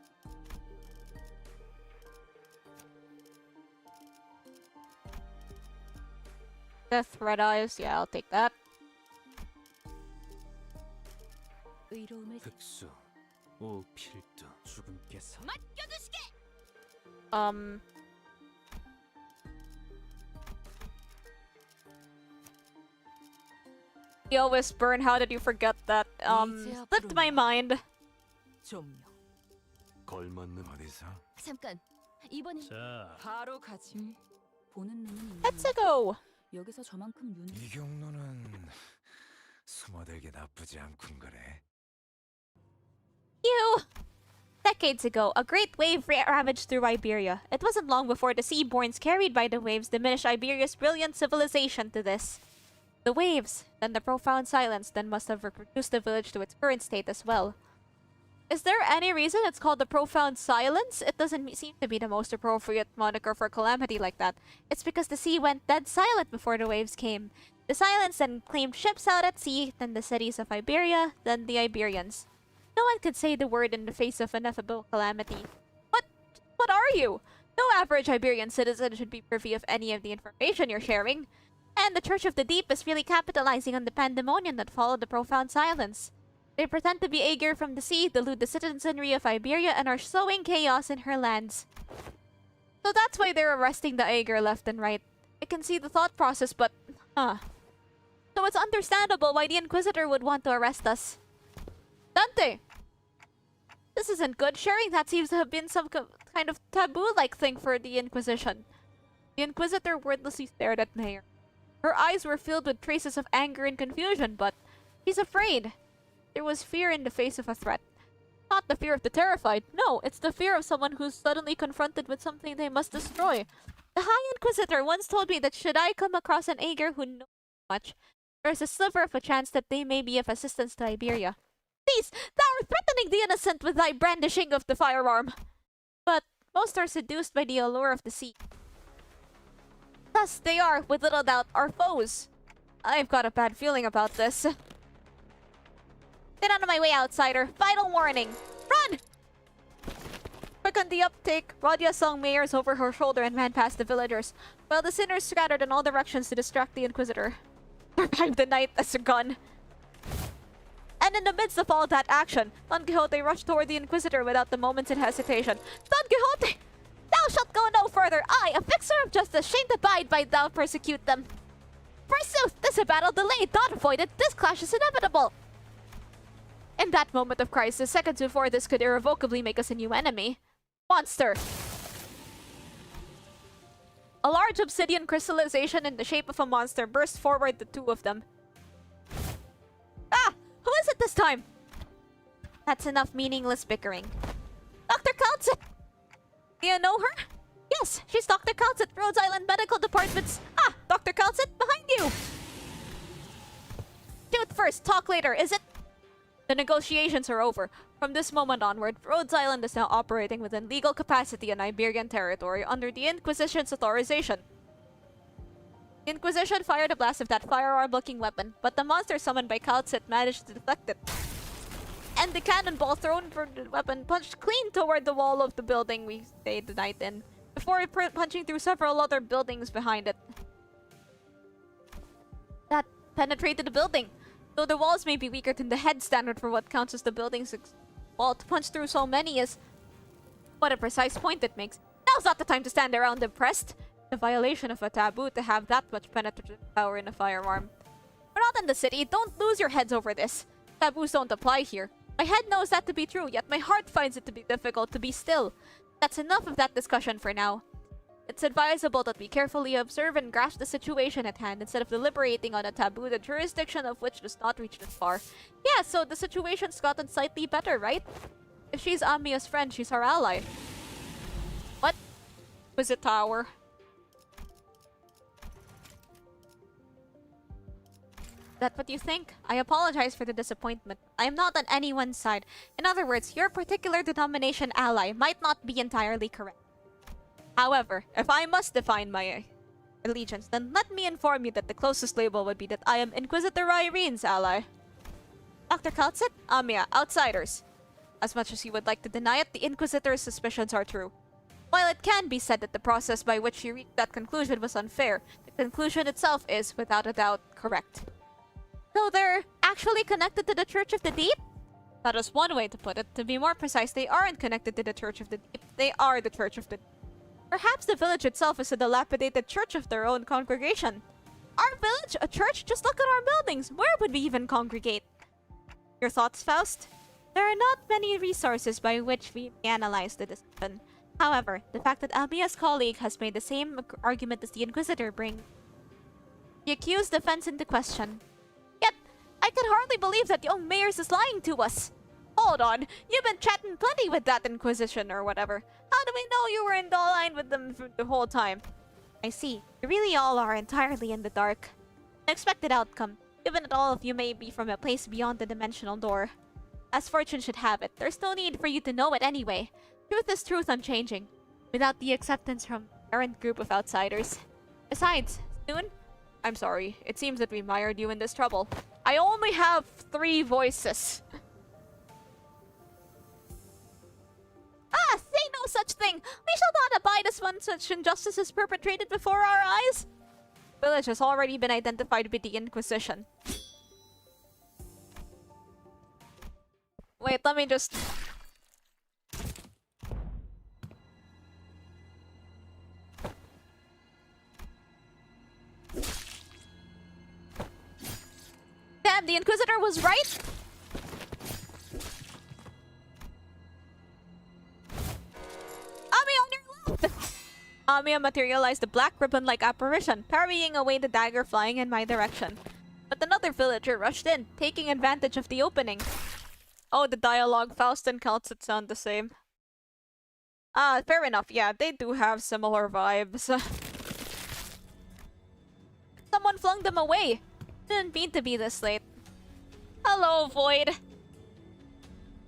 Death Red Eyes, yeah, I'll take that. 의로움을 흑수, 오 필드, 죽음께서 Yo, Whisper, how did you forget that? Slipped my mind. 좀요. 걸맞는 어디서? 잠깐. 이번엔 자, 바로 가지. 보는 눈은 있는 Let's go! 여기서 저만큼 눈. 이 경로는 숨어들기 나쁘지 않군 그래. You! Decades ago, a great wave ravaged through Iberia. It wasn't long before the seaborns carried by the waves diminished Iberia's brilliant civilization to this. The waves, then the profound silence, then must have reduced the village to its current state as well. Is there any reason it's called the profound silence? It doesn't seem to be the most appropriate moniker for a calamity like that. It's because the sea went dead silent before the waves came. The silence then claimed ships out at sea, then the cities of Iberia, then the Iberians. No one could say the word in the face of ineffable calamity. What are you? No average Iberian citizen should be privy of any of the information you're sharing. And the Church of the Deep is really capitalizing on the pandemonium that followed the profound silence. They pretend to be Aegir from the sea, delude the citizenry of Iberia, and are sowing chaos in her lands. So that's why they're arresting the Aegir left and right. I can see the thought process, but... So it's understandable why the Inquisitor would want to arrest us. Dante! This isn't good. Sharing that seems to have been some kind of taboo-like thing for the Inquisition. The Inquisitor wordlessly stared at Mayor. Her eyes were filled with traces of anger and confusion, but she's afraid. There was fear in the face of a threat. Not the fear of the terrified. No, it's the fear of someone who's suddenly confronted with something they must destroy. The High Inquisitor once told me that should I come across an Aegir who knows much, there's a sliver of a chance that they may be of assistance to Iberia. Please, thou art threatening the innocent with thy brandishing of the firearm. But most are seduced by the allure of the sea. Thus, they are, with little doubt, our foes. I've got a bad feeling about this. Get out of my way, outsider. Vital warning. Run! Quick on the uptake, Radia sung mayors over her shoulder and ran past the villagers, while the sinners scattered in all directions to distract the Inquisitor. Survive the night as a gun. And in the midst of all that action, Don Quixote rushed toward the Inquisitor without the moment's hesitation. Don Quixote! Thou shalt go no further! I, a fixer of justice, shan't abide by thou persecute them. Forsooth, this a battle delayed, not avoided, this clash is inevitable. In that moment of crisis, seconds before this could irrevocably make us a new enemy. Monster! A large obsidian crystallization in the shape of a monster burst forward the two of them. Ah! Who is it this time? That's enough meaningless bickering. Dr. Counts! Do you know her? Yes, she's Dr. Counts at Rhodes Island Medical Department's... Ah! Dr. Counts, behind you! Shoot first, talk later, is it? The negotiations are over. From this moment onward, Rhodes Island is now operating within legal capacity on Iberian territory under the Inquisition's authorization. The Inquisition fired a blast of that firearm-looking weapon, but the monster summoned by Calcit managed to deflect it. And the cannonball thrown from the weapon punched clean toward the wall of the building we stayed the night in, before punching through several other buildings behind it. That penetrated the building. Though the walls may be weaker than the head standard for what counts as the building's wall, to punch through so many is... What a precise point it makes. Now's not the time to stand around impressed. A violation of a taboo to have that much penetrative power in a firearm. We're not in the city, don't lose your heads over this. Taboos don't apply here. My head knows that to be true, yet my heart finds it to be difficult to be still. That's enough of that discussion for now. It's advisable that we carefully observe and grasp the situation at hand instead of deliberating on a taboo the jurisdiction of which does not reach this far. Yeah, so the situation's gotten slightly better, right? If she's Amia's friend, she's our ally. What? Was it Tower? that what you think? I apologize for the disappointment. I am not on anyone's side. In other words, your particular denomination ally might not be entirely correct. However, if I must define my allegiance, then let me inform you that the closest label would be that I am Inquisitor Irene's ally. Dr. Kaltsit, Amia, outsiders. As much as you would like to deny it, the Inquisitor's suspicions are true. While it can be said that the process by which you reached that conclusion was unfair, the conclusion itself is, without a doubt, correct. So they're actually connected to the Church of the Deep? That is one way to put it. To be more precise, they aren't connected to the Church of the Deep. They are the Church of the Deep. Perhaps the village itself is a dilapidated church of their own congregation. Our village? A church? Just look at our buildings. Where would we even congregate? Your thoughts, Faust? There are not many resources by which we analyze the decision. However, the fact that Almia's colleague has made the same argument as the Inquisitor brings the accused defense into question. Yet, I can hardly believe that young Mayers is lying to us. Hold on, you've been chatting plenty with that Inquisition or whatever. How do we know you were in the line with them for the whole time? I see. You really all are entirely in the dark. An expected outcome, given that all of you may be from a place beyond the dimensional door. As fortune should have it, there's no need for you to know it anyway. Truth is truth unchanging, without the acceptance from the errant group of outsiders. Besides, soon? I'm sorry, it seems that we mired you in this trouble. I only have 3 voices. Say no such thing! We shall not abide as when such injustice is perpetrated before our eyes! The village has already been identified with the Inquisition. Wait, let me just... Damn, the Inquisitor was right! Amia materialized a black ribbon-like apparition, parrying away the dagger flying in my direction. But another villager rushed in, taking advantage of the opening. Oh, the dialogue, Faust and Kaltsit sound the same. Ah, fair enough. Yeah, they do have similar vibes. Someone flung them away. Didn't mean to be this late. Hello, Void.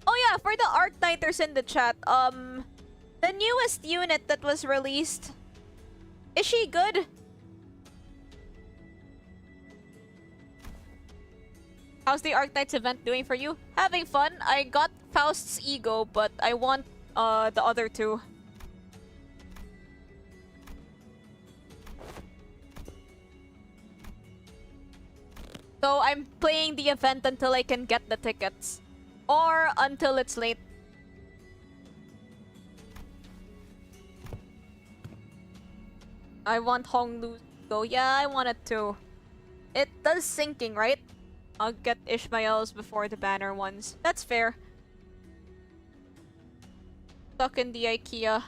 Oh yeah, for the Arknighters in the chat, the newest unit that was released, is she good? How's the Arknights event doing for you? Having fun. I got Faust's ego, but I want the other 2. So I'm playing the event until I can get the tickets. Or until it's late. I want Honglu to go. Yeah, I want it too. It does syncing, right? I'll get Ishmael's before the banner ones. That's fair. Stuck in the IKEA.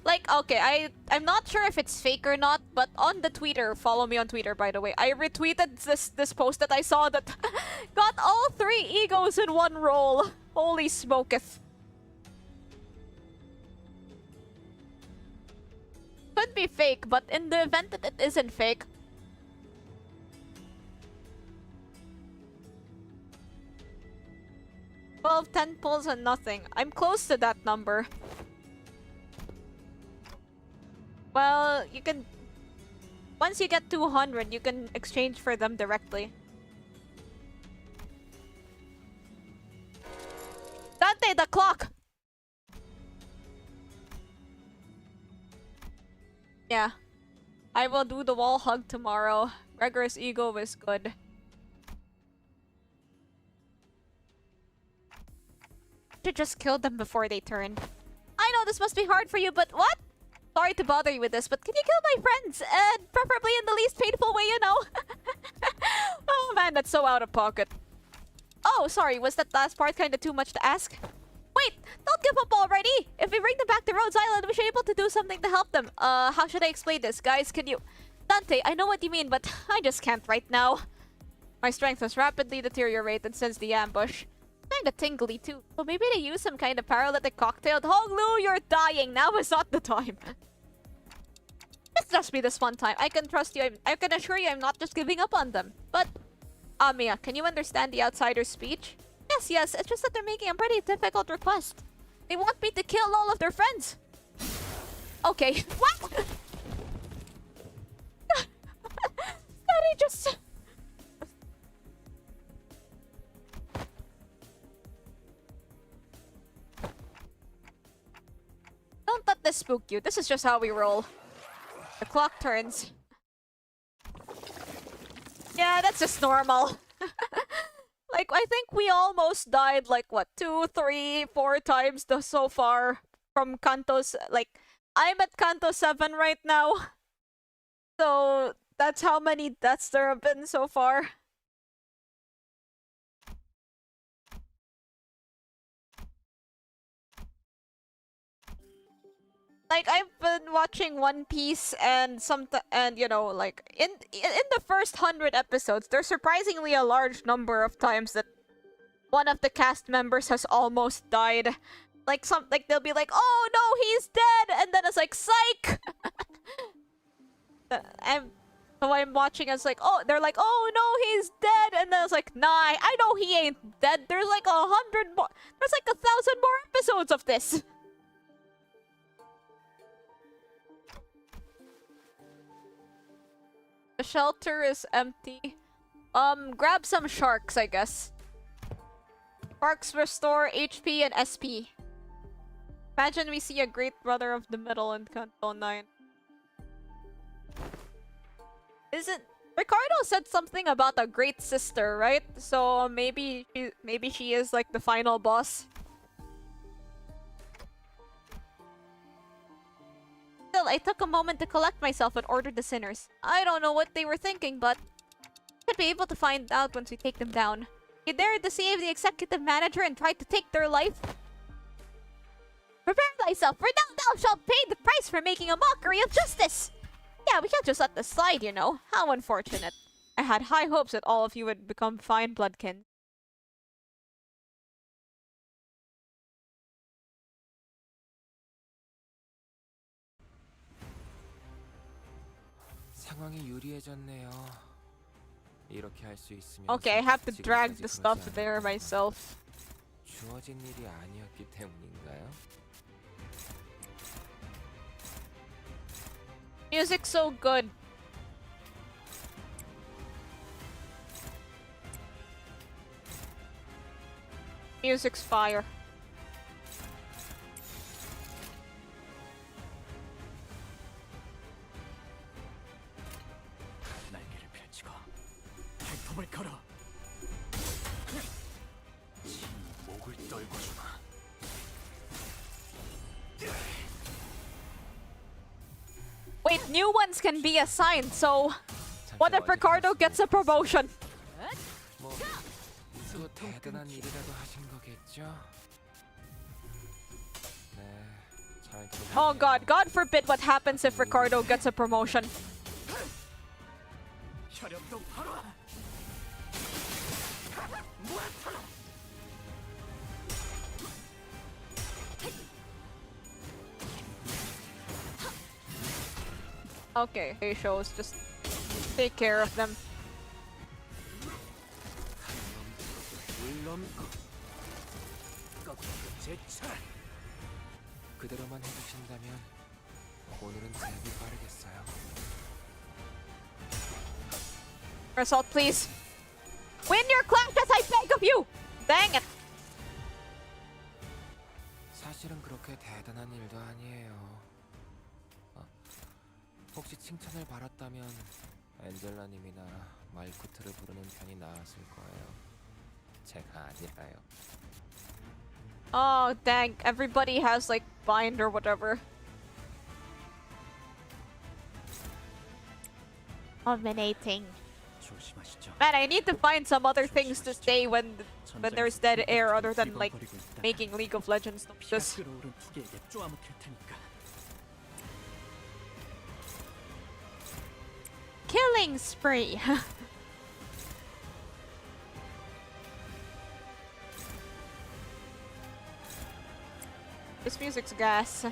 Like, okay, I'm not sure if it's fake or not, but on the Twitter, follow me on Twitter by the way, I retweeted this post that I saw that got all 3 egos in one roll. Holy smoketh. Could be fake, but in the event that it isn't fake, 12, 10 pulls and nothing. I'm close to that number. Well, you can... Once you get 200, you can exchange for them directly. Dante, the clock! Yeah. I will do the wall hug tomorrow. Gregor's ego is good. Should just kill them before they turn. I know this must be hard for you, but what? Sorry to bother you with this, but can you kill my friends? And preferably in the least painful way, you know? Oh man, that's so out of pocket. Oh, sorry, was that last part kinda too much to ask? Wait, don't give up already! If we bring them back to Rhodes Island, we should be able to do something to help them. How should I explain this? Guys, can you... Dante, I know what you mean, but I just can't right now. My strength has rapidly deteriorated since the ambush. Kinda tingly too, so maybe they use some kind of paralytic cocktail. Honglu, you're dying! Now is not the time. Let's just be this one time. I can trust you. I can assure you I'm not just giving up on them. But, Mia, can you understand the outsider's speech? Yes, yes. It's just that they're making a pretty difficult request. They want me to kill all of their friends. Okay. What? Daddy just... Don't let this spook you. This is just how we roll. The clock turns. Yeah, that's just normal. Like, I think we almost died, like, what, 2, 3, 4 times so far from Kanto's... Like, I'm at Kanto 7 right now. So, that's how many deaths there have been so far. Like, I've been watching One Piece and you know, like in the first 100 episodes, there's surprisingly a large number of times that one of the cast members has almost died. Like they'll be like, "Oh no, he's dead," and then it's like, "Psych." So I'm watching, it's like, oh, they're like, "Oh no, he's dead," and then it's like, "Nah, I know he ain't dead. There's like 100 more. There's like 1,000 more episodes of this." The shelter is empty. Grab some sharks, I guess. Sharks restore HP and SP. Imagine we see a great brother of the middle in Kanto 9. Isn't... Ricardo said something about a great sister, right? So maybe she is like the final boss. Still, I took a moment to collect myself and ordered the sinners. I don't know what they were thinking, but should be able to find out once we take them down. You dared to save the executive manager and tried to take their life? Prepare thyself, for now thou shalt pay the price for making a mockery of justice! Yeah, we can't just let this slide, you know. How unfortunate. I had high hopes that all of you would become fine bloodkin. 상황이 유리해졌네요. 이렇게 할 수 있으면 Okay, I have to drag the stuff there myself. 주어진 일이 아니었기 때문인가요? Music's so good. Music's fire. 날개를 펼치고 발톱을 걸어. 목을 떨궈주마. Wait, new ones can be assigned, so what if Ricardo gets a promotion? 뭐 또 대단한 일이라도 하신 거겠죠? 네, 잘 들어보세요. Oh god, God forbid what happens if Ricardo gets a promotion. 혈압도 바로. Okay, hey shows, just take care of them. 그대로만 해주신다면 오늘은 제비 빠르겠어요. Result, please. Win your clashes, I beg of you! Dang it! 사실은 그렇게 대단한 일도 아니에요. 혹시 칭찬을 바랐다면 엔젤라님이나 마이쿠트를 부르는 편이 나았을 거예요. 제가 아니라요. Oh, dang. Everybody has, like, bind or whatever. Dominating. 조심하시죠. Man, I need to find some other things to say when there's dead air other than, like, making League of Legends. Just... 끓어오른 투기에게 쪼아먹힐 테니까. Killing spree! This music's gas.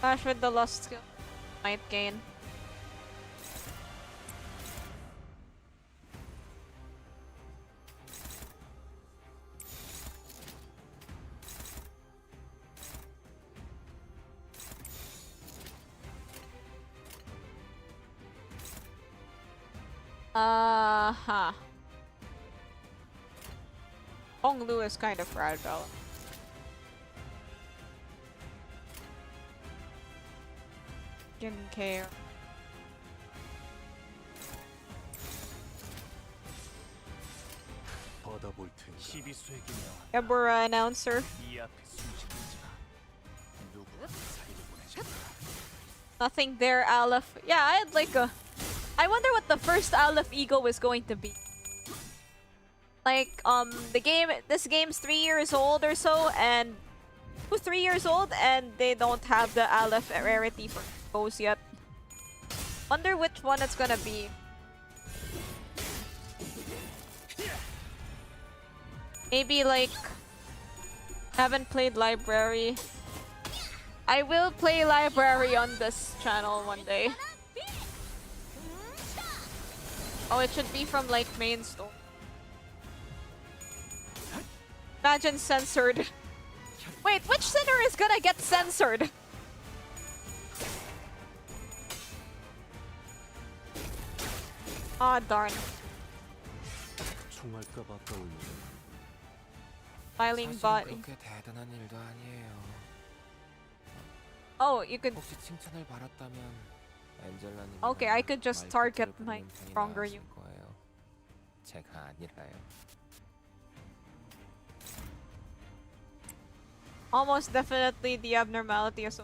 Dash with the lust skill might gain. Huh. Honglu is kind of fragile. Didn't care. 받아볼 테니까. 시비수에게냐. Ebora announcer. 이 앞에 숨지는지 마. 누구가 사이를 보내줄까? Nothing there, Aleph. Yeah, I'd like a... I wonder what the first Aleph ego is going to be. Like, this game's 3 years old or so, and... 3 years old, and they don't have the Aleph rarity for egos yet. Wonder which one it's gonna be. Maybe, like... Haven't played Library. I will play Library on this channel one day. Oh, it should be from like main store. Imagine censored. Wait, which sinner is gonna get censored? Ah, darn. 총알값 아까울 일. Smiling 사실은 body. 그렇게 대단한 일도 아니에요. Oh, you could. 혹시 칭찬을 받았다면 엔젤라님. Okay, I could just target my stronger you. 거예요. 제가 아니라요. Almost definitely the abnormality of.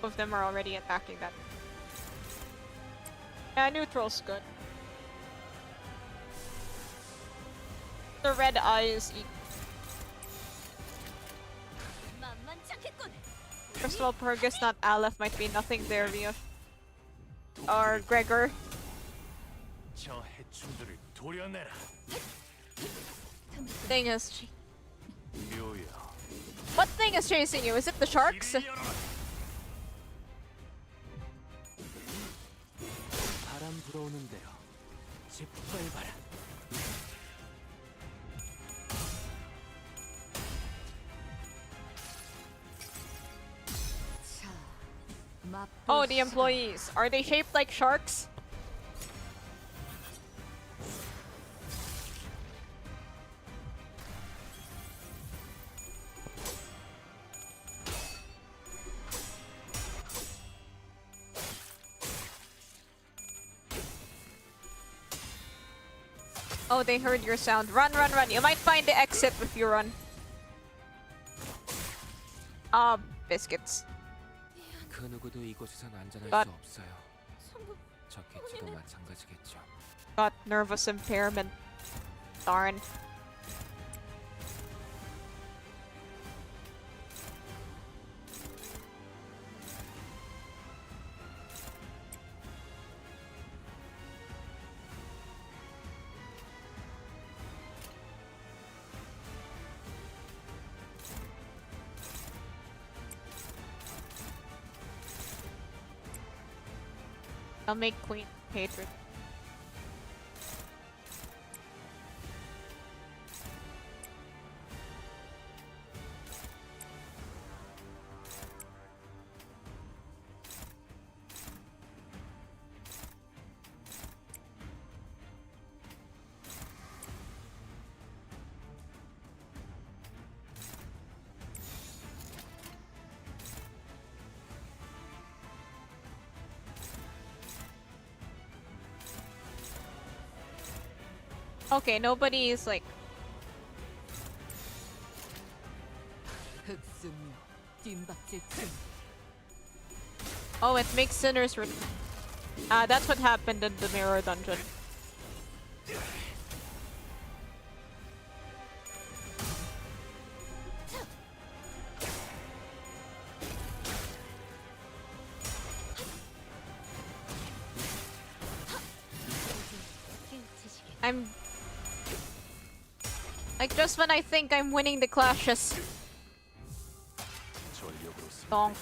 Of them are already attacking that. Yeah, neutral's good. The red eyes eat. First of all, Purgus, not Aleph, might be nothing there, Ria. Or Gregor. 저 해충들을 도려내라. Thing is. 묘야. What thing is chasing you? Is it the sharks? 길을 열어라. 바람 불어오는 대로 짓밟아라. Oh, the employees. Are they shaped like sharks? Oh, they heard your sound. Run, run, run. You might find the exit if you run. Ah, biscuits. 그 누구도 이곳에선 안전할 But- 수 없어요. 저 개체도 마찬가지겠죠. Got nervous impairment. Darn. I'll make Queen hatred. Okay, nobody is like. 흡승력, 뒷박질층. Oh, it makes sinners that's what happened in the mirror dungeon. I'm like, just when I think I'm winning the clashes. 전력으로 Donk.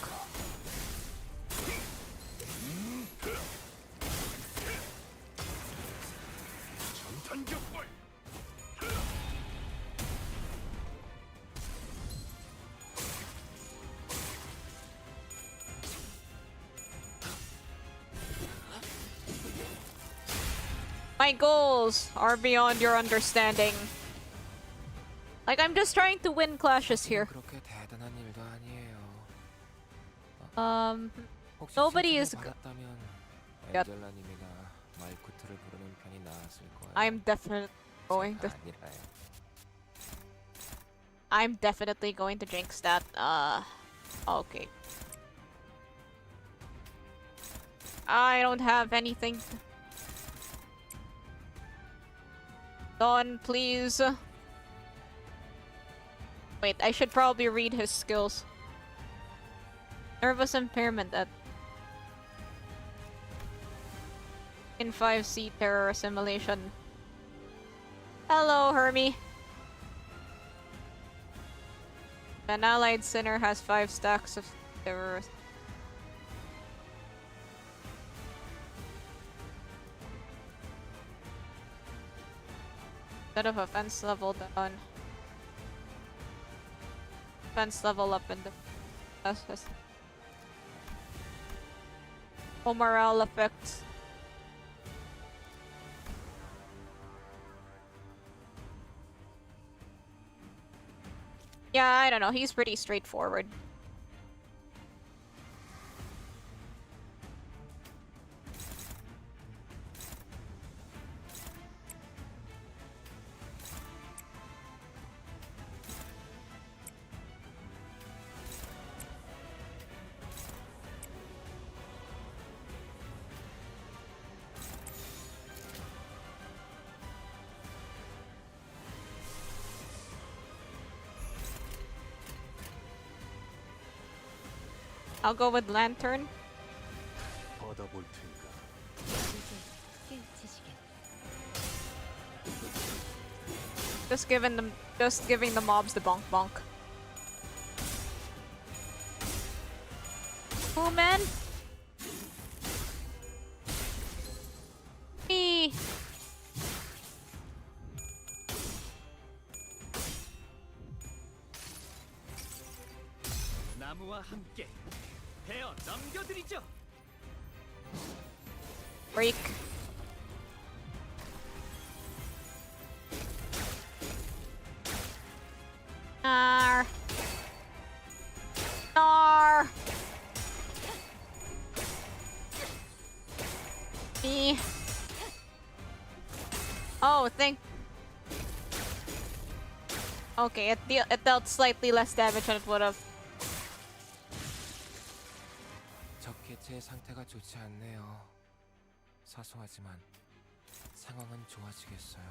전탄격발. My goals are beyond your understanding. Like, I'm just trying to win clashes here. 그렇게 대단한 일도 아니에요. 혹시 Nobody is 칭찬을 받았다면 Yep. 엔젤라님이나 마이쿠트를 부르는 편이 나았을 거예요. I'm definitely going to. 제가 아니라요. I'm definitely going to jinx that. Okay. I don't have anything. Don, please. Wait, I should probably read his skills. Nervous impairment at in 5C terror assimilation. Hello, Hermie. An allied sinner has 5 stacks of terror. Instead of offense level down. Offense level up in the oh, morale effects. Yeah, I don't know. He's pretty straightforward. I'll go with lantern. 받아볼 테니까. Just giving the mobs the bonk bonk. Oh man. Me. 나무와 함께 베어 넘겨드리죠. Break. Nar. Nar. Me. Oh, thank. Okay, it dealt slightly less damage than it would have. 적개체의 상태가 좋지 않네요. 사소하지만 상황은 좋아지겠어요.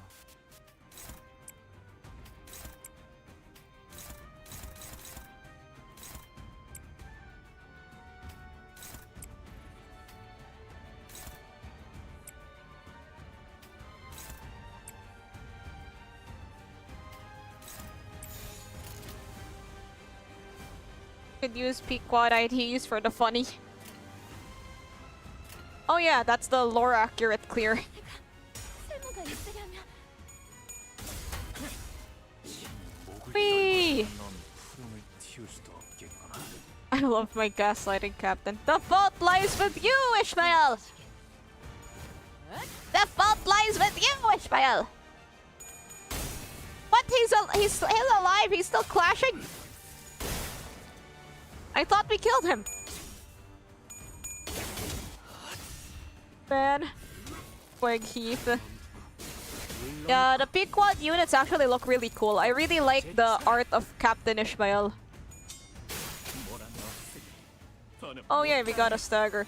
Could use peak quad IDs for the funny. Oh yeah, that's the lore accurate clear. 쓸모가 있으려면 Whee! 넌 푸름을 틔울 수도 없겠구나. I love my gaslighting captain. The fault lies with you, Ishmael! The fault lies with you, Ishmael! What? He's alive? He's still clashing? I thought we killed him. Man. Twig Heath. Yeah, the Pequod units actually look really cool. I really like the art of Captain Ishmael. Oh yeah, we got a stagger.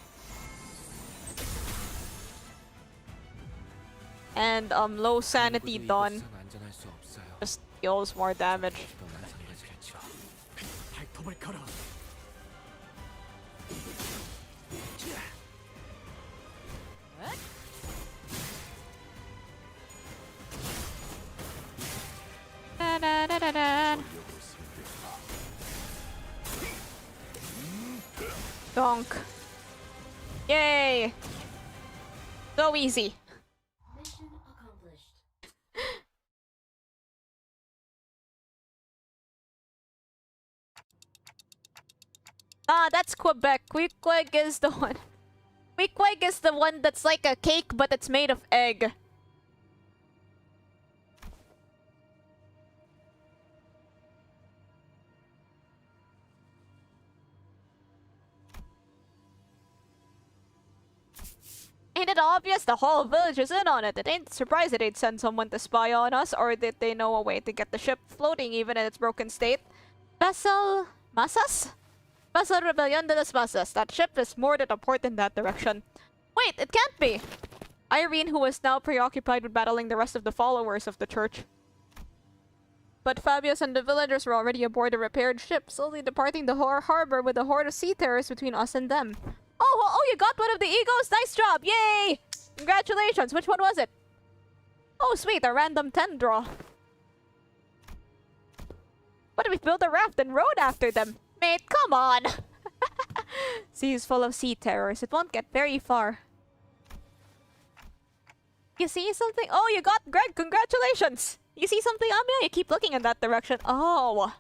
And low sanity Dawn 이곳은 안전할 수 없어요. just deals more damage. 또 마찬가지겠죠. 발톱을 걸어. Da-da-da-da-da. Donk. Yay! So easy. Ah, that's Quebec. Queequeg is the one. Queequeg is the one that's like a cake, but it's made of egg. Ain't it obvious the whole village is in on it? It ain't surprised that they'd send someone to spy on us, or did they know a way to get the ship floating even in its broken state? Vessel Masas? Vessel Rebellion de las Masas. That ship is moored at a port in that direction. Wait, it can't be! Irene, who is now preoccupied with battling the rest of the followers of the church. But Fabius and the villagers were already aboard a repaired ship, slowly departing the harbor with a horde of seafarers between us and them. Oh, you got one of the egos! Nice job! Yay! Congratulations! Which one was it? Oh, sweet, a random 10 draw. What if we built a raft and rode after them? Mate, come on! Sea's full of sea terrors. It won't get very far. You see something? Oh, you got Greg! Congratulations! You see something, Amia? You keep looking in that direction. Oh!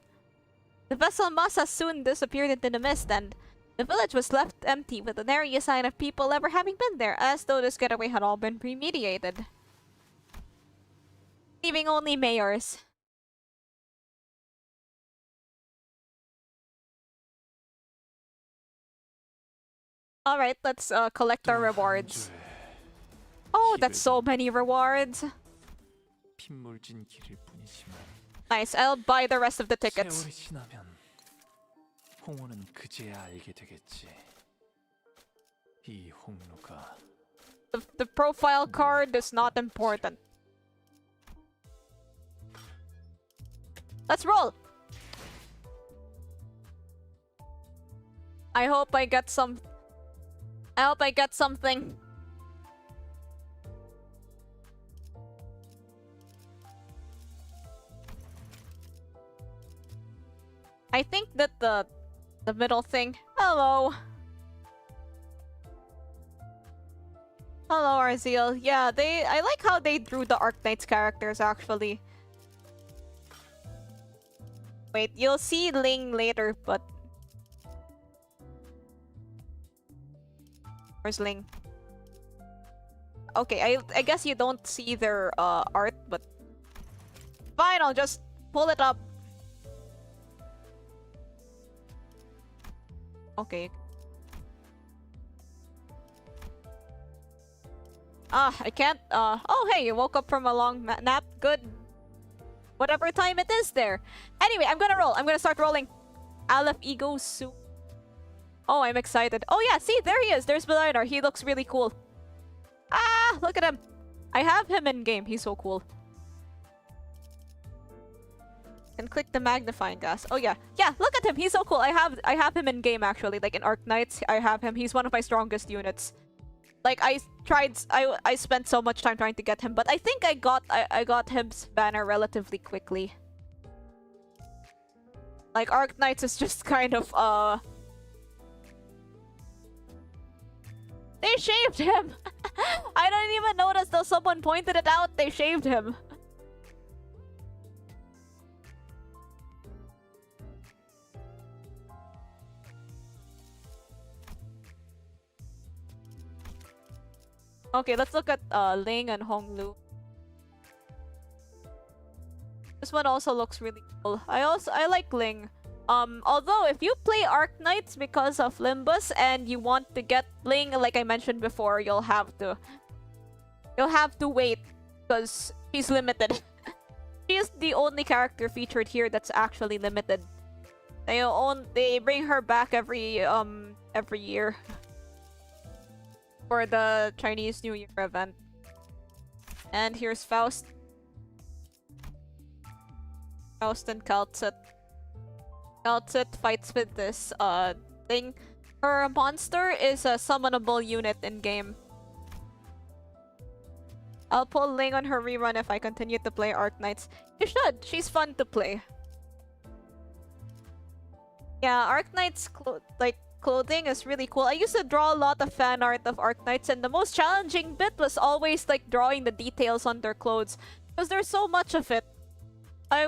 The vessel Masa soon disappeared into the mist, and the village was left empty with nary a sign of people ever having been there, as though this getaway had all been premeditated. Leaving only mayors. Alright, let's collect our rewards. Oh, that's so many rewards. 핏물진 길일 뿐이지만 Nice, I'll buy the rest of the tickets. 세월이 지나면 홍호는 그제야 알게 되겠지. 이 홍로가 The profile card is not important. Let's roll! I hope I get some... I hope I get something. I think that the middle thing... Hello! Hello, Arzeal. Yeah, I like how they drew the Arknights characters, actually. Wait, you'll see Ling later, but... Where's Ling? Okay, I guess you don't see their art, but... Fine, I'll just pull it up. Okay. Ah, I can't, oh hey, you woke up from a long nap. Good. Whatever time it is there. Anyway, I'm gonna roll. I'm gonna start rolling. Aleph Ego Soup. Oh, I'm excited. Oh yeah, see, there he is. There's Belinar. He looks really cool. Ah, look at him. I have him in game. He's so cool. And click the magnifying glass. Oh yeah. Yeah, look at him. He's so cool. I have him in game actually. Like in Arknights, I have him. He's one of my strongest units. Like I spent so much time trying to get him, but I think I got his banner relatively quickly. Like Arknights is just kind of they shaved him. I don't even notice though. Someone pointed it out. They shaved him. Okay, let's look at Ling and Honglu. This one also looks really cool. I like Ling. Although if you play Arknights because of Limbus and you want to get Ling, like I mentioned before, you'll have to wait because she's limited. She is the only character featured here that's actually limited. They bring her back every year for the Chinese New Year event. And here's Faust. Faust and Kaltzit. Kaltzit fights with this thing. Her monster is a summonable unit in game. I'll pull Ling on her rerun if I continue to play Arknights. You should. She's fun to play. Yeah, Arknights clothing is really cool. I used to draw a lot of fan art of Arknights, and the most challenging bit was always like drawing the details on their clothes because there's so much of it. I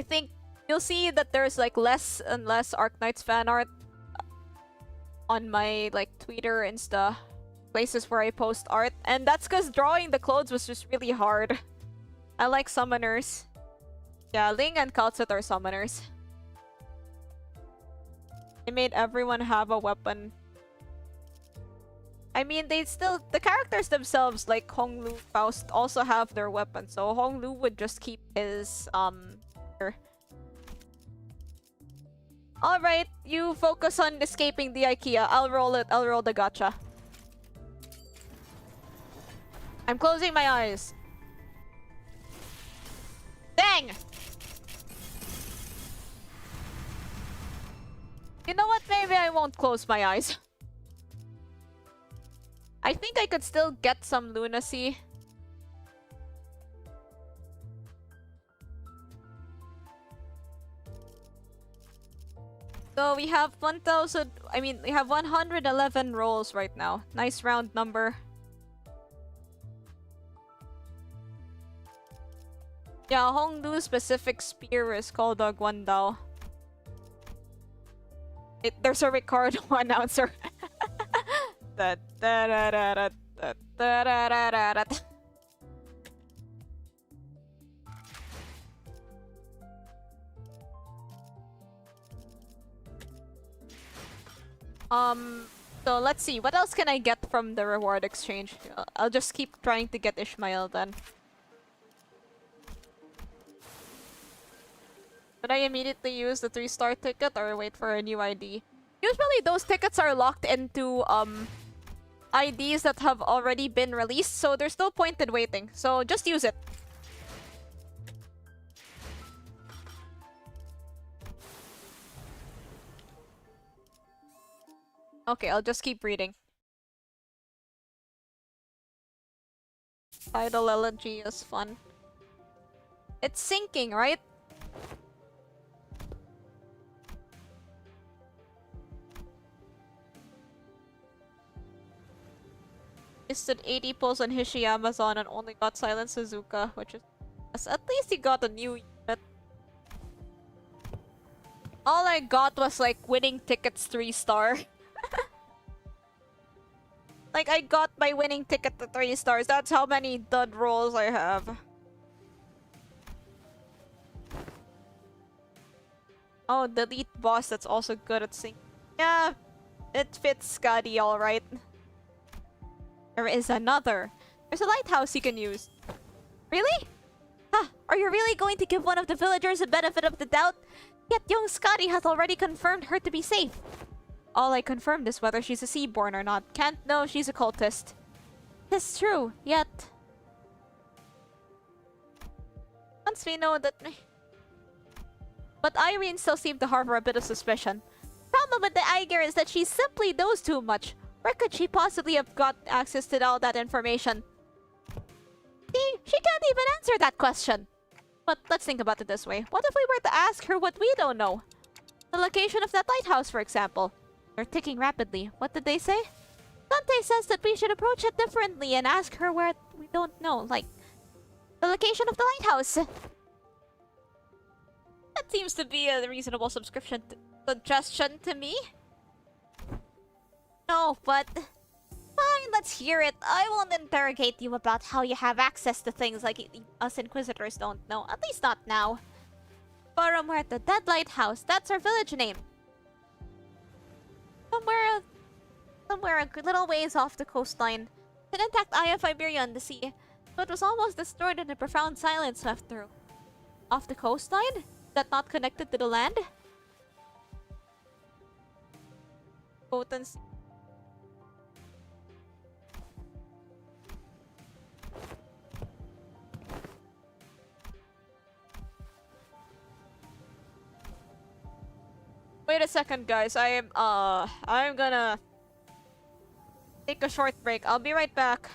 think you'll see that there's like less and less Arknights fan art on my like Twitter, Insta, places where I post art, and that's because drawing the clothes was just really hard. I like summoners. Yeah, Ling and Kaltzit are summoners. They made everyone have a weapon. I mean, the characters themselves, like Honglu, Faust, also have their weapons, so Honglu would just keep his, here. Alright, you focus on escaping the IKEA. I'll roll it. I'll roll the gacha. I'm closing my eyes. Dang! You know what? Maybe I won't close my eyes. I think I could still get some lunacy. So we have 1,000... I mean, we have 111 rolls right now. Nice round number. Yeah, Hongdu's specific spear is called a Guandao. There's a Ricardo announcer. So let's see. What else can I get from the reward exchange? I'll just keep trying to get Ishmael then. Should I immediately use the 3-star ticket or wait for a new ID? Usually those tickets are locked into IDs that have already been released, so there's no point in waiting. So just use it. Okay, I'll just keep reading. Tidal elegy is fun. It's sinking, right? Listed 80 pulls on Hishi Amazon and only got Silent Suzuka, which is... At least he got a new unit. All I got was like winning tickets 3-star. Like I got my winning ticket to 3 stars. That's how many dud rolls I have. Oh, delete boss that's also good at singing. Yeah, it fits Scotty alright. There is another. There's a lighthouse you can use. Really? Huh, are you really going to give one of the villagers a benefit of the doubt? Yet young Scotty has already confirmed her to be safe. All I confirmed is whether she's a Seaborn or not. Can't know she's a cultist. It's true, yet... Once we know that... But Irene still seemed to harbor a bit of suspicion. Problem with the Eiger is that she simply knows too much. Where could she possibly have got access to all that information? See, she can't even answer that question. But let's think about it this way. What if we were to ask her what we don't know? The location of that lighthouse, for example. They're ticking rapidly. What did they say? Dante says that we should approach it differently and ask her where we don't know. Like, the location of the lighthouse. That seems to be a reasonable suggestion to me. No, but... Fine, let's hear it. I won't interrogate you about how you have access to things like us Inquisitors don't know. At least not now. Barra Muerta, that lighthouse. That's our village name. Somewhere a little ways off the coastline. An intact eye of Iberia on the sea. It was almost destroyed and a profound silence swept through. Off the coastline? That not connected to the land? Potency. Wait a second, guys. I'm gonna take a short break. I'll be right back.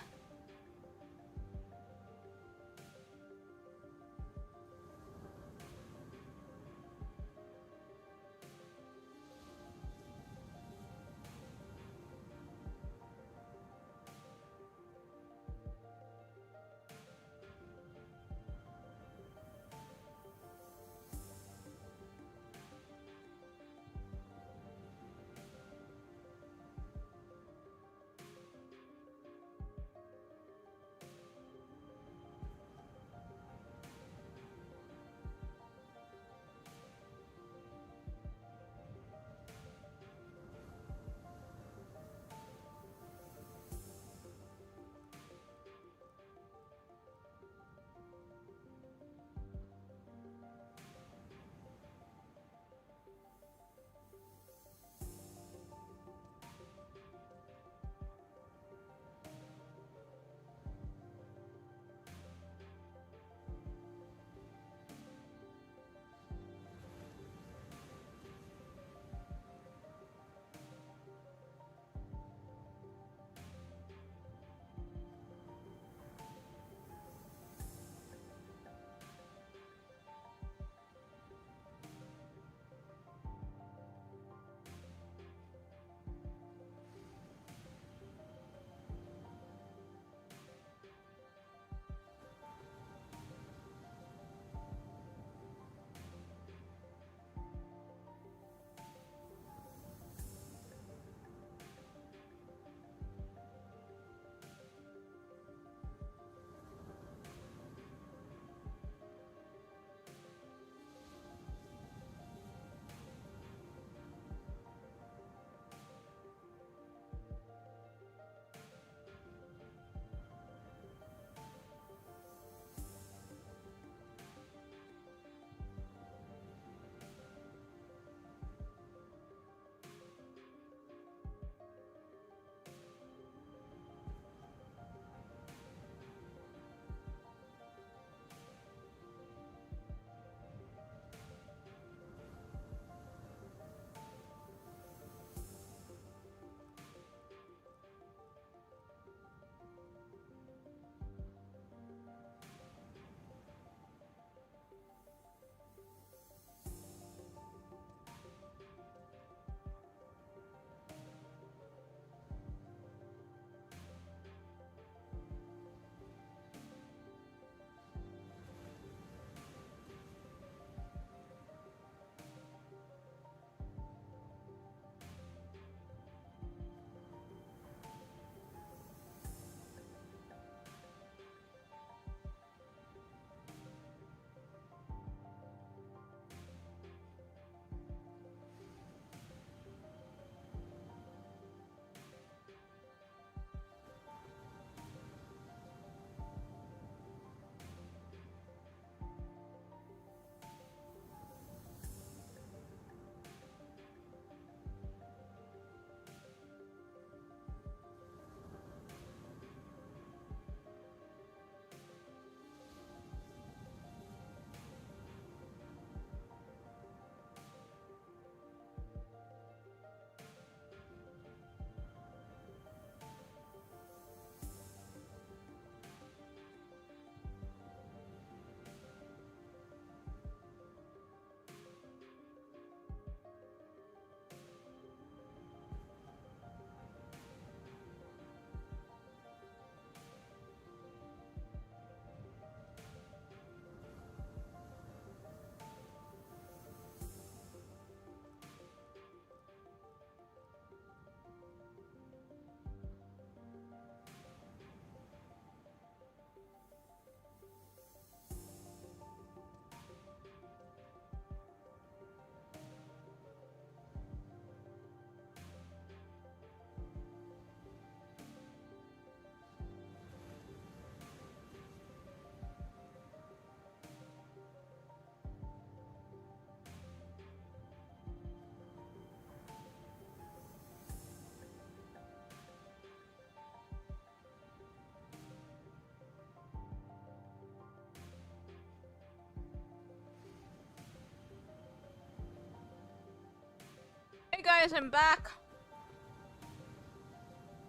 guys, I'm back.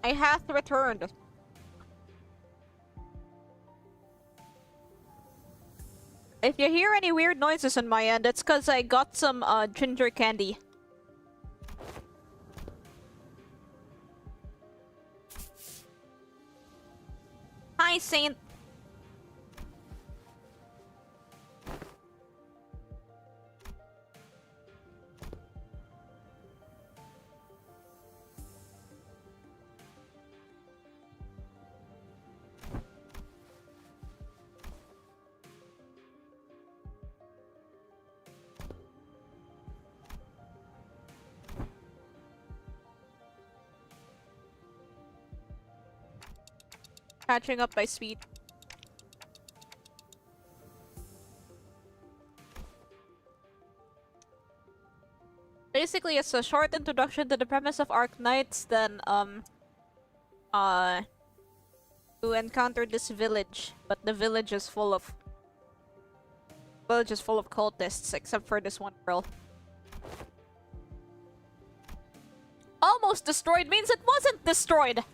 I hath returned. If you hear any weird noises on my end, it's because I got some ginger candy. Hi, Saint. Catching up by speed. Basically, it's a short introduction to the premise of Arknights, then, you encounter this village, but the village is full of cultists, except for this one girl. Almost destroyed means it wasn't destroyed!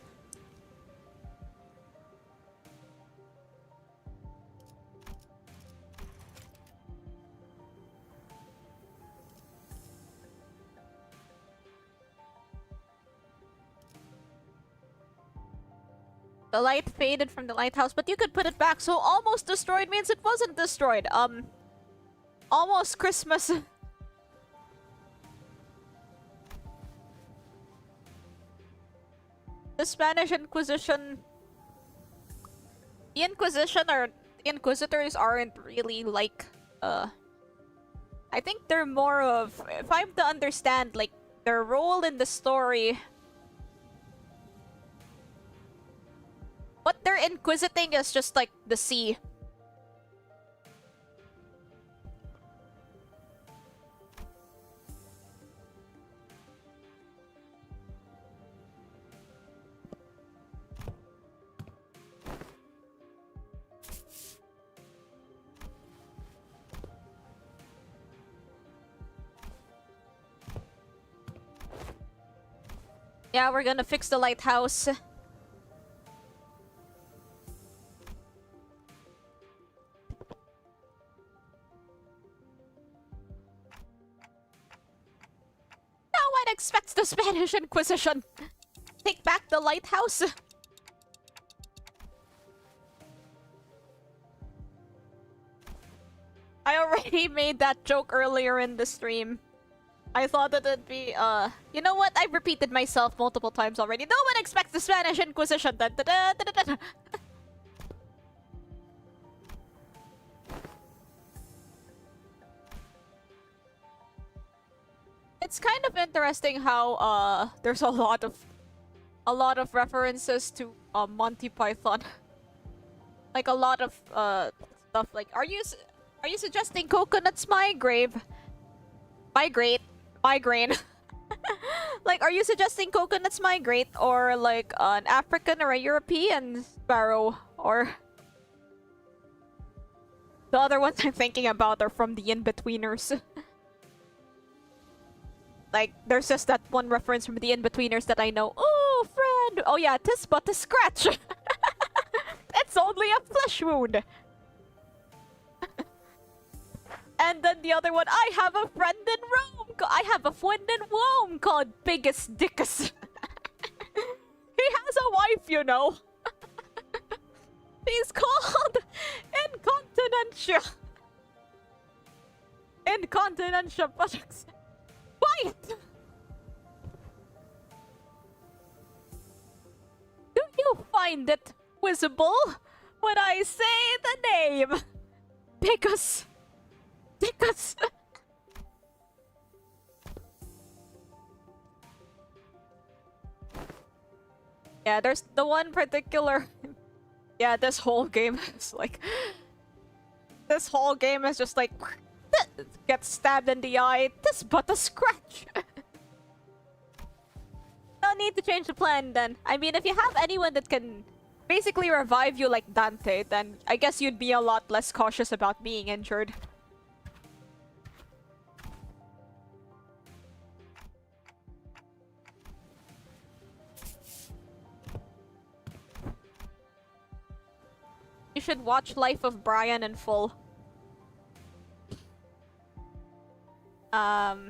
The light faded from the lighthouse, but you could put it back, so almost destroyed means it wasn't destroyed. Almost Christmas. The Spanish Inquisition... The Inquisitors aren't really like, I think they're more of... If I'm to understand, like, their role in the story... What they're inquisiting is just like the sea. Yeah, we're gonna fix the lighthouse. Expects the Spanish Inquisition. Take back the lighthouse. I already made that joke earlier in the stream. I thought that it'd be, you know what? I've repeated myself multiple times already. No one expects the Spanish Inquisition. Dun, dun, dun, dun, dun, dun. It's kind of interesting how there's a lot of references to Monty Python. Like a lot of stuff like are you suggesting coconuts migrate? Migraine. Like are you suggesting coconuts migrate or like an African or a European sparrow or the other ones I'm thinking about are from the In-Betweeners. Like, there's just that one reference from the In-Betweeners that I know. Oh, friend! Oh yeah, 'tis but a scratch! It's only a flesh wound! And then the other one, I have a friend in Rome! I have a friend in Rome called Biggest Dickus! He has a wife, you know! He's called Incontinentia! Incontinentia buttocks! Quiet! Do you find it visible when I say the name? Dickus! Yeah, there's the one particular... Yeah, this whole game is like... This whole game is just like... Gets stabbed in the eye. This but a scratch. No need to change the plan then. I mean, if you have anyone that can basically revive you like Dante, then I guess you'd be a lot less cautious about being injured. should watch Life of Brian in full. Yeah,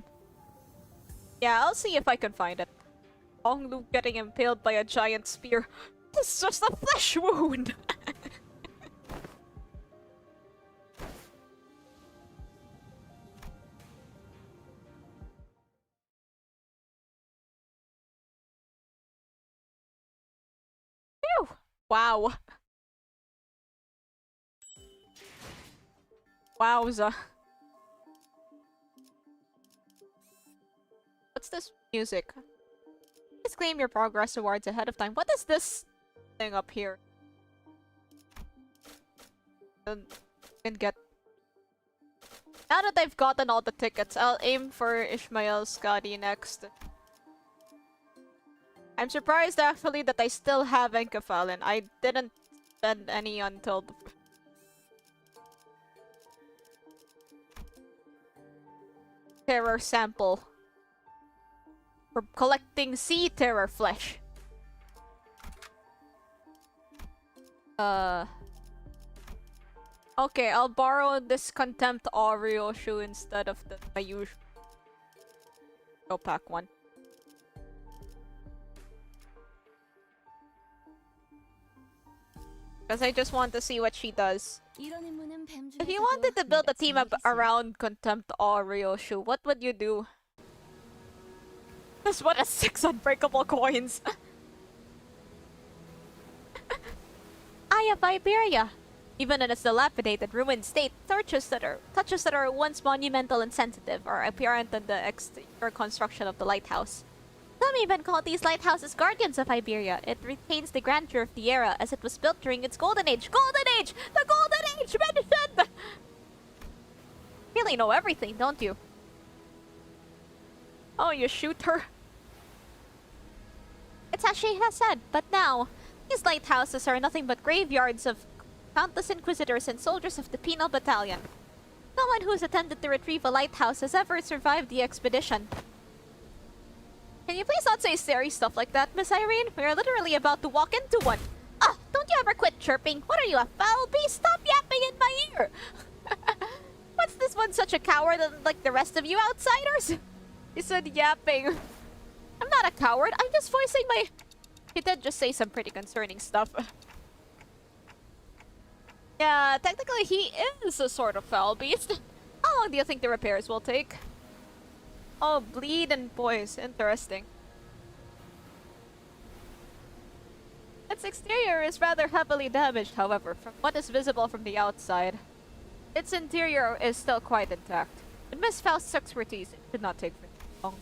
I'll see if I can find it. Long Luke getting impaled by a giant spear. It's just a flesh wound! Phew! Wow. Wowza. What's this music? Please claim your progress rewards ahead of time. What is this thing up here? Can get. Now that I've gotten all the tickets, I'll aim for Ishmael Scotty next. I'm surprised actually that I still have Enkephalin. I didn't spend any until the... Terror sample. For collecting sea terror flesh. Okay, I'll borrow this Contempt Oreo shoe instead of my usual pack one. Because I just want to see what she does. If you wanted to build a team up around Contempt Oreo shoe, what would you do? This one has 6 unbreakable coins. Eye of Iberia. Even in its dilapidated, ruined state, touches that are once monumental and sensitive are apparent in the exterior construction of the lighthouse. Some even call these lighthouses guardians of Iberia. It retains the grandeur of the era as it was built during its golden age. Golden age! The golden age! Mentioned! Really know everything, don't you? Oh, you shoot her? It's as she has said, but now, these lighthouses are nothing but graveyards of countless inquisitors and soldiers of the penal battalion. No one who's attempted to retrieve a lighthouse has ever survived the expedition. Can you please not say scary stuff like that, Miss Irene? We are literally about to walk into one. Ah, don't you ever quit chirping? What are you, a foul beast? Stop yapping in my ear! What's this one such a coward like the rest of you outsiders? He said yapping. I'm not a coward, I'm just voicing my... He did just say some pretty concerning stuff. Yeah, technically he is a sort of foul beast. How long do you think the repairs will take? Oh, bleed and poise. Interesting. Its exterior is rather heavily damaged, however, from what is visible from the outside. Its interior is still quite intact. With Miss Faust's expertise, it should not take very long.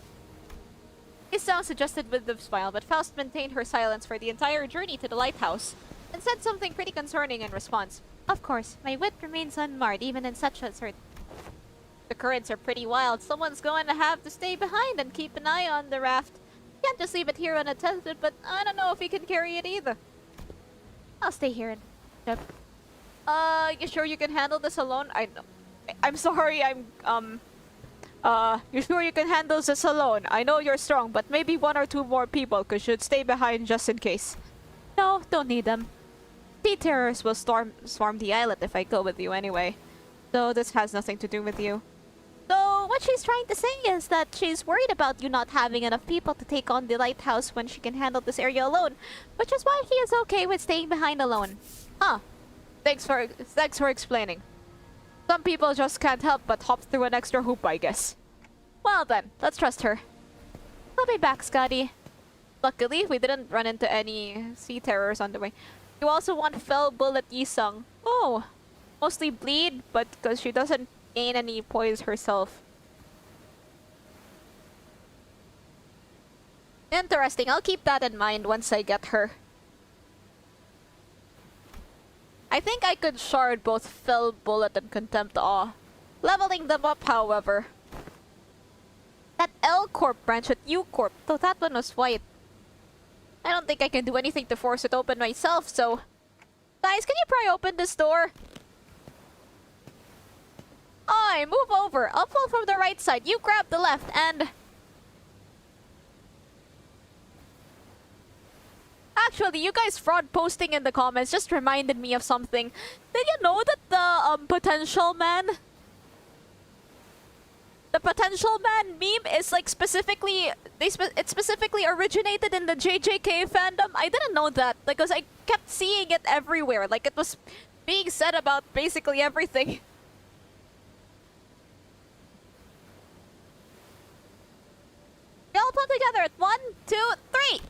His sound suggested with the smile, but Faust maintained her silence for the entire journey to the lighthouse, and said something pretty concerning in response. Of course, my wit remains unmarred even in such uncertainty. The currents are pretty wild. Someone's going to have to stay behind and keep an eye on the raft. Can't just leave it here unattended, but I don't know if we can carry it either. I'll stay here and... Yep. You sure you can handle this alone? I'm sorry, you sure you can handle this alone? I know you're strong, but maybe 1 or 2 more people should stay behind just in case. No, don't need them. Sea terrors will swarm the islet if I go with you anyway. So this has nothing to do with you. So, what she's trying to say is that she's worried about you not having enough people to take on the lighthouse when she can handle this area alone, which is why she is okay with staying behind alone. Huh. Thanks for explaining. Some people just can't help but hop through an extra hoop, I guess. Well then, let's trust her. I'll be back, Scotty. Luckily, we didn't run into any sea terrors on the way. You also want Fell Bullet Yisung. Oh, mostly bleed, but because she doesn't gain any poise herself. Interesting, I'll keep that in mind once I get her. I think I could shard both Fell Bullet and Contempt Awe. Leveling them up, however. That L Corp branch at U Corp, though that one was white. I don't think I can do anything to force it open myself, so... Guys, can you pry open this door? Oi, move over. I'll pull from the right side. You grab the left and... actually, you guys fraud posting in the comments just reminded me of something. Did you know that the potential man, the potential man meme is like specifically it specifically originated in the JJK fandom? I didn't know that because I kept seeing it everywhere. Like it was being said about basically everything. We all put together at 1, 2, 3.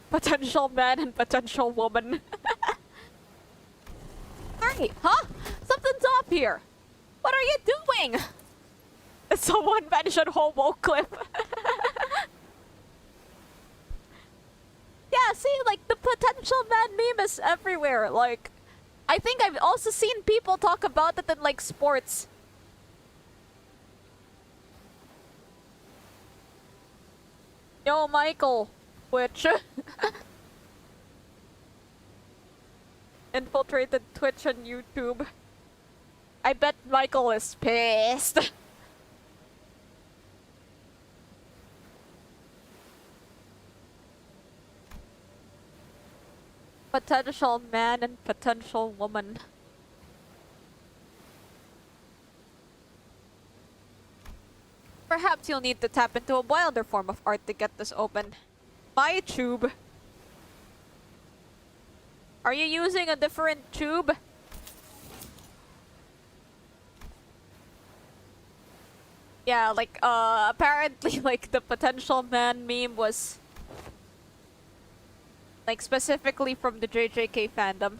Potential man and potential woman. 3, huh? Something's off here. What are you doing? Someone mentioned homo clip. Yeah, see, like the potential man meme is everywhere. Like, I think I've also seen people talk about it in like sports. Yo, Michael. Twitch. Infiltrated Twitch and YouTube. I bet Michael is pissed. Potential man and potential woman. Perhaps you'll need to tap into a wilder form of art to get this open. My tube. Are you using a different tube? Yeah, like, apparently, like, the potential man meme was, like, specifically from the JJK fandom.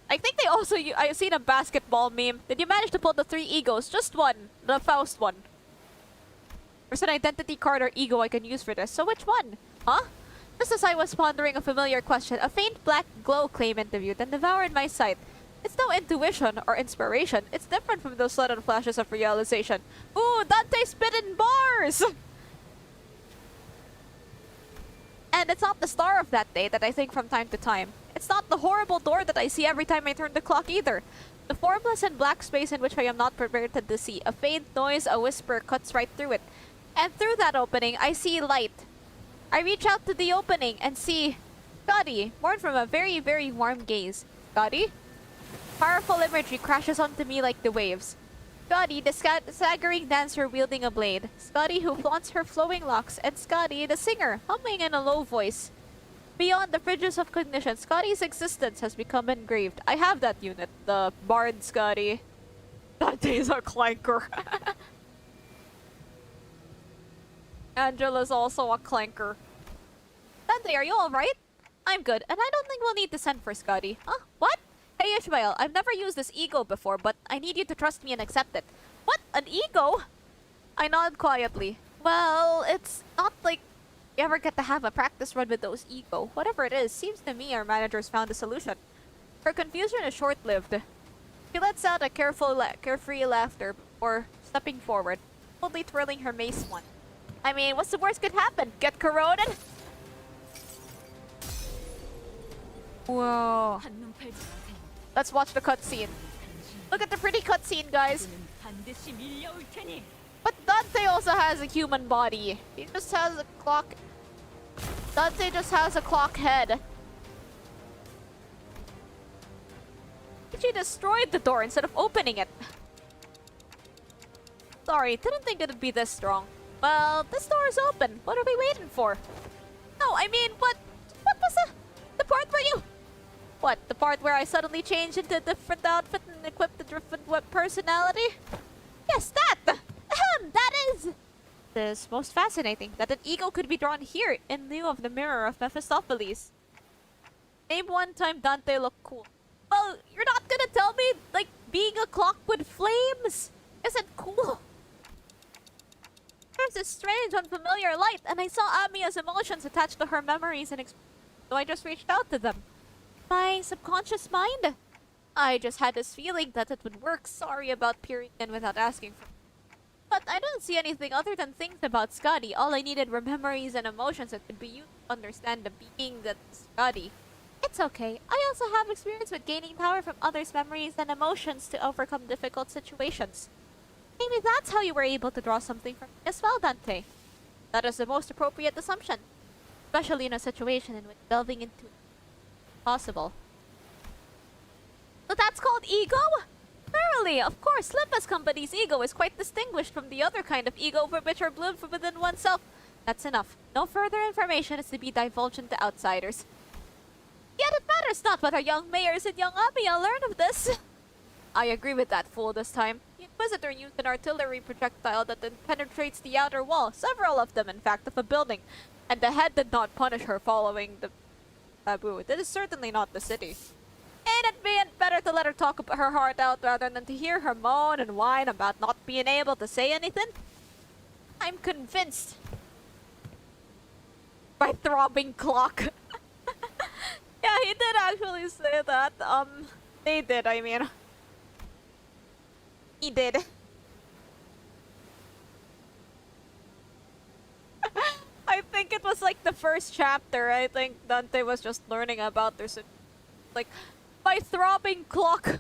I think they also, I've seen a basketball meme. Did you manage to pull the 3 egos? Just one. The Faust one. There's an identity card or ego I can use for this. So which one? Huh? Just as I was pondering a familiar question, a faint black glow came into view, then devoured my sight. It's no intuition or inspiration. It's different from those sudden flashes of realization. Ooh, Dante spit in bars! And it's not the star of that day that I think from time to time. It's not the horrible door that I see every time I turn the clock either. The formless and black space in which I am not prepared to see. A faint noise, a whisper cuts right through it. And through that opening, I see light. I reach out to the opening and see Scotty, born from a very, very warm gaze. Scotty? Powerful imagery crashes onto me like the waves. Scotty, the staggering dancer wielding a blade. Scotty who flaunts her flowing locks. And Scotty, the singer, humming in a low voice. Beyond the fringes of cognition, Scotty's existence has become engraved. I have that unit, the Bard Scotty. Dante's a clanker. Angela's also a clanker. Dante, are you alright? I'm good, and I don't think we'll need to send for Scotty. Huh? What? Hey Ishmael, I've never used this ego before, but I need you to trust me and accept it. What? An ego? I nod quietly. Well, it's not like you ever get to have a practice run with those ego. Whatever it is, seems to me our manager's found a solution. Her confusion is short-lived. She lets out a carefree laughter before stepping forward, boldly twirling her mace wand. I mean, what's the worst could happen? Get corroded? Whoa. Let's watch the cutscene. Look at the pretty cutscene, guys. But Dante also has a human body. He just has a clock. Dante just has a clock head. She destroyed the door instead of opening it. Sorry, didn't think it'd be this strong. Well, this door is open. What are we waiting for? No, I mean, what was the part where you... What, the part where I suddenly changed into a different outfit and equipped a different personality? Yes, that! Ahem, that is... This most fascinating, that an ego could be drawn here in lieu of the mirror of Mephistopheles. Name one time Dante looked cool. Well, you're not gonna tell me, like, being a clock with flames isn't cool. There's this strange, unfamiliar light, and I saw Amiya's emotions attached to her memories and so I just reached out to them. My subconscious mind? I just had this feeling that it would work. Sorry about peering in without asking for... But I don't see anything other than things about Scotty. All I needed were memories and emotions that could be used to understand the being that's Scotty. It's okay. I also have experience with gaining power from others' memories and emotions to overcome difficult situations. Maybe that's how you were able to draw something from me as well, Dante. That is the most appropriate assumption. especially in a situation in which delving into it is possible. So that's called ego? Verily, of course, Limbus Company's ego is quite distinguished from the other kind of ego for which are bloomed from within oneself. That's enough. No further information is to be divulged to outsiders. Yet it matters not whether young mayors and young Amiya learn of this. I agree with that fool this time. The Inquisitor used an artillery projectile that then penetrates the outer wall, several of them in fact, of a building, and the head did not punish her following the taboo. This is certainly not the city. Ain't it being better to let her talk about her heart out rather than to hear her moan and whine about not being able to say anything? I'm convinced. By throbbing clock. Yeah, he did actually say that. They did, I mean. He did. I think it was like the first chapter. I think Dante was just learning about their like by throbbing clock.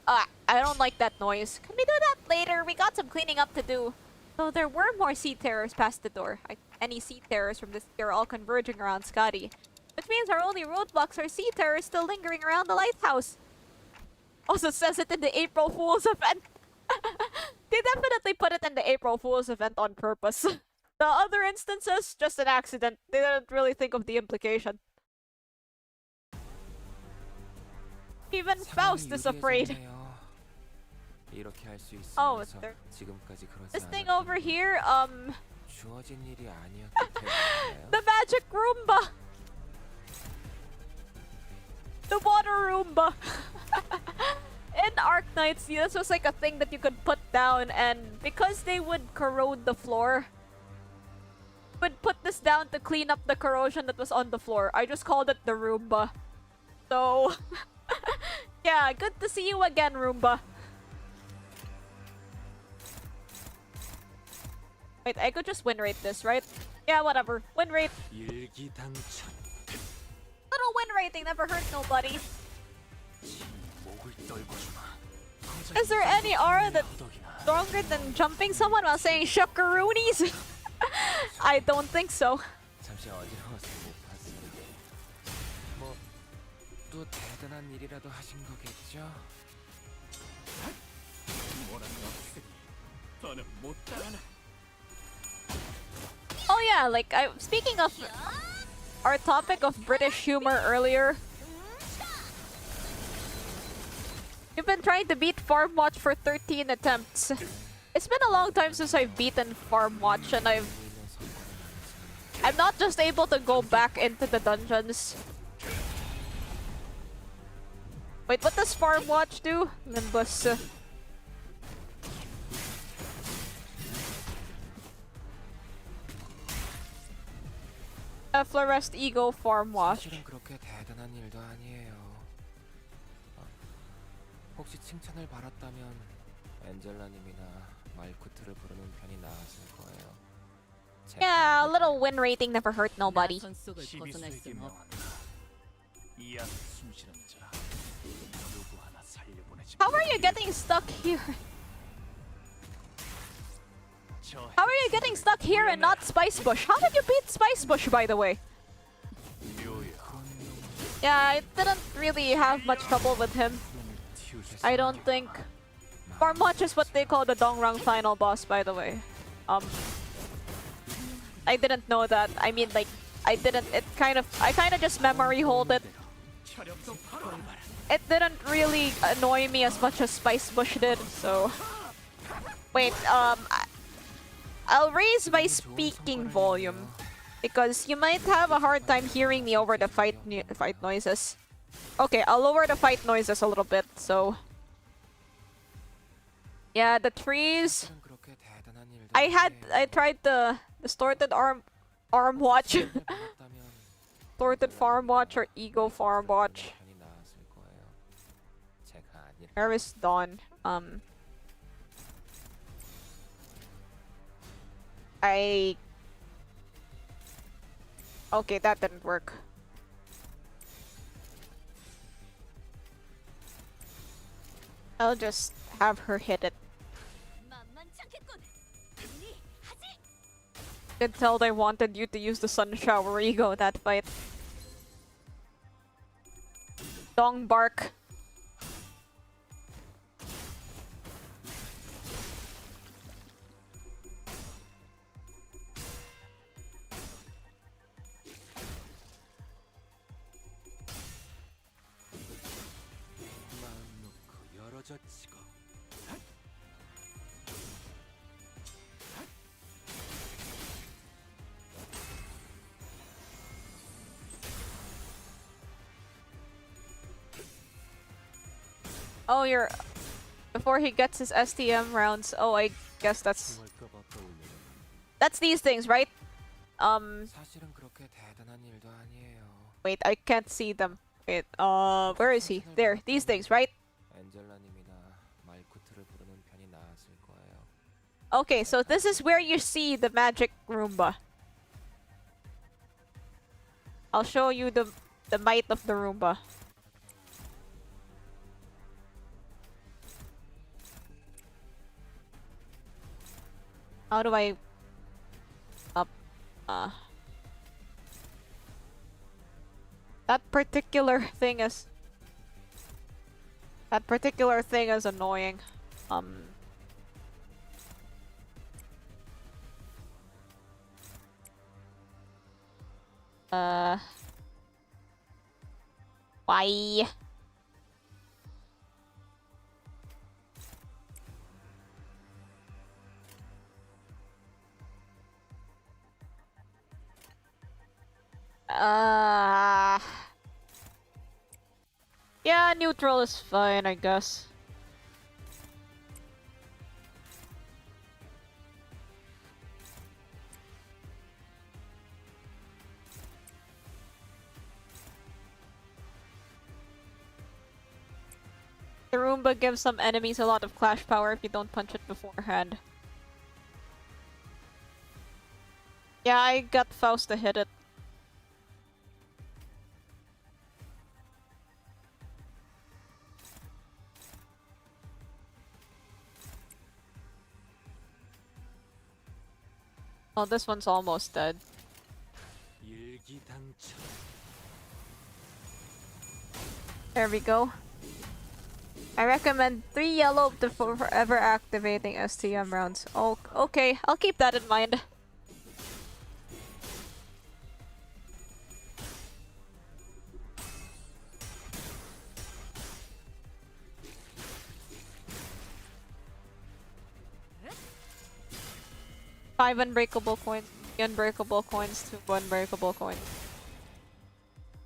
I don't like that noise. Can we do that later? We got some cleaning up to do. Though there were more sea terrors past the door. Any sea terrors from this year are all converging around Scotty. Which means our only roadblocks are sea terrors still lingering around the lighthouse. Also says it in the April Fool's event. They definitely put it in the April Fool's event on purpose. The other instances, just an accident. They didn't really think of the implication. Even Faust is afraid. 이렇게 할 수 Oh, 있으면서 지금까지 그러지 this thing 않았던 over here, 주어진 일이 아니었기 때문인가요? the magic Roomba! The water Roomba! In Arknights, this was like a thing that you could put down, and because they would corrode the floor, would put this down to clean up the corrosion that was on the floor. I just called it the Roomba. So, yeah, good to see you again, Roomba. Wait, I could just win rate this, right? Yeah, whatever. Win rate. 일기당천 Little win rating never hurt nobody. 목을 떨궈주마. Is there any aura that's stronger than jumping someone while saying shuckaroonies? I don't think so. 잠시 어지러워서 못 봤어요. 뭐 또 대단한 일이라도 하신 거겠죠? 뭐라는 억세니 더는 못 따라나. Oh yeah, like speaking of our topic of British humor earlier. You've been trying to beat Farm Watch for 13 attempts. It's been a long time since I've beaten Farm Watch, and I'm not just able to go back into the dungeons. Wait, what does Farm Watch do? Limbus. Florest Ego Farm Watch. 사실은 그렇게 대단한 일도 아니에요. 혹시 칭찬을 받았다면 엔젤라님이나 말쿠트를 부르는 편이 나았을 거예요. Yeah, a little win rating never hurt nobody. 시비수에게 명한다. 이 안에 숨쉬는 자 누구 하나 살려보내지 How are you getting stuck here? How are you getting stuck here and not Spice Bush? How did you beat Spice Bush, by the way? Yeah, I didn't really have much trouble with him. I don't think. Farm Watch is what they call the Dongrang final boss, by the way. I didn't know that. I mean, like, I kind of just memory hold it. It didn't really annoy me as much as Spice Bush did, so... Wait, I'll raise my speaking volume, because you might have a hard time hearing me over the fight noises. Okay, I'll lower the fight noises a little bit, so... Yeah, the trees... I tried the distorted arm watch. Distorted farm watch or ego farm watch. Where is Dawn? Okay, that didn't work. I'll just have her hit it. could tell they wanted you to use the sun shower ego that fight. Dong bark. 마음 놓고 열어젖히고 Oh, you're... Before he gets his STM rounds. Oh, I guess that's... 할까봐 떠올리는 That's these things, right? 사실은 그렇게 대단한 일도 아니에요. Wait, I can't see them. Wait, where is he? There, these things, right? 엔젤라님이나 말쿠트를 부르는 편이 나았을 거예요. Okay, so this is where you see the magic Roomba. I'll show you the might of the Roomba. How do I... Up... That particular thing is... That particular thing is annoying. Why? Yeah, neutral is fine, I guess. The Roomba gives some enemies a lot of clash power if you don't punch it beforehand. Yeah, I got Faust to hit it. Oh, this one's almost dead. 일기당천. There we go. I recommend 3 yellow for forever activating STM rounds. Oh, okay, I'll keep that in mind. Five unbreakable coins, 3 unbreakable coins, 2 unbreakable coins.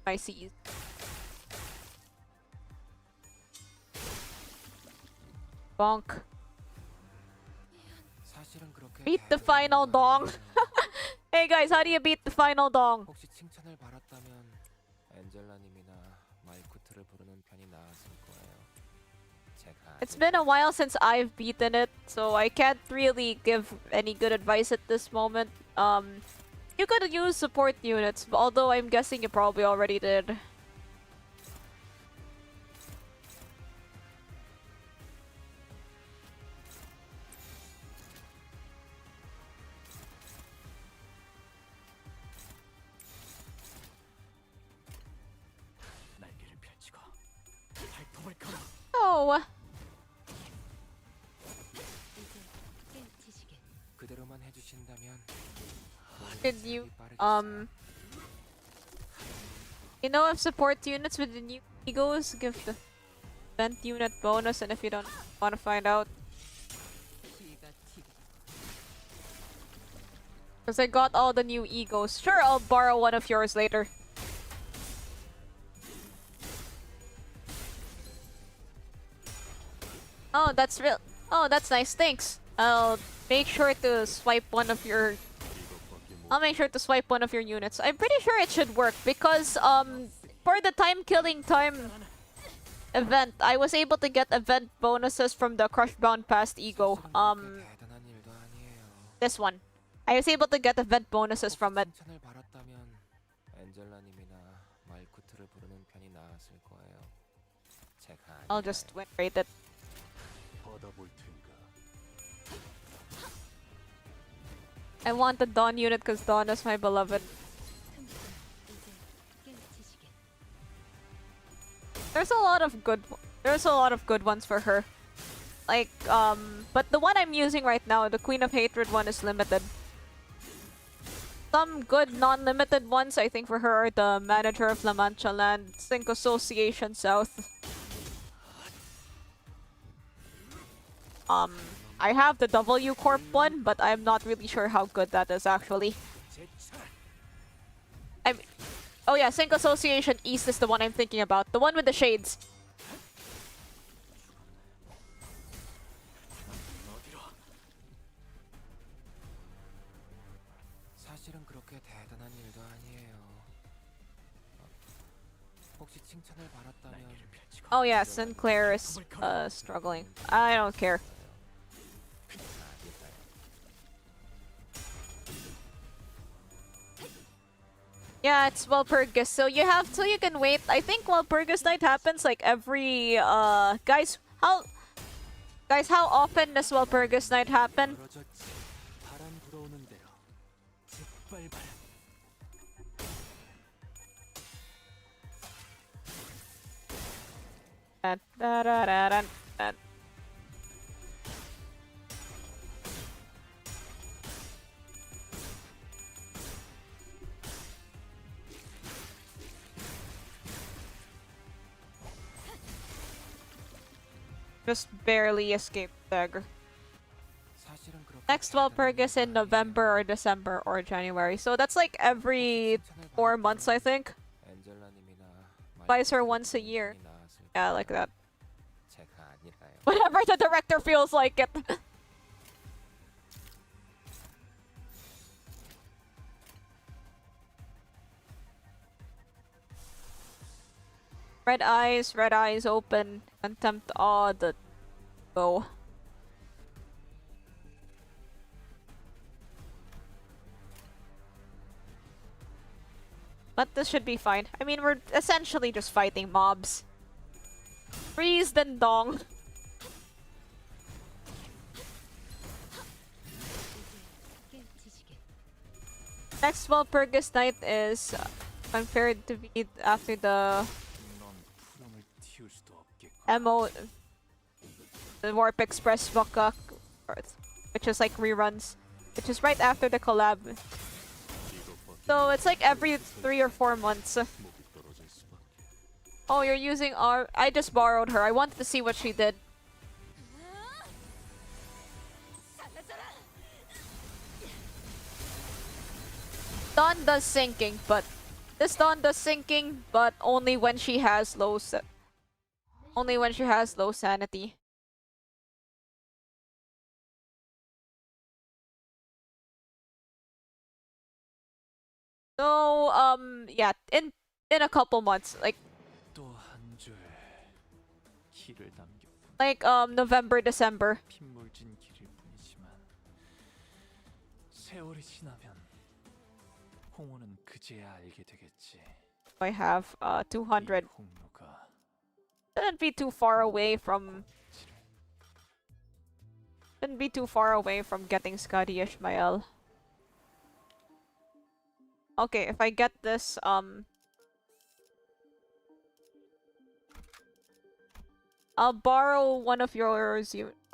I see. Bonk. 사실은 그렇게 Beat the 대단한 final 일도 dong. 아니에요. Hey guys, how do you beat the final dong? 혹시 칭찬을 받았다면 엔젤라님이나 말쿠트를 부르는 편이 나았을 거예요. 제가 It's been a while since I've beaten it, so I can't really give any good advice at this moment. You could use support units, although I'm guessing you probably already did. 날개를 펼치고 발톱을 걸어. Oh, 그대로만 해주신다면 could you, 빠르겠어요. you know, if support units with the new egos give the vent unit bonus, and if you don't want to find out. Because I got all the new egos. Sure, I'll borrow one of yours later. Oh, that's real. Oh, that's nice. Thanks. I'll make sure to swipe one of your... I'll make sure to swipe one of your units. I'm pretty sure it should work because, for the time event, I was able to get event bonuses from the Crushbound Past ego. 대단한 일도 아니에요. This one. I was able to get event bonuses from it. 칭찬을 받았다면 엔젤라님이나 말쿠트를 부르는 편이 나았을 거예요. 제가 I'll just win rate it. 받아볼 텐가. I want the Dawn unit because Dawn is my beloved. There's a lot of good ones for her. Like, but the one I'm using right now, the Queen of Hatred one, is limited. Some good non-limited ones, I think, for her are the Manager of La Mancha Land, Sync Association South. I have the W Corp one, but I'm not really sure how good that is actually. Oh yeah, Sync Association East is the one I'm thinking about. The one with the shades. 사실은 그렇게 대단한 일도 아니에요. 혹시 칭찬을 받았다면 Oh yeah, Sinclair is struggling. I don't care. Yeah, it's Walpurgis, so you can wait. I think Walpurgis night happens like every guys, how often does Walpurgis night happen? 벌어졌지. 바람 불어오는 대로 짓밟아라. Just barely escaped dagger. 사실은 그렇게 Next Walpurgis in November or December or January. So that's like every 4 months, I think. 엔젤라님이나 Buys her once a year. 마이클이 나왔을 Yeah, like that. 제가 아니라요. Whenever the director feels like it. Red eyes open, contempt, awe, the bow. But this should be fine. I mean, we're essentially just fighting mobs. Freeze then dong. Next Walpurgis night is compared to be after the 넌 푸름을 틔울 수도 없겠고. MO, the Warp Express Vaka, which is like reruns, which is right after the collab. So it's like every 3 or 4 months. 목이 떨어질 수밖에. Oh, you're using our. I just borrowed her. I wanted to see what she did. Dawn does sinking, but this Dawn does sinking, but only when she has low sanity. So yeah, in a couple months, like 또 한 줄 길을 남겼군. like November, December. 핏물진 길일 뿐이지만 세월이 지나면 홍호는 그제야 알게 되겠지. I have 200. 이 홍로가 Shouldn't be too far away from. Shouldn't be too far away from getting Scotty Ishmael. Okay, if I get this, I'll borrow one of your units.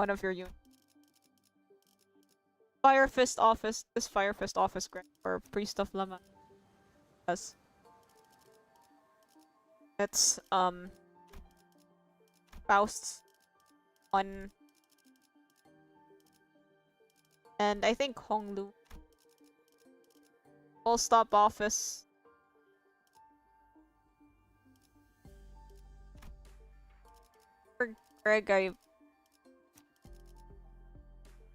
Fire Fist office. This Fire Fist office grant for Priest of Lama. Yes. It's Faust's one, and I think Honglu. Full stop office. For Greg,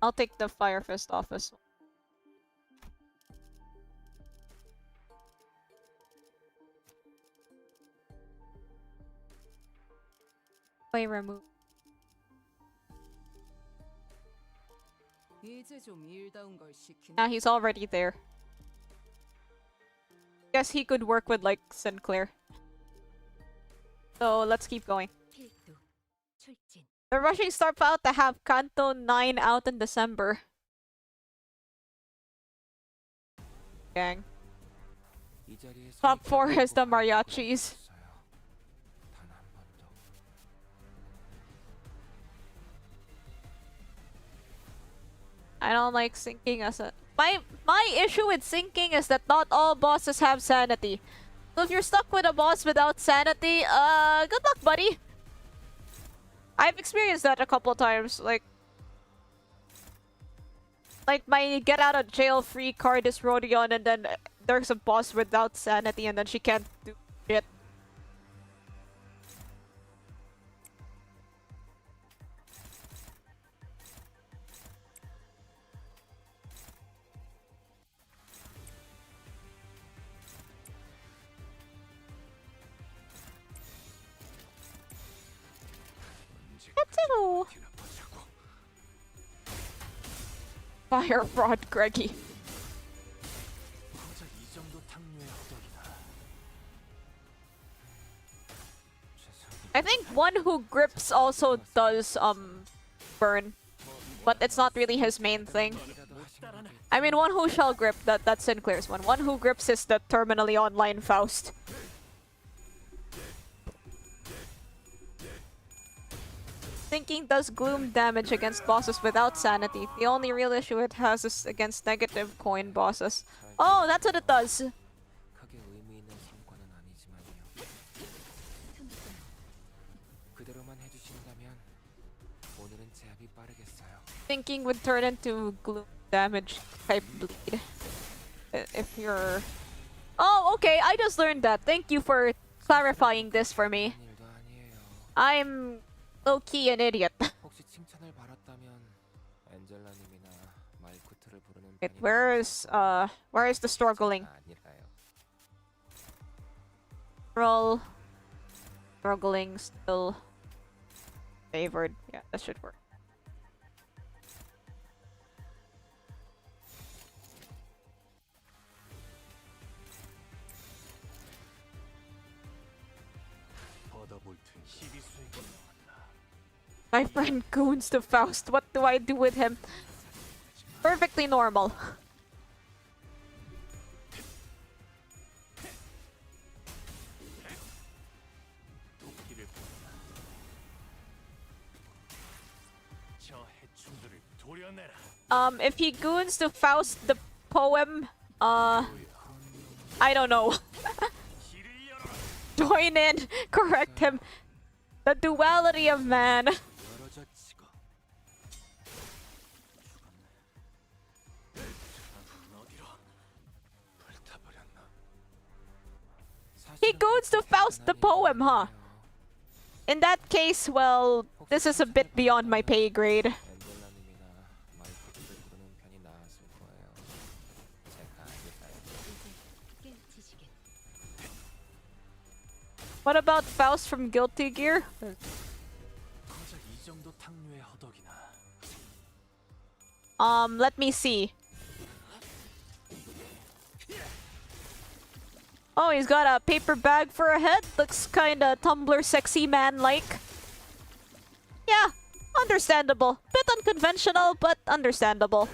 I'll take the Fire Fist office. Play remove. 이제 좀 일다운 걸 시키네. Now he's already there. Guess he could work with like Sinclair. So let's keep going. 필두, 출진. They're rushing Starp out to have Kanto 9 out in December. gang. 이 자리에 서 Top 있게 4 is the 될 거라고 mariachis. 생각했어요. 단한 번도. I don't like syncing as a my issue with syncing is that not all bosses have sanity. So if you're stuck with a boss without sanity, good luck, buddy. I've experienced that a couple times. Like my get out of jail free card is Rodion, and then there's a boss without sanity, and then she can't do shit. Hello. Fire fraud, Greggy. 고작 이 정도 탕류의 허덕이다. I think one who grips also does burn, but it's not really his main thing. I mean, one who shall grip, that's Sinclair's one. One who grips is the terminally online Faust. Thinking does gloom damage against bosses without sanity. The only real issue it has is against negative coin bosses. Oh, that's what it does. 크게 의미 있는 성과는 아니지만요. 그대로만 해주신다면 오늘은 제압이 빠르겠어요. Thinking would turn into gloom damage type bleed. If you're... Oh, okay, I just learned that. Thank you for clarifying this for me. 일도 아니에요. I'm low-key an idiot. 혹시 칭찬을 받았다면 엔젤라님이나 마이쿠트를 부르는 Wait, 편이 where is the struggling? 아니라요. Struggling still favored. Yeah, that should work. 받아볼 텐 희귀 수익이 나왔다. My friend goons to Faust. What do I do with him? Perfectly normal. 도끼를 보내라. 저 해충들을 도려내라. If he goons to Faust the poem, I don't know. 길을 열어라. Join in, correct him. The duality of man. 열어져 찍어. 어디로? 불타버렸나? He goes to Faust the poem, huh? In that case, well, this is a bit beyond my pay grade. 엔젤라님이나 마이쿠트를 부르는 편이 나았을 거예요. 제가 아닐까요? What about Faust from Guilty Gear? 고작 이 정도 탕류의 허덕이나. Let me see. Oh, he's got a paper bag for a head. Looks kinda Tumblr sexy man-like. Yeah, understandable. Bit unconventional, but understandable.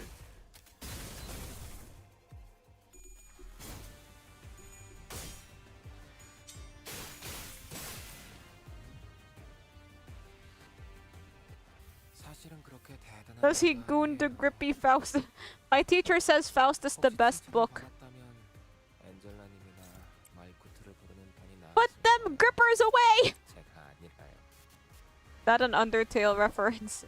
사실은 그렇게 대단한 Does he 일은 goon to 아니에요. grippy Faust? My teacher says Faust is the 혹시 best 칭찬을 book. 받았다면 엔젤라님이나 마이쿠트를 부르는 편이 Put 나았을 them grippers away! 거예요. 제가 아닐까요? That an Undertale reference.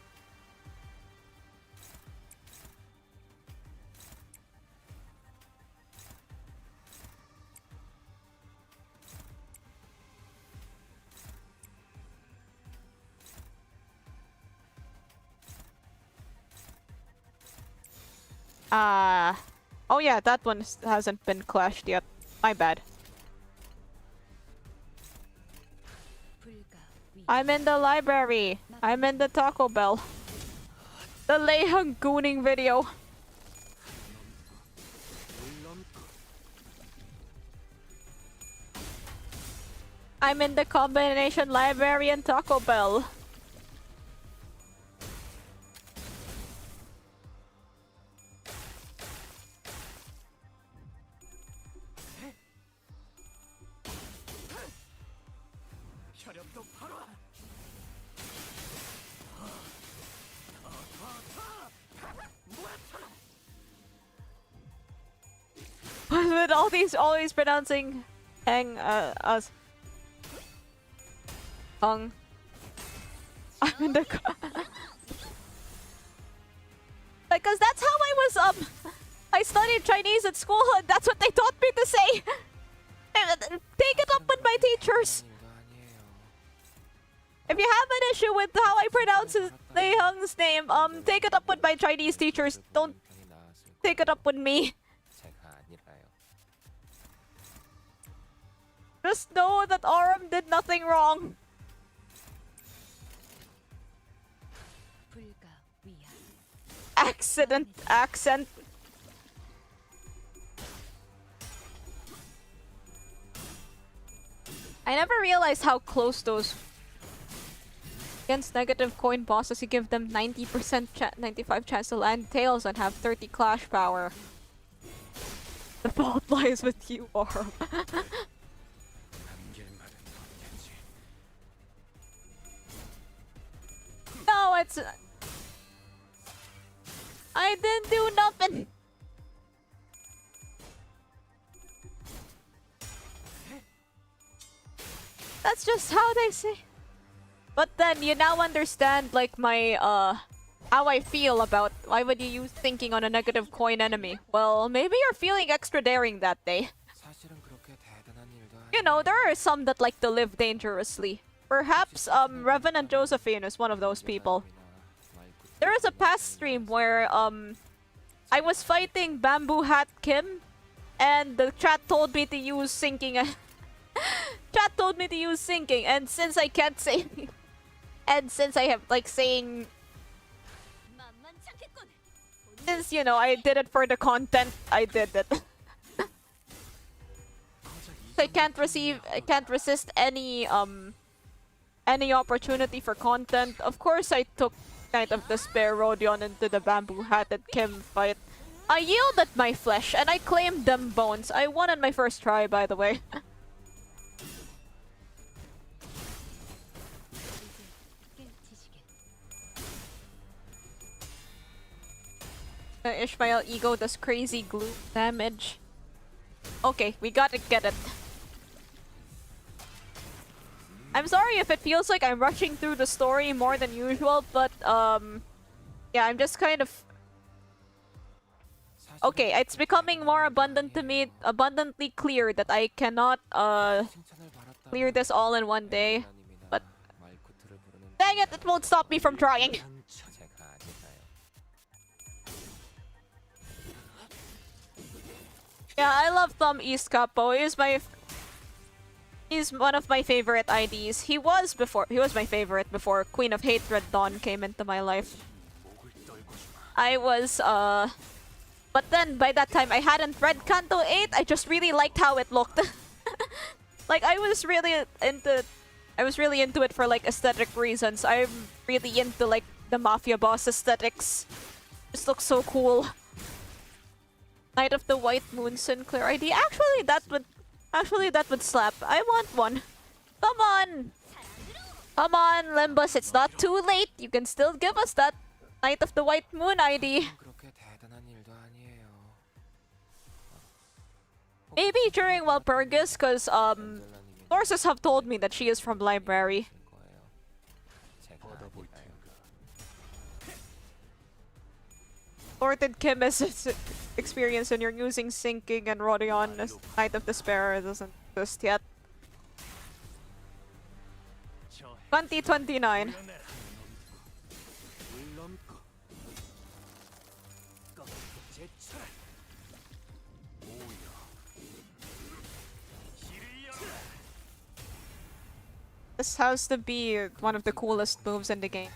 Oh yeah, that one hasn't been clashed yet. My bad. I'm in the library. I'm in the Taco Bell. The Leihang gooning video. I'm in the combination library and Taco Bell. With all these always pronouncing hang us hung. I'm in the like, cause that's how I was I studied Chinese at school and that's what they taught me to say. Take it up with my teachers. If you have an issue with how I pronounce Lei Hung's name, take it up with my Chinese teachers. Don't take it up with me. Just know that Aram did nothing wrong. Accent. I never realized how close those against negative coin bosses. You give them 90% 95 chance to land tails and have 30 clash power. The fault lies with you, Aram. No, it's... I didn't do nothing. That's just how they say. But then you now understand like my how I feel about why would you use thinking on a negative coin enemy. Well, maybe you're feeling extra daring that day. You know, there are some that like to live dangerously. Perhaps Revenant Josephine is one of those people. There was a past stream where I was fighting Bamboo Hat Kim and the chat told me to use sinking. Chat told me to use sinking, and since I can't say and since I have like saying, since you know I did it for the content, I did it. I can't resist any opportunity for content. Of course I took kind of the spare Rodion into the Bamboo Hatted Kim fight. I yielded my flesh and I claimed them bones. I won on my first try, by the way. Ishmael ego does crazy glue damage. Okay, we gotta get it. I'm sorry if it feels like I'm rushing through the story more than usual, but yeah, I'm just kind of... Okay, it's becoming more abundantly clear that I cannot clear this all in one day. But dang it, it won't stop me from trying. Yeah, I love Thumb East Capo. He's one of my favorite IDs. He was my favorite before Queen of Hatred Dawn came into my life. I was but then by that time I hadn't read Kanto 8. I just really liked how it looked. Like I was really into it for like aesthetic reasons. I'm really into like the Mafia boss aesthetics. Just looks so cool. Knight of the White Moon Sinclair ID. Actually that would slap. I want one. Come on! Come on, Limbus, it's not too late. You can still give us that Knight of the White Moon ID. Maybe during Walpurgis, because sources have told me that she is from library. Sorted Kim is experience when you're using sinking and Rodion as Knight of Despair doesn't exist yet. 2029. This has to be one of the coolest moves in the game.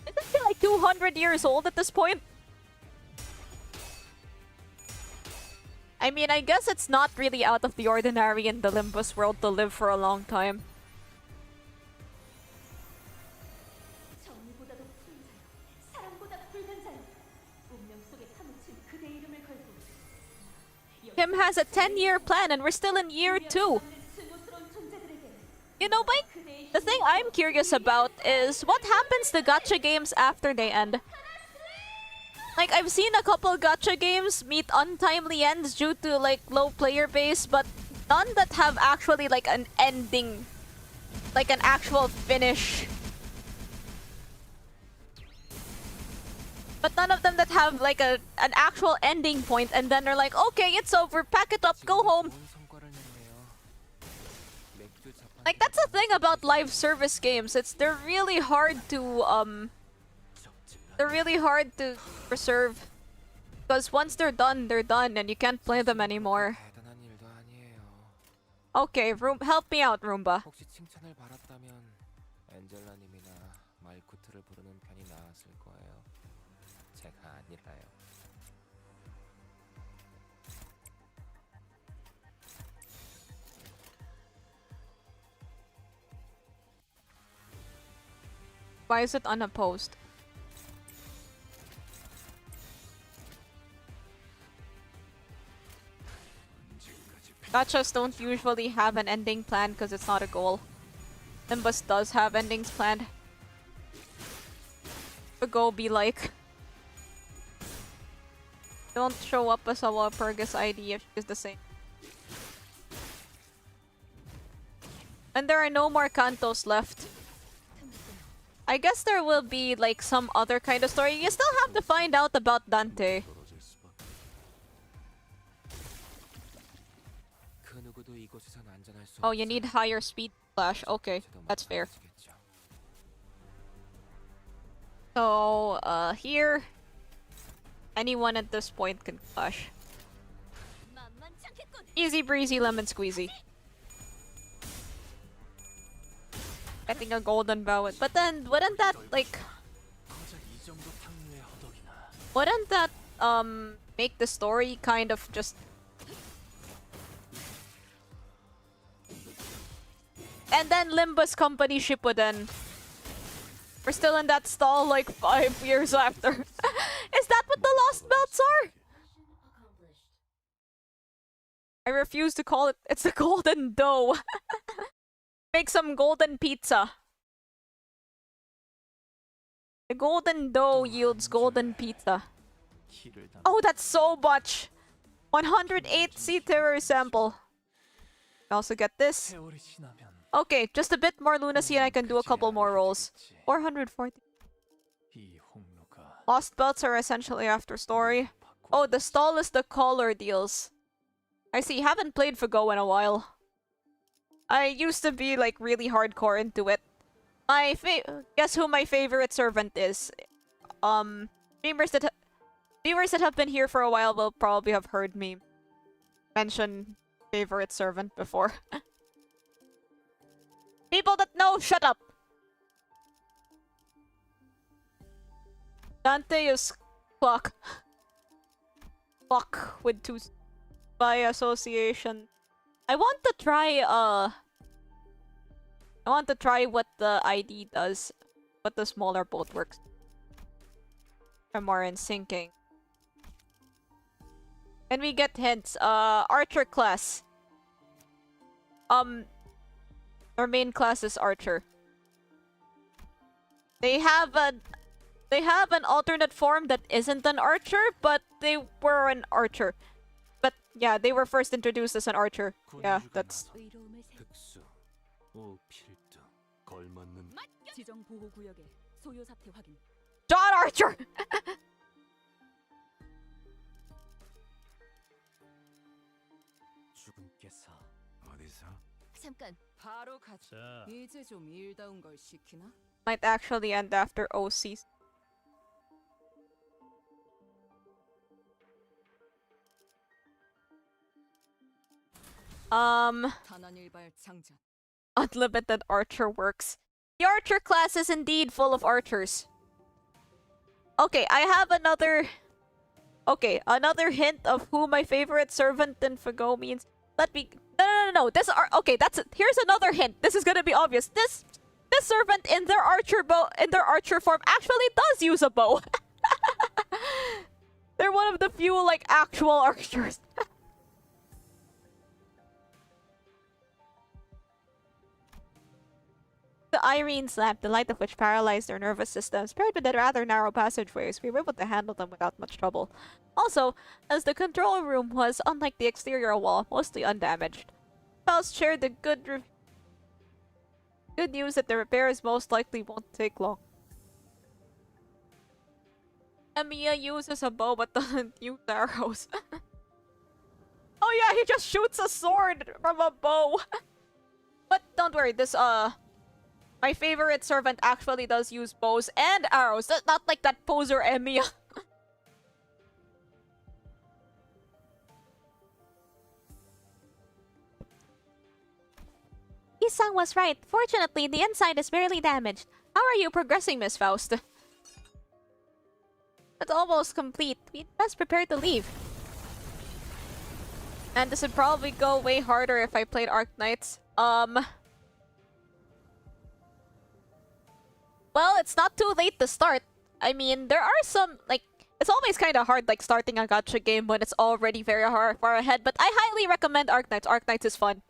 Isn't she like 200 years old at this point? I mean, I guess it's not really out of the ordinary in the Limbus world to live for a long time. Him has a 10-year plan and we're still in year 2. You know, Mike, the thing I'm curious about is what happens to gacha games after they end. Like, I've seen a couple gacha games meet untimely ends due to, like, low player base, but none that have actually, like, an ending. Like, an actual finish. But none of them that have, like, an actual ending point, and then they're like, okay, it's over, pack it up, go home. Like, that's the thing about live service games. They're really hard to, they're really hard to preserve. Because once they're done, and you can't play them anymore. 대단한 일도 아니에요. Okay, help me out, Roomba. 혹시 칭찬을 받았다면 엔젤라님이나 마이쿠트를 부르는 편이 나았을 거예요. 제가 아니라요. Why is it unopposed? Gachas don't usually have an ending plan because it's not a goal. Limbus does have endings planned. The goal be like, don't show up as a Walpurgis ID if she's the same. And there are no more cantos left. I guess there will be like some other kind of story. You still have to find out about Dante. Oh, you need higher speed flash. Okay, that's fair. So, here, anyone at this point can flash. Easy breezy lemon squeezy. Getting a golden bow, but then wouldn't that like, wouldn't that make the story kind of just? And then Limbus Company Shippuden. We're still in that stall like 5 years after. Is that what the lost belts are? I refuse to call it. It's the golden dough. Make some golden pizza. The golden dough yields golden pizza. Oh, that's so much! 108 sea terror sample. I also get this. Okay, just a bit more lunacy and I can do a couple more rolls. 440. Lost belts are essentially after story. Oh, the stall is the color deals. I see, haven't played Fago in a while. I used to be like really hardcore into it. Guess who my favorite servant is? Viewers that have been here for a while will probably have heard me mention favorite servant before. People that know, shut up! Dante is clock. Clock with two by association. I want to try what the ID does. What the smaller boat works. I'm more in sinking. And we get hints. Archer class. Our main class is Archer. They have an alternate form that isn't an Archer, but they were an Archer. But yeah, they were first introduced as an Archer. Yeah, that's... John Archer! Might actually end after OC. Unlimited Archer works. The Archer class is indeed full of archers. Okay, I have another... Okay, another hint of who my favorite servant in Fago means. Let me... No. This okay, here's another hint. This is gonna be obvious. This servant in their archer form actually does use a bow. They're one of the few like actual archers. Irene's lamp, the light of which paralyzed their nervous systems, paired with the rather narrow passageways, we were able to handle them without much trouble. Also, as the control room was, unlike the exterior wall, mostly undamaged, Faust shared the good news that the repairs most likely won't take long. Emiya uses a bow but doesn't use arrows. Oh yeah, he just shoots a sword from a bow. But don't worry, this my favorite servant actually does use bows and arrows. That's not like that poser Emiya. Isang was right. Fortunately, the inside is barely damaged. How are you progressing, Miss Faust? It's almost complete. We'd best prepare to leave. And this would probably go way harder if I played Arknights. Well, it's not too late to start. I mean, there are some, like, it's always kind of hard, like, starting a gacha game when it's already very far ahead, but I highly recommend Arknights. Arknights is fun.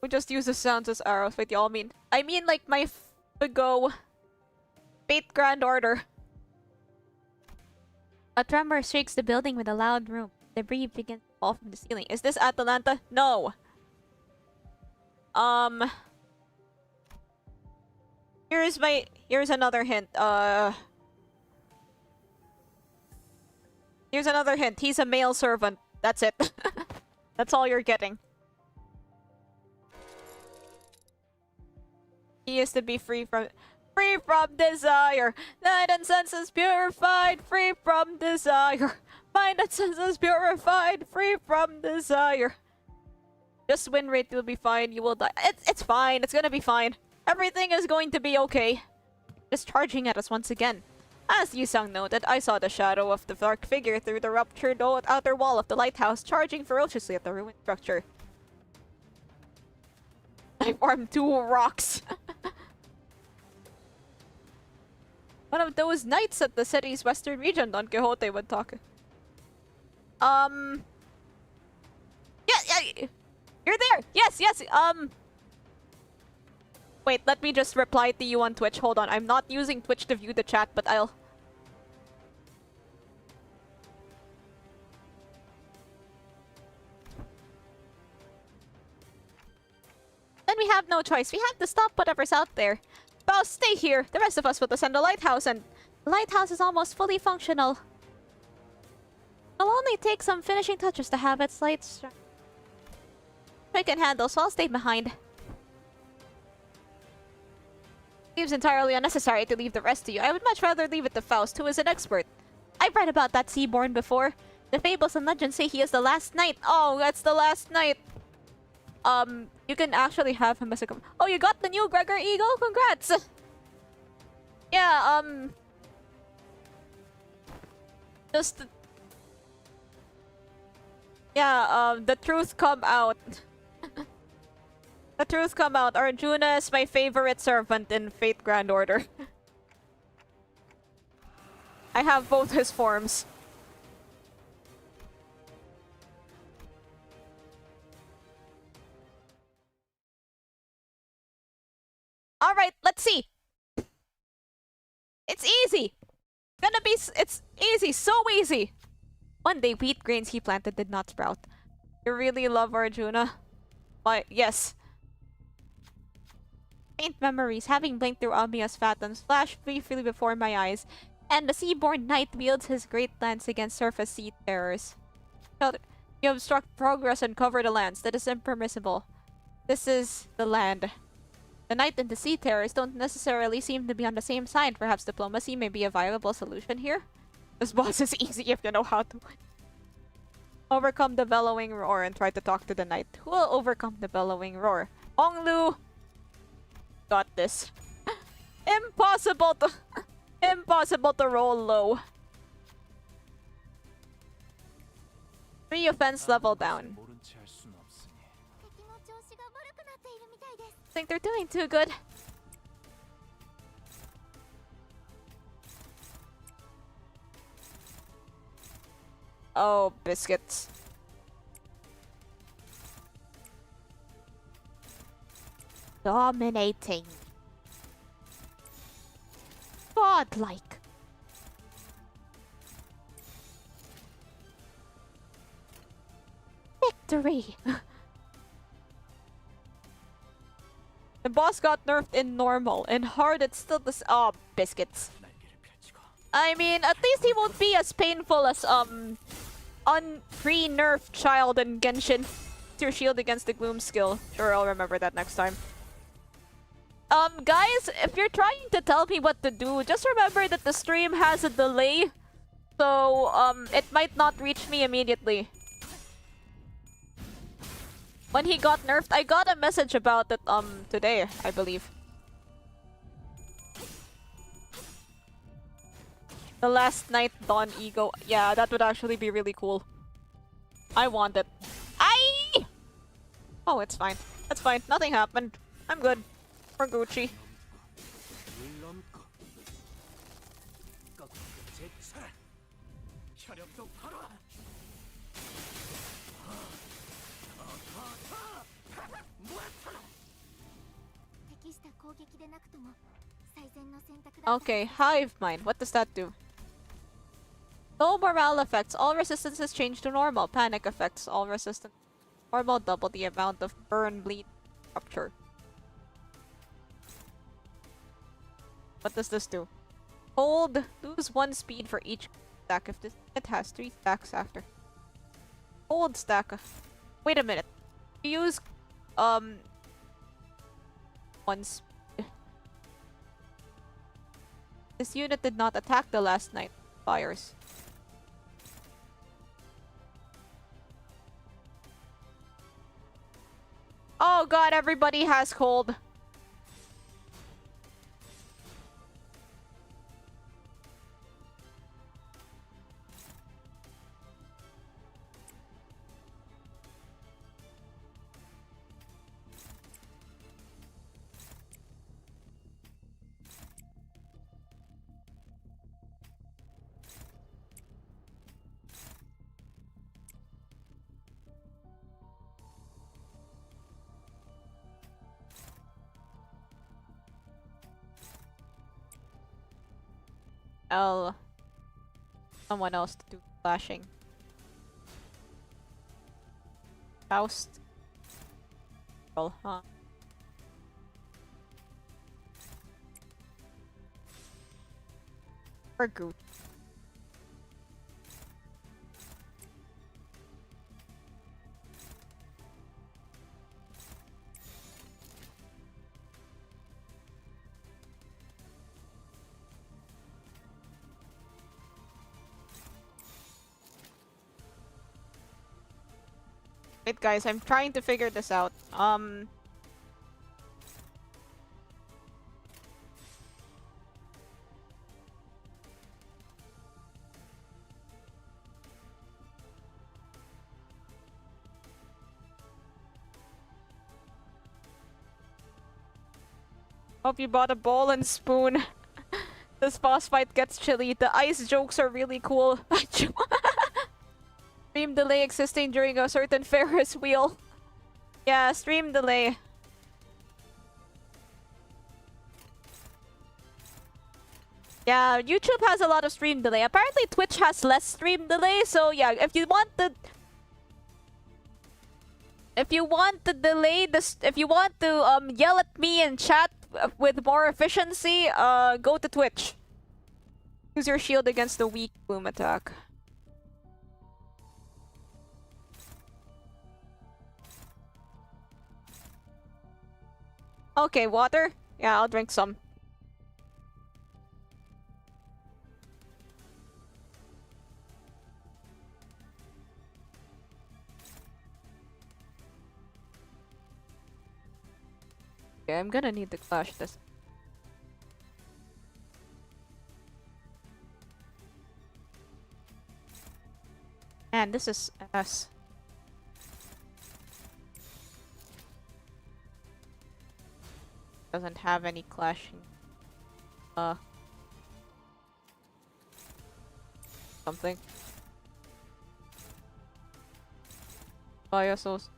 We just use the sounds as arrows. Wait, y'all mean? I mean, like, my go Fate Grand Order. A tremor shakes the building with a loud room. Debris begins to fall from the ceiling. Is this Atalanta? No. Here's another hint. Here's another hint. He's a male servant. That's it. That's all you're getting. He is to be free from desire. Mind and senses purified, free from desire. Mind and senses purified, free from desire. Just win rate will be fine. You will die. It's fine. It's gonna be fine. Everything is going to be okay. Just charging at us once again. As Yusang noted, I saw the shadow of the dark figure through the ruptured outer wall of the lighthouse, charging ferociously at the ruined structure. I farmed 2 rocks. One of those knights at the city's western region, Don Quixote would talk. Yeah, you're there! Yes, yes, wait, let me just reply to you on Twitch. Hold on, I'm not using Twitch to view the chat, but I'll... Then we have no choice. We have to stop whatever's out there. Faust, stay here. The rest of us will ascend the lighthouse, and The lighthouse is almost fully functional. It'll only take some finishing touches to have its lights I can handle, so I'll stay behind. Seems entirely unnecessary to leave the rest to you. I would much rather leave it to Faust, who is an expert. I've read about that Seaborn before. The fables and legends say he is the last knight. Oh, that's the last night. You can actually have him as a... Oh, you got the new Gregor Eagle? Congrats! Yeah, just... Yeah, the truth come out. The truth come out. Arjuna is my favorite servant in Fate Grand Order. I have both his forms. Alright, let's see. It's easy. It's easy, so easy. One day, wheat grains he planted did not sprout. You really love Arjuna? Why, yes. Faint memories, having blinked through Amiya's phantoms, flashed briefly before my eyes, and the Seaborn Knight wields his great lance against surface sea terrors. You obstruct progress and cover the lands. That is impermissible. This is the land. The Knight and the Sea Terrors don't necessarily seem to be on the same side. Perhaps diplomacy may be a viable solution here? This boss is easy if you know how to. Overcome the bellowing roar and try to talk to the Knight. Who will overcome the bellowing roar? Honglu! Got this. Impossible to... Impossible to roll low. 3 offense level down. Think they're doing too good. Oh, biscuits. Dominating. Godlike. Victory. The boss got nerfed in normal. In hard, it's still this. Oh, biscuits. I mean, at least he won't be as painful as pre-nerf child in Genshin. Your shield against the gloom skill. Sure, I'll remember that next time. Guys, if you're trying to tell me what to do, just remember that the stream has a delay. So, it might not reach me immediately. When he got nerfed, I got a message about it, today, I believe. The last night Dawn Ego. Yeah, that would actually be really cool. I want it. Aye! Oh, it's fine. It's fine. Nothing happened. I'm good. We're Gucci. Okay, hive mind. What does that do? Low morale effects. All resistances change to normal. Panic effects. All resistance normal. Double the amount of burn, bleed, rupture. What does this do? Hold. Lose 1 speed for each stack if this it has 3 stacks after. Hold stack. Wait a minute. You use 1 speed. This unit did not attack the last night fires. Oh god, everybody has cold. Tell someone else to do flashing. Faust. Well, huh? Or Goot. Wait, guys, I'm trying to figure this out. Hope you bought a bowl and spoon. This boss fight gets chilly. The ice jokes are really cool. Stream delay existing during a certain Ferris wheel. Yeah, stream delay. Yeah, YouTube has a lot of stream delay. Apparently Twitch has less stream delay, so yeah, if you want to delay this, if you want to yell at me and chat with more efficiency, go to Twitch. Use your shield against the weak boom attack. Okay, water? Yeah, I'll drink some. Yeah, I'm gonna need to clash this. Man, this is ass. Doesn't have any clashing. Something. Biosos.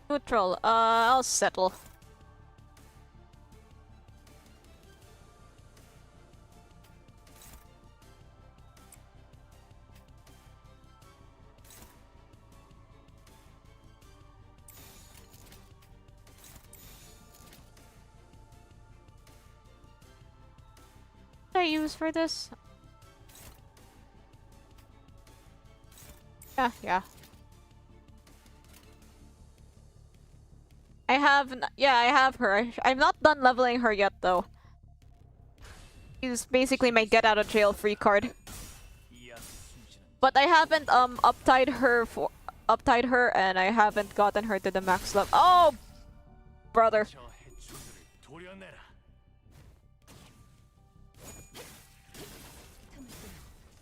Neutral. I'll settle. What did I use for this? Yeah. I have her. I'm not done leveling her yet, though. She's basically my get out of jail free card. But I haven't uptied her and I haven't gotten her to the max level. Oh, brother.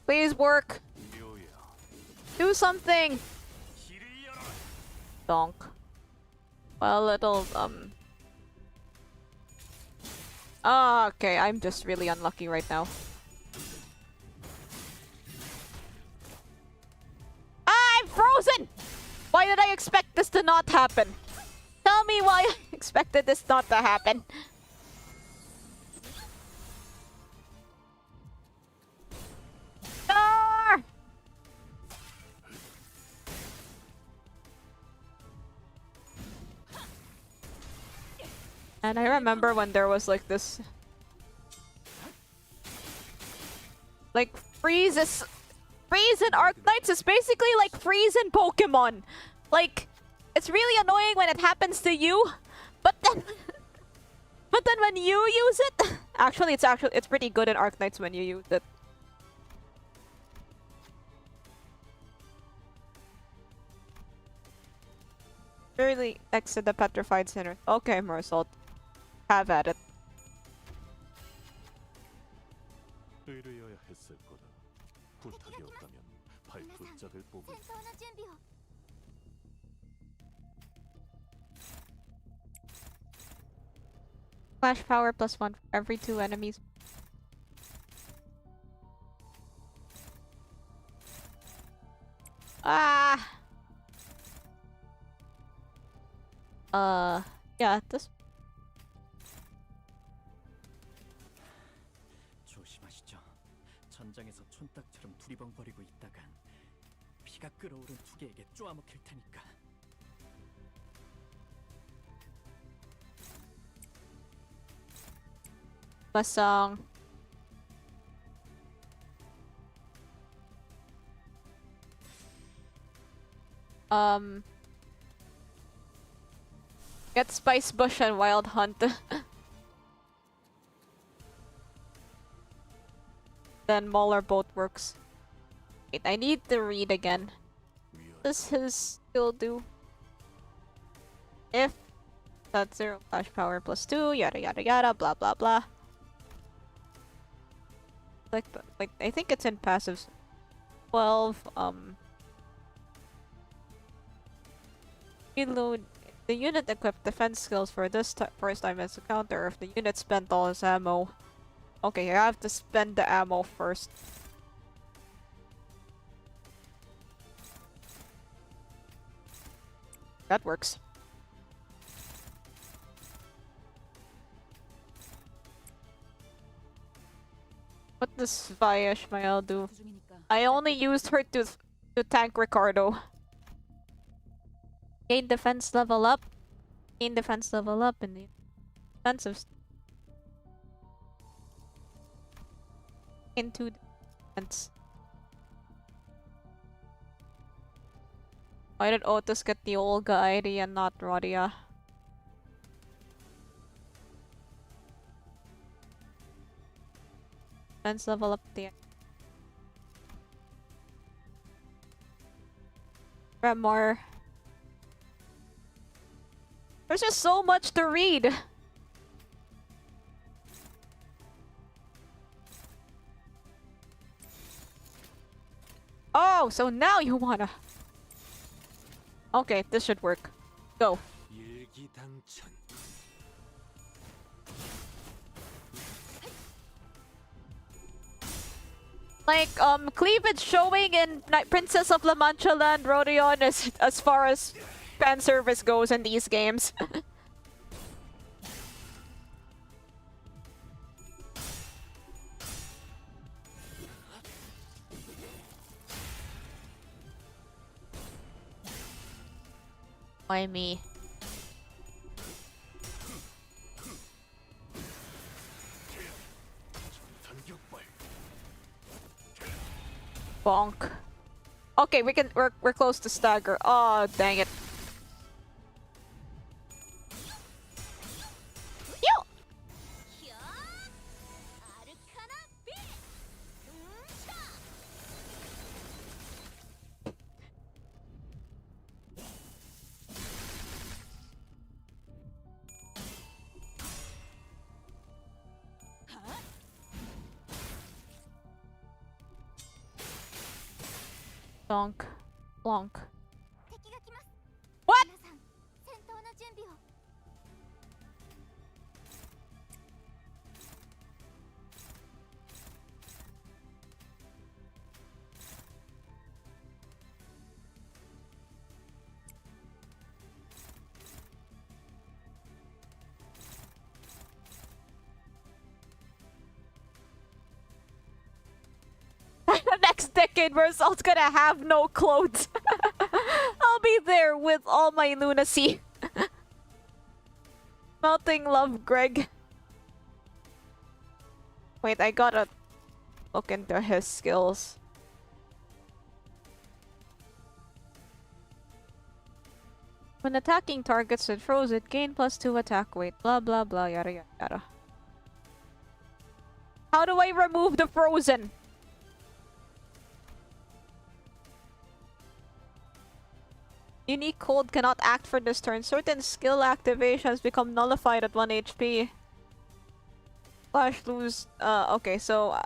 Please work. Do something. Donk. Well, it'll okay, I'm just really unlucky right now. I'm frozen! Why did I expect this to not happen? Tell me why I expected this not to happen. Ah! And I remember when there was like this... Like, freeze in Arknights is basically like freeze in Pokemon. Like, it's really annoying when it happens to you, but then... but then when you use it... it's pretty good in Arknights when you use it. Really exit the Petrified Sinner. Okay, Mersault. Have at it. 의뢰여야 했을 거다. 부탁이 없다면 발붙짝을 뽑을.戦闘の準備を Flash power +1 for every 2 enemies. Ah! Yeah, this... 조심하시죠. 전장에서 촌딱처럼 두리번거리고 있다간 피가 끓어오른 두 개에게 쪼아먹힐 테니까. Masang. Get Spice Bush and Wild Hunt. Then Mauler both works. Wait, I need to read again. What does his skill do? If that's 0 flash power +2, yada yada yada, blah blah blah. Like I think it's in passives. 12. Reload. The unit equipped defense skills for this first time as a counter if the unit spent all its ammo. Okay, I have to spend the ammo first. That works. What does Via Ishmael do? I only used her to tank Ricardo. Gain defense level up. Gain defense level up in the defensive. Into defense. Why did Otis get the Olga ID and not Rodia? Defense level up there. Grab more. There's just so much to read. Oh, so now you wanna... Okay, this should work. Go. Like, cleavage showing in Princess of La Mancha Land Rodeon as far as fan service goes in these games. Why me? Bonk. Okay, we're close to stagger. Oh, dang it. Yo! Donk. Blonk. What? Next decade, we're all gonna have no clothes. I'll be there with all my lunacy. Melting love, Greg. Wait, I gotta look into his skills. When attacking targets with frozen, gain +2 attack weight. Blah blah blah, yada yada yada. How do I remove the frozen? Unique cold cannot act for this turn. Certain skill activations become nullified at 1 HP. Flash lose. Okay, so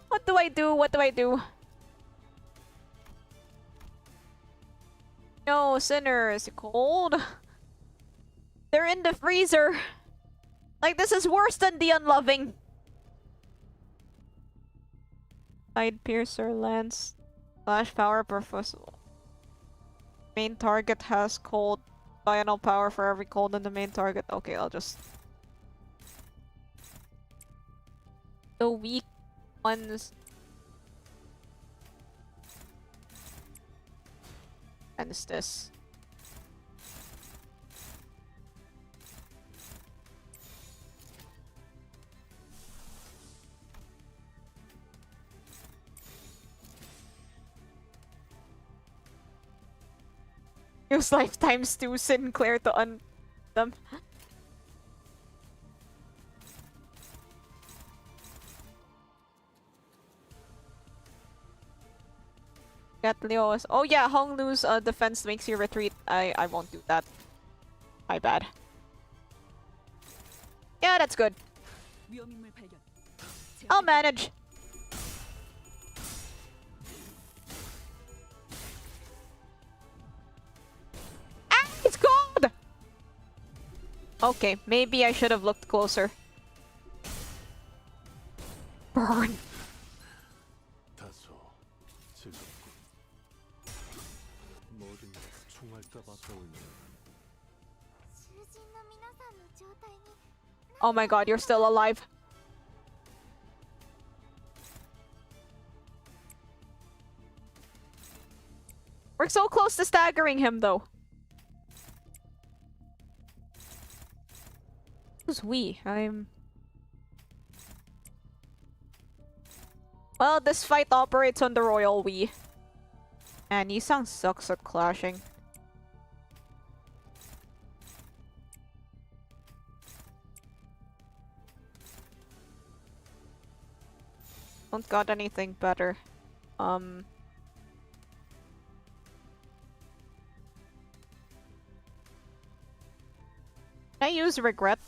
what do I do? What do I do? No, sinners, cold. They're in the freezer. Like, this is worse than the unloving. Side piercer, lance, flash power, professor. Main target has cold. Final power for every cold in the main target. Okay, I'll just. The weak ones. And it's this. Use lifetimes to Sinclair to them. Get Leo's. Oh yeah, Hong Lu's defense makes you retreat. I won't do that. My bad. Yeah, that's good. I'll manage. Ah, it's cold! Okay, maybe I should have looked closer. Burn. Oh my god, you're still alive. We're so close to staggering him, though. Who's we? Well, this fight operates on the royal we. And Yisang sucks at clashing. Don't got anything better. Can I use regret?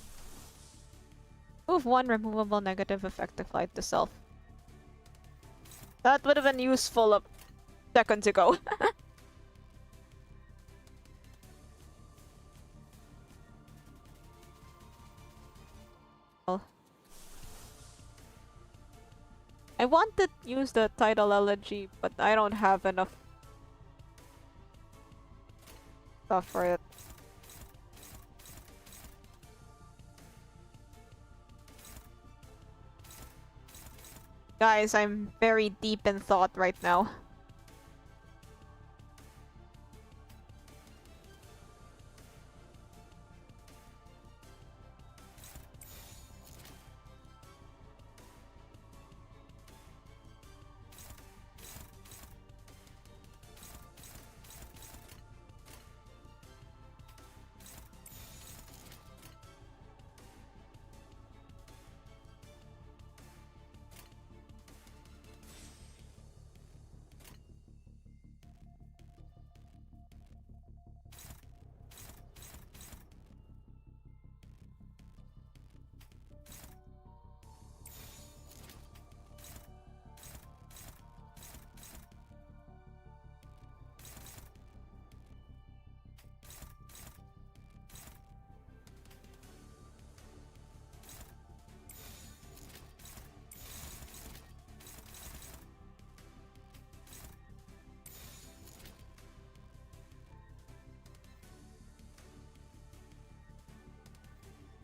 Move 1 removable negative effect applied to self. That would have been useful a second ago. I want to use the title elegy, but I don't have enough stuff for it. Guys, I'm very deep in thought right now.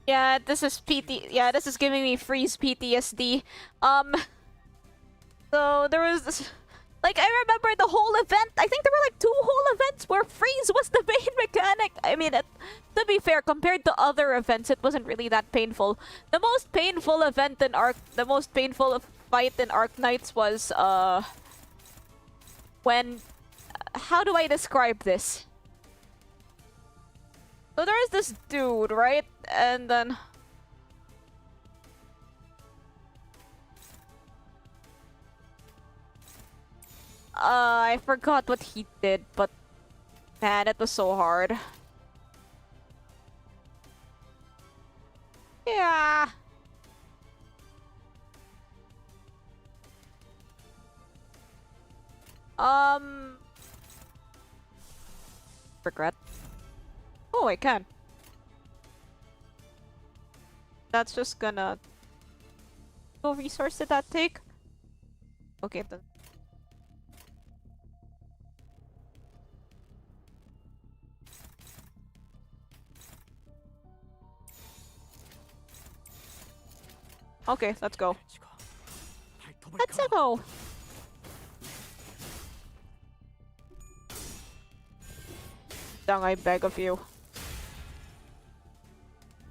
Yeah, this is Yeah, this is giving me freeze PTSD. So there was this... Like, I remember the whole event. I think there were like 2 whole events where freeze was the main mechanic. I mean, to be fair, compared to other events, it wasn't really that painful. The most painful event in the most painful fight in Arknights was, when... How do I describe this? So there's this dude, right? And then... I forgot what he did, but... Man, it was so hard. Yeah. Regret. Oh, I can. That's just gonna... What resource did that take? Okay, then. Okay, let's go. Let's go! Dang, I beg of you.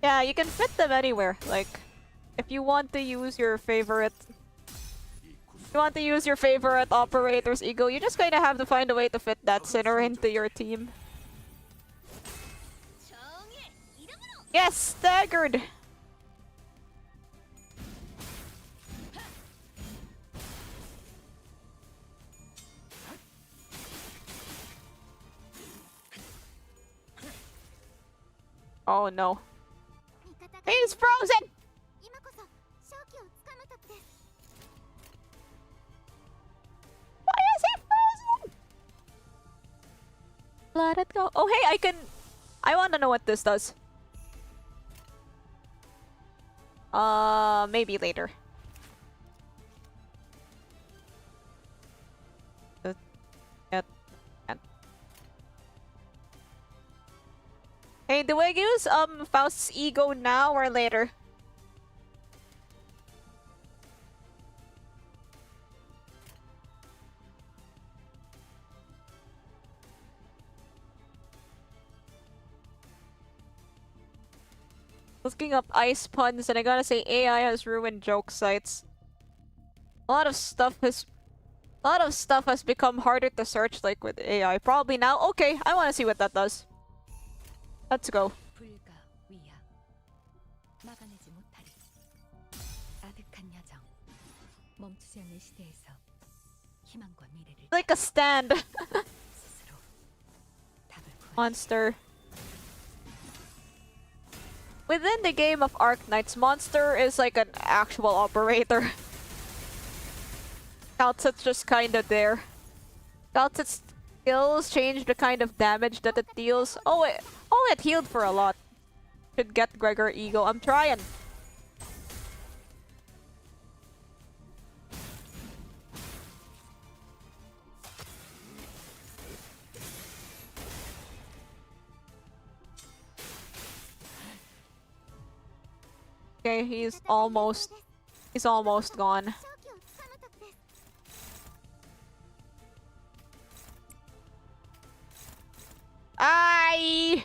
Yeah, you can fit them anywhere. Like, if you want to use your favorite... If you want to use your favorite operator's ego, you just kind of have to find a way to fit that sinner into your team. Yes, staggered! Oh no. He's frozen! Why is he frozen? Let it go. Oh hey, I want to know what this does. Maybe later. Hey, do I use Faust's ego now or later? Looking up ice puns, and I gotta say AI has ruined joke sites. A lot of stuff has become harder to search, like with AI. Probably now. Okay, I want to see what that does. Let's go. Like a stand. Monster. Within the game of Arknights, Monster is like an actual operator. Calcit's just kinda there. Calcit's skills change the kind of damage that it deals. Oh, it healed for a lot. Should get Gregor ego. I'm trying. Okay, he's almost gone. 勝機をつかむ時です Ay!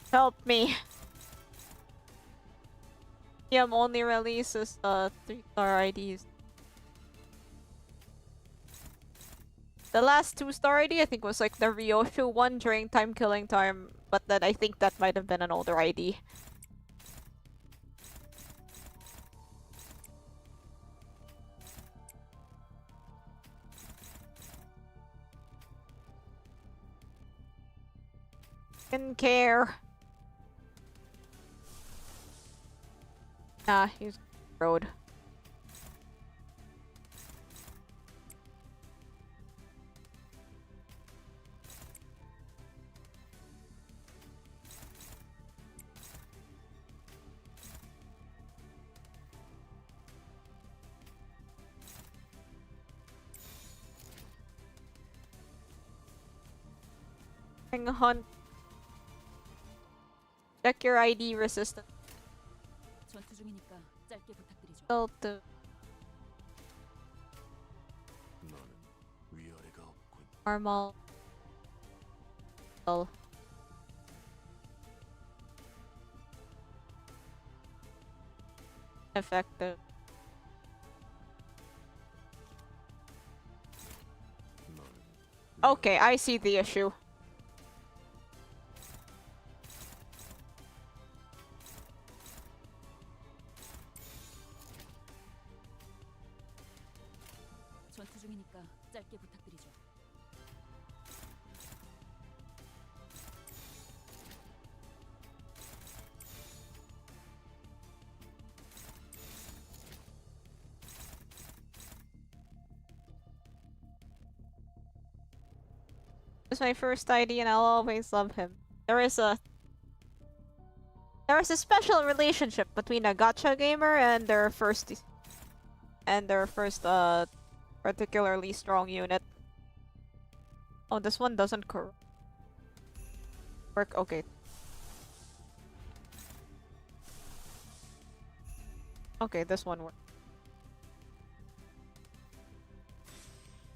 Help me. Only releases 3-star IDs. The last 2-star ID I think was like the Ryoshu one during time killing time, but then I think that might have been an older ID. Didn't care. Nah, he's road. Hunt. Check your ID resistance. 전투 중이니까 짧게 부탁드리죠. Filter. 너는 위아래가 없군. Normal. Well. Effective. 너는 Okay, I see the issue. 전투 중이니까 짧게 부탁드리죠. It's my first ID and I'll always love him. There is a special relationship between a gacha gamer and their first particularly strong unit. Oh, this one doesn't work. Okay. Okay, this one works.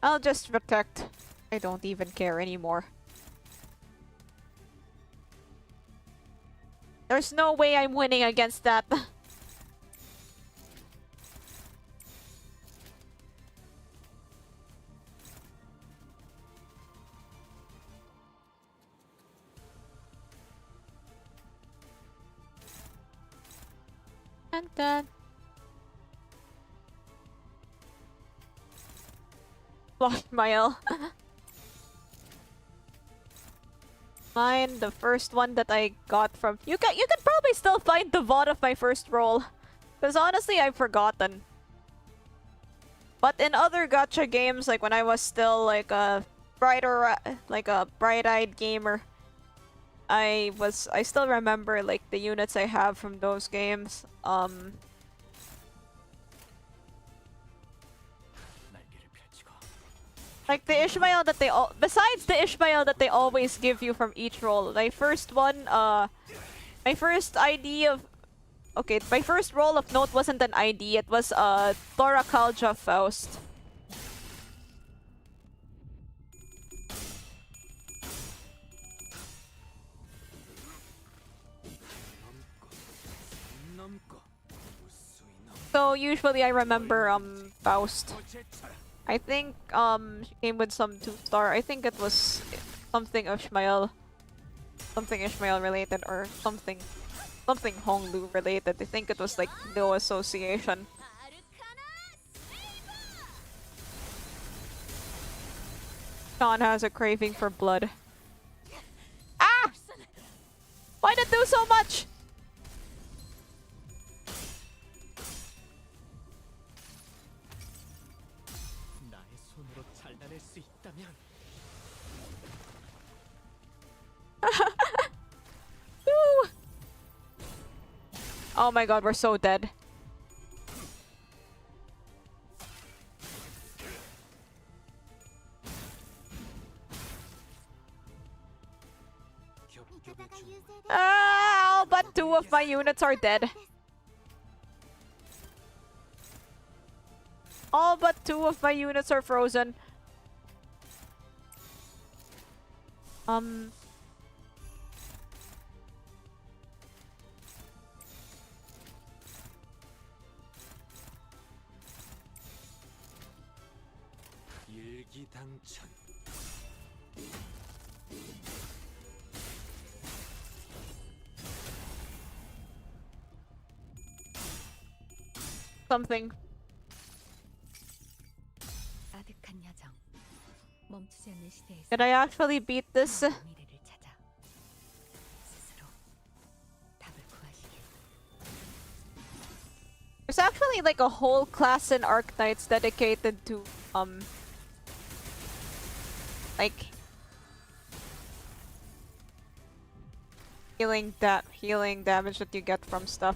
I'll just protect. I don't even care anymore. There's no way I'm winning against that. And then lost my L. Mine, the first one that I got from you can probably still find the VOD of my first roll. Because honestly I've forgotten. But in other gacha games, like when I was still like a bright-eyed gamer, I still remember like the units I have from those games. Like the Ishmael that besides the Ishmael that they always give you from each roll. My first one, my first ID of okay, my first roll of note wasn't an ID, it was Thorakalja Faust. So usually I remember Faust. I think she came with some 2-star. I think it was something Ishmael. Something Ishmael related or something Honglu related. I think it was like no association. Sean has a craving for blood. Ah! Why did it do so much? 나의 손으로 잘라낼 수 있다면 Woo! Oh my god, we're so dead. All but 2 of my units are dead. All but 2 of my units are frozen. 일기당천. Something. 아득한 야정. 멈추지 않는 시대에서 Did I actually beat this? 미래를 찾아 스스로 답을 구하시길. There's actually like a whole class in Arknights dedicated to like healing damage that you get from stuff.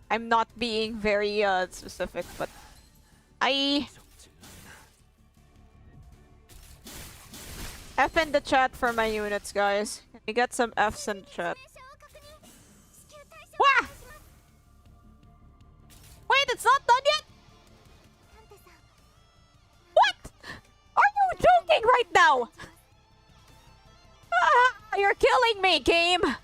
I'm not being very specific, but F in the chat for my units, guys. Can we get some Fs in the chat? Wah! Wait, it's not done yet? What? Are you joking right now? Ah, you're killing me, game!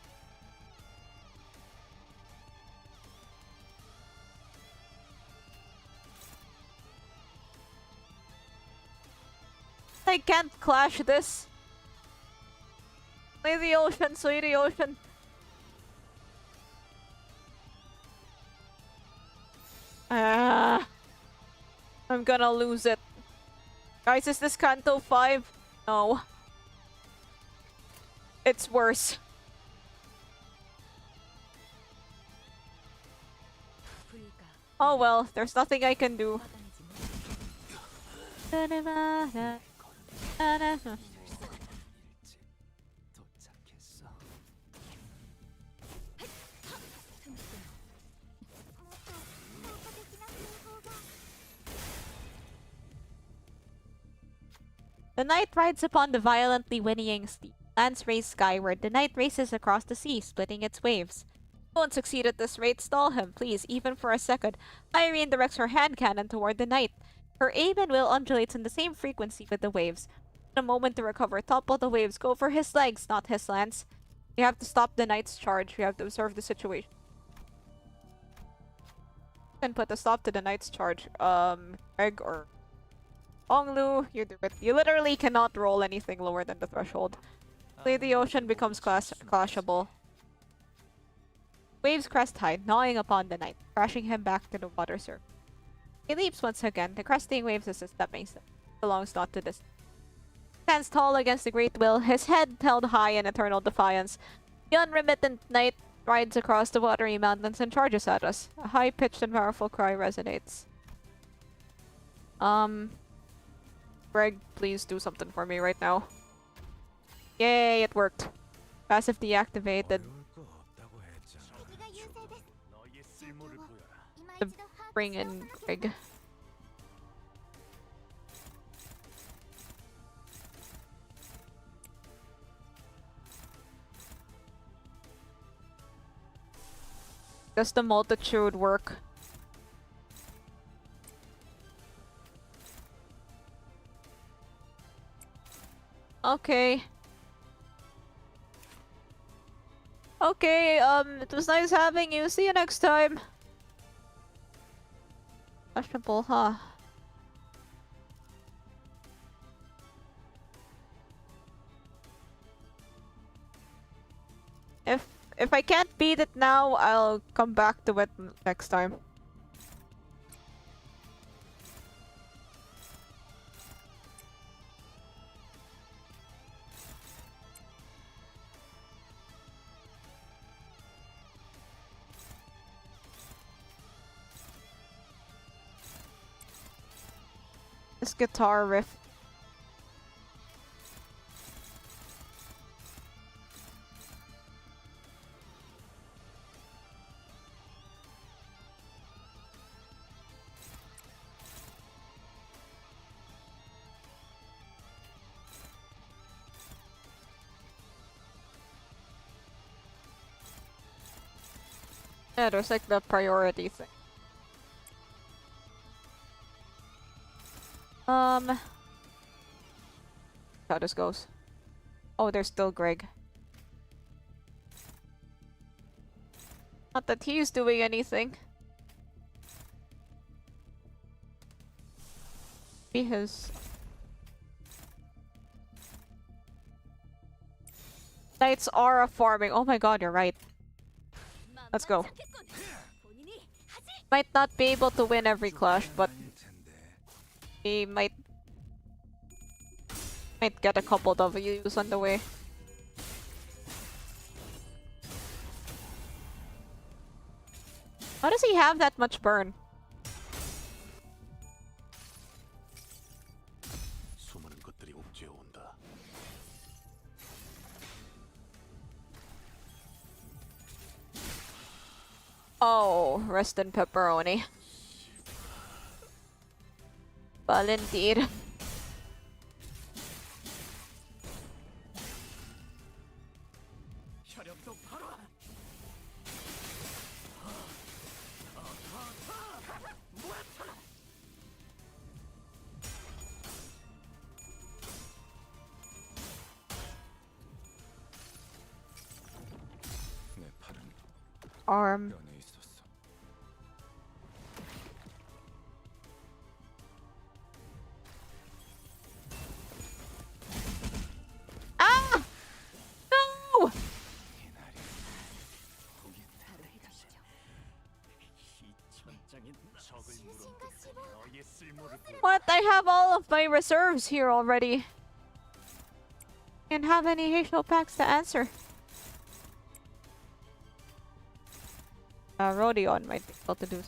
I can't clash this. Play the ocean, sway the ocean. I'm gonna lose it. Guys, is this Kanto 5? No. It's worse. Oh well, there's nothing I can do. 도착했어. The knight rides upon the violently whinnying steed. Lands race skyward. The knight races across the sea, splitting its waves. Won't succeed at this rate. Stall him, please, even for a second. Irene directs her hand cannon toward the knight. Her aim and will undulates in the same frequency with the waves. A moment to recover. Topple the waves. Go for his legs, not his lance. You have to stop the knight's charge. You have to observe the situation. And put a stop to the knight's charge. Greg or Onglu, you do it. You literally cannot roll anything lower than the threshold. Play the ocean becomes clashable. Waves crest high, gnawing upon the knight, crashing him back to the water surface. He leaps once again. The cresting waves is a stepping stone. Belongs not to this. Stands tall against the great will, his head held high in eternal defiance. The unremittent knight rides across the watery mountains and charges at us. A high-pitched and powerful cry resonates. Greg, please do something for me right now. Yay, it worked. Passive deactivated. To bring in Greg. Does the multitude work? Okay. Okay, it was nice having you. See you next time. Questionable, huh? If I can't beat it now, I'll come back to it next time. This guitar riff. Yeah, there's like the priority thing. How this goes. Oh, there's still Greg. Not that he's doing anything. Be his. Knights are a farming. Oh my god, you're right. Let's go. Might not be able to win every clash, but we might get a couple W's on the way. How does he have that much burn? 수많은 것들이 옥죄어 온다. Oh, rest in pepperoni. Well, indeed. 내 팔은 Arm. 면에 있었어. Ah! No! What? I have all of my reserves here already. Can't have any Hazel packs to answer. Rodion might be able to do.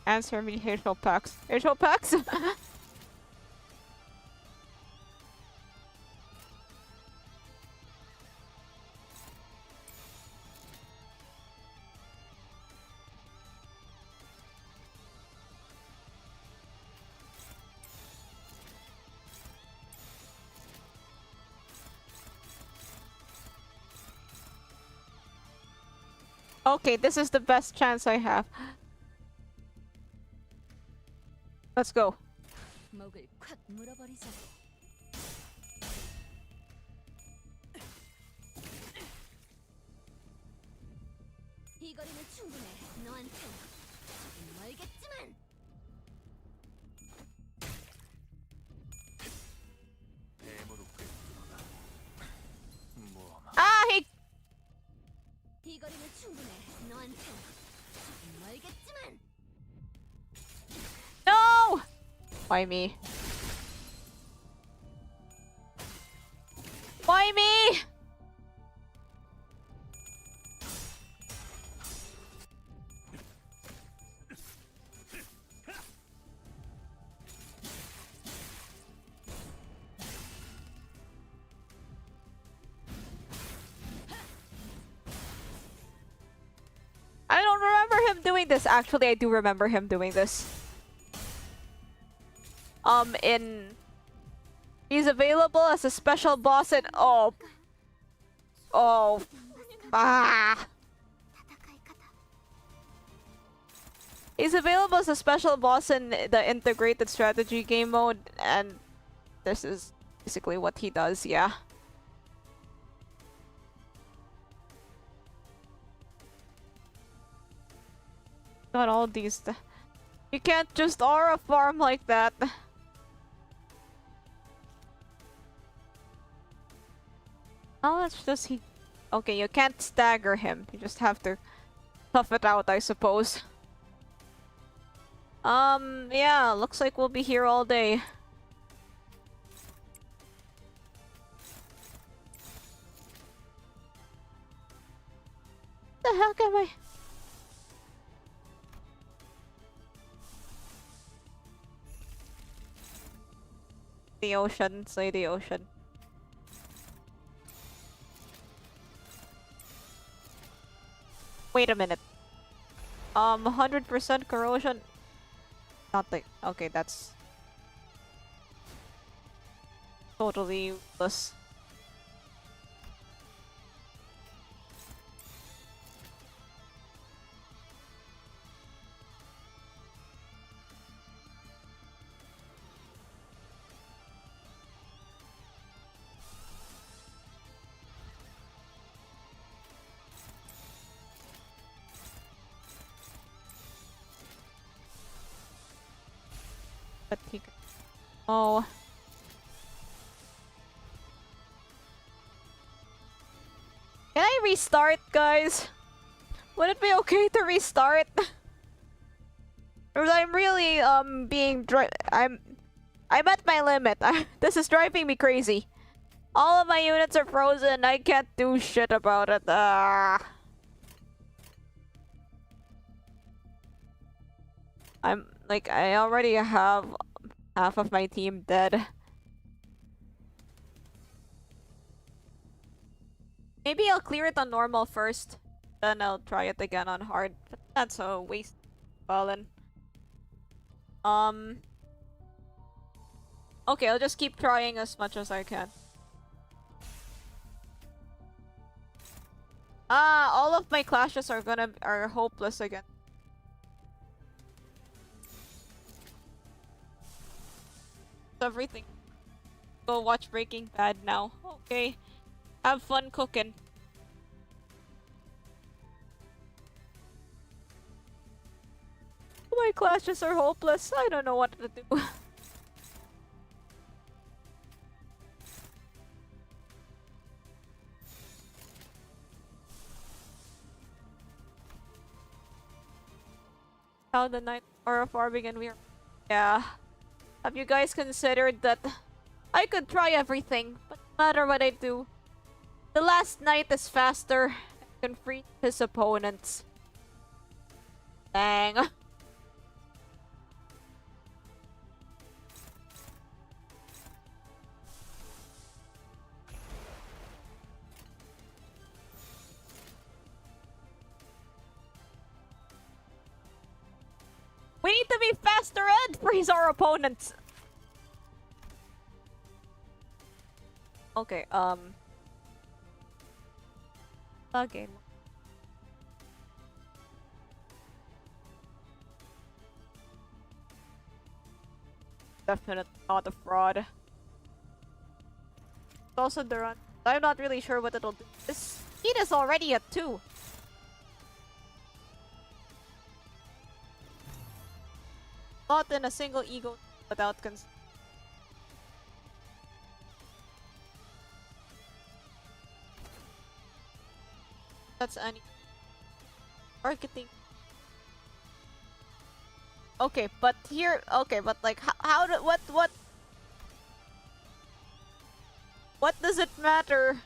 Answer me, Hazel packs. Hazel packs? Okay, this is the best chance I have. Let's go. 목을 콱 물어버리자. 이 거리는 충분해. 너한텐 조금 멀겠지만. 뱀으로 꿰뚫어라. 뭐 Ah, he. 이 거리는 충분해. 너한텐 조금 멀겠지만. No! Why me? Why me? I don't remember him doing this. Actually, I do remember him doing this. He's available as a special boss in He's available as a special boss in the integrated strategy game mode, and this is basically what he does, yeah. Got all these. You can't just aura farm like that. How much does he... Okay, you can't stagger him. You just have to tough it out, I suppose. Yeah, looks like we'll be here all day. The heck am I? The ocean, say the ocean. Wait a minute. 100% corrosion. Nothing. Okay, that's totally useless. But he can... Oh. Can I restart, guys? Would it be okay to restart? Because I'm really I'm at my limit. This is driving me crazy. All of my units are frozen. I can't do shit about it. I'm like, I already have half of my team dead. Maybe I'll clear it on normal first. Then I'll try it again on hard. That's a waste. Fallen. Okay, I'll just keep trying as much as I can. All of my clashes are hopeless again. Everything. Go watch Breaking Bad now. Okay. Have fun cooking. My clashes are hopeless. I don't know what to do. How the night or farming and we're... Yeah. Have you guys considered that I could try everything, but no matter what I do, the last knight is faster and can free his opponents. Dang. We need to be faster and freeze our opponents. Okay, okay. Definitely not a fraud. It's also the run. I'm not really sure what it'll do. This speed is already at 2. Not in a single ego without that's any marketing. Okay, but here, okay, but like, how do, what does it matter?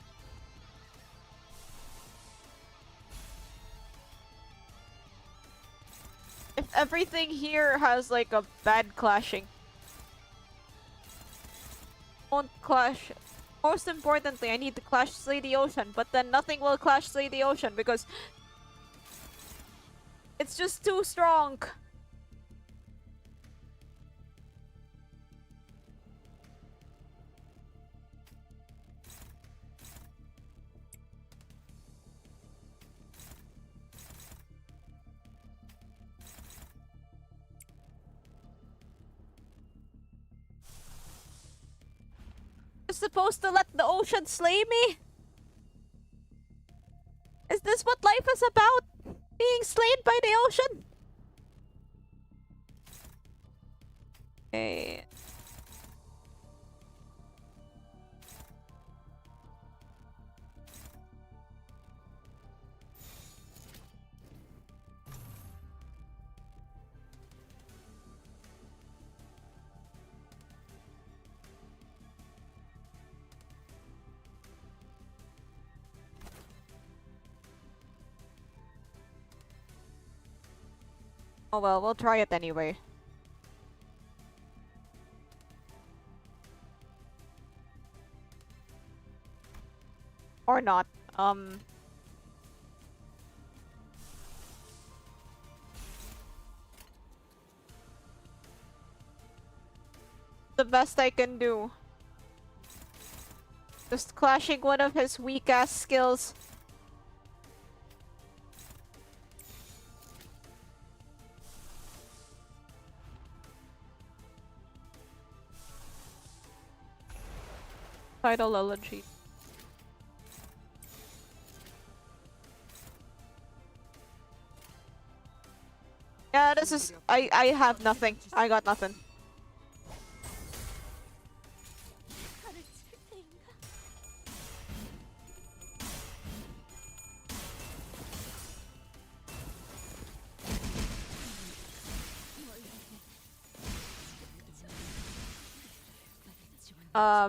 If everything here has like a bad clashing. Won't clash. Most importantly, I need to clash Slay the Ocean, but then nothing will clash Slay the Ocean because it's just too strong. Supposed to let the ocean slay me? Is this what life is about? Being slayed by the ocean? Okay. Oh well, we'll try it anyway. Or not. The best I can do. Just clashing one of his weak ass skills. Ideology. Yeah, this is I have nothing. I got nothing.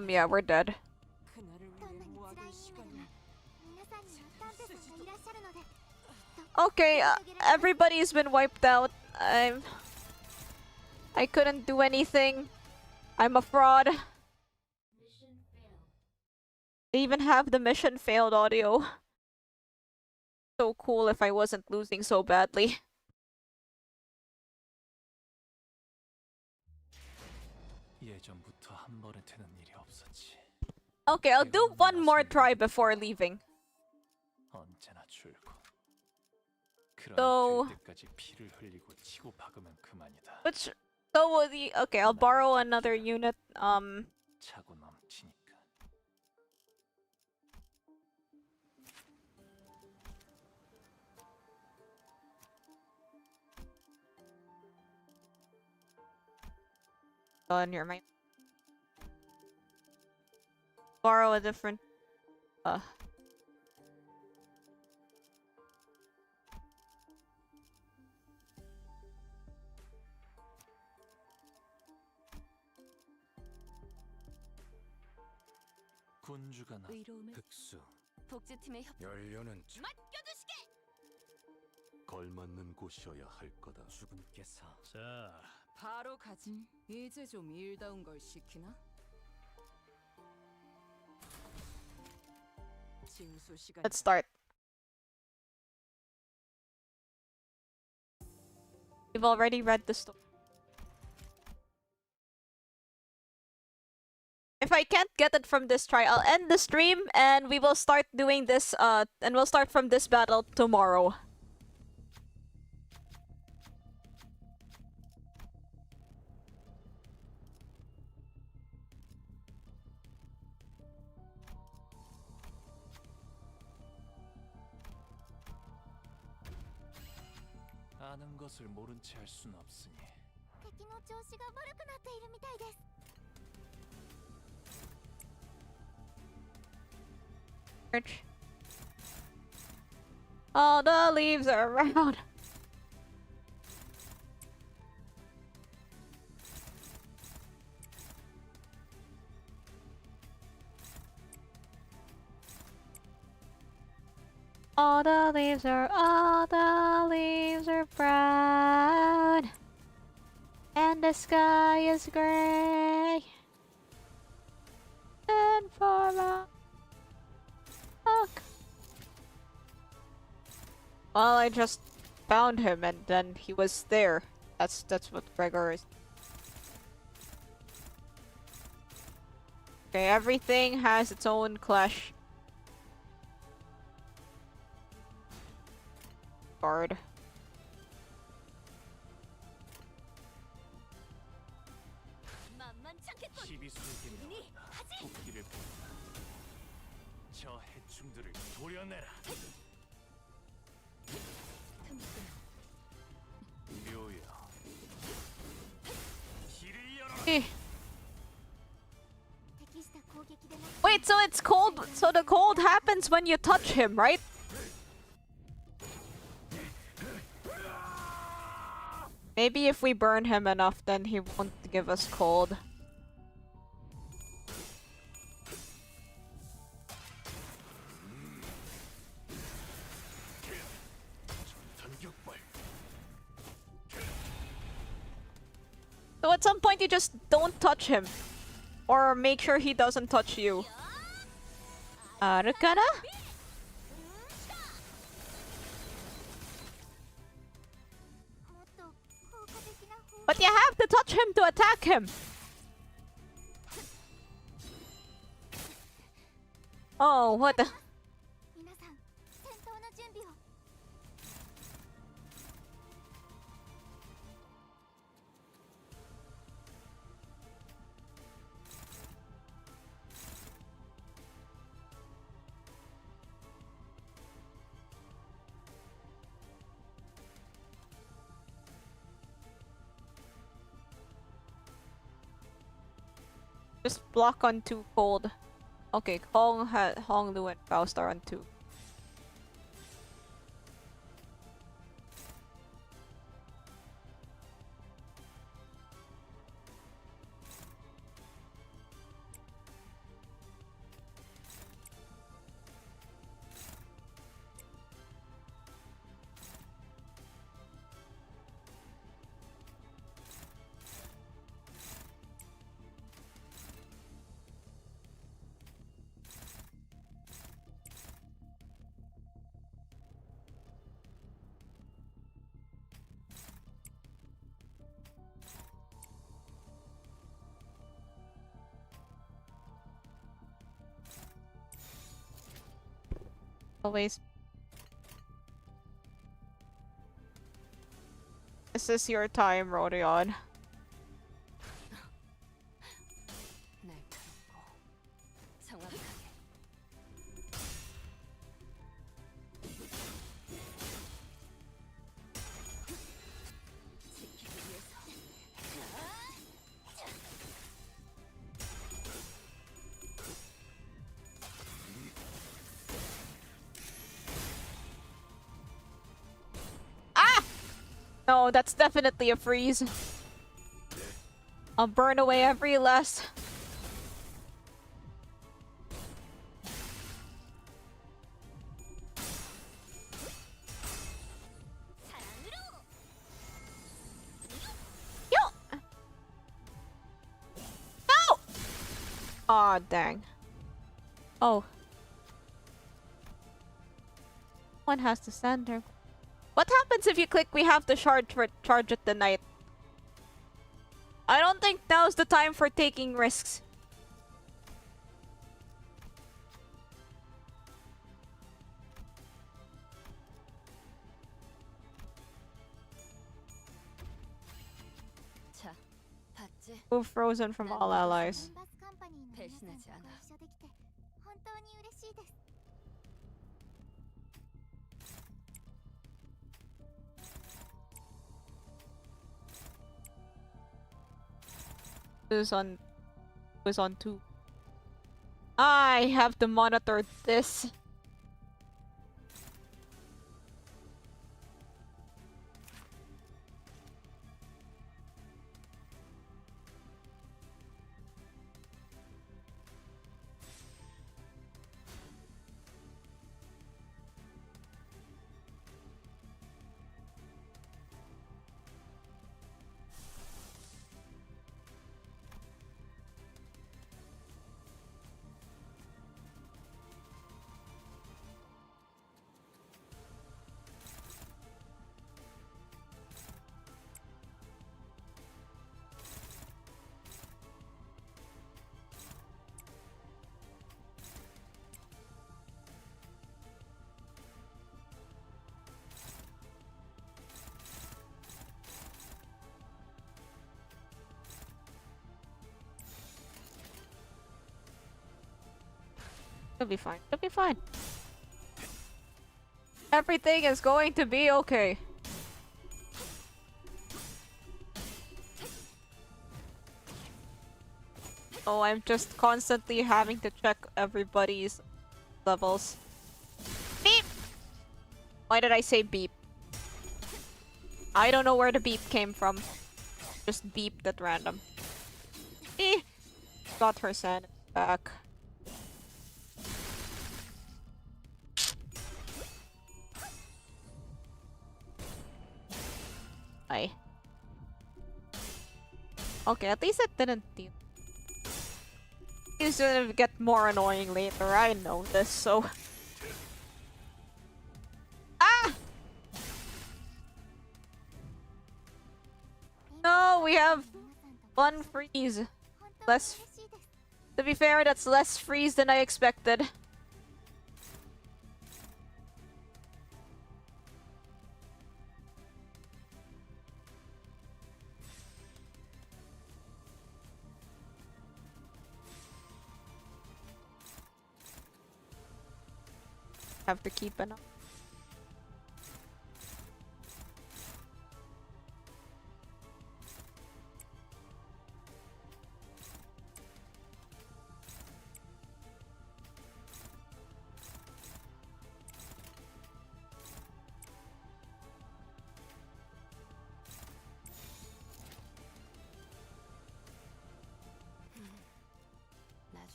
Yeah, we're dead. Okay, everybody's been wiped out. I couldn't do anything. I'm a fraud. I even have the mission failed audio. So cool if I wasn't losing so badly. 예전부터 한 번에 되는 일이 없었지. Okay, I'll do one more try before leaving. 언제나 줄고. So, 그러나 될 때까지 피를 흘리고 치고 박으면 그만이다. which so the okay, I'll borrow another unit. 차고 넘치니까. In here, might borrow a different. 군주가 나. 흑수. 복제팀의 협 연료는 걸맞는 곳이어야 할 거다. 주군께서 자, 바로 가지. 이제 좀 일다운 걸 시키나? 징수 시간. Let's start. We've already read the story. If I can't get it from this try, I'll end the stream and we will start doing this, and we'll start from this battle tomorrow. 아는 것을 모른 채 할 순 없으니. 敵の調子が悪くなっているみたいです。 All the leaves are around. All the leaves are brown. And the sky is gray. And for a look. Well, I just found him and then he was there. That's what Gregor is. Okay, everything has its own clash. Guard. 토끼를 본다. 저 해충들을 도려내라. 묘야. 길을 열어라. Wait, so it's cold. So the cold happens when you touch him, right? Maybe if we burn him enough, then he won't give us cold. So at some point you just don't touch him. Or make sure he doesn't touch you. Arcana? But you have to touch him to attack him. Oh, what the... 皆さん、戦闘の準備を。Just block on 2 cold. Okay, Hong Lu and Faust are on 2. Always. This is your time, Rodion. 날 부르고 정확하게. 지키기 위해서. No, that's definitely a freeze. I'll burn away every last... Yo! No! Aw, dang. Oh. One has to stand there. What happens if you click we have to charge at the night? I don't think now's the time for taking risks. 자, 봤지? Move frozen from all allies. バスカンパニーの皆さんとご一緒できて本当に嬉しいです。 Was on 2. I have to monitor this. It'll be fine. It'll be fine. Everything is going to be okay. Oh, I'm just constantly having to check everybody's levels. Beep! Why did I say beep? I don't know where the beep came from. Just beeped at random. Eh! Got her sanity back. Okay, at least it didn't deal. It's gonna get more annoying later, I know this, so... Ah! No, we have one freeze. Less... To be fair, that's less freeze than I expected. Have to keep an eye.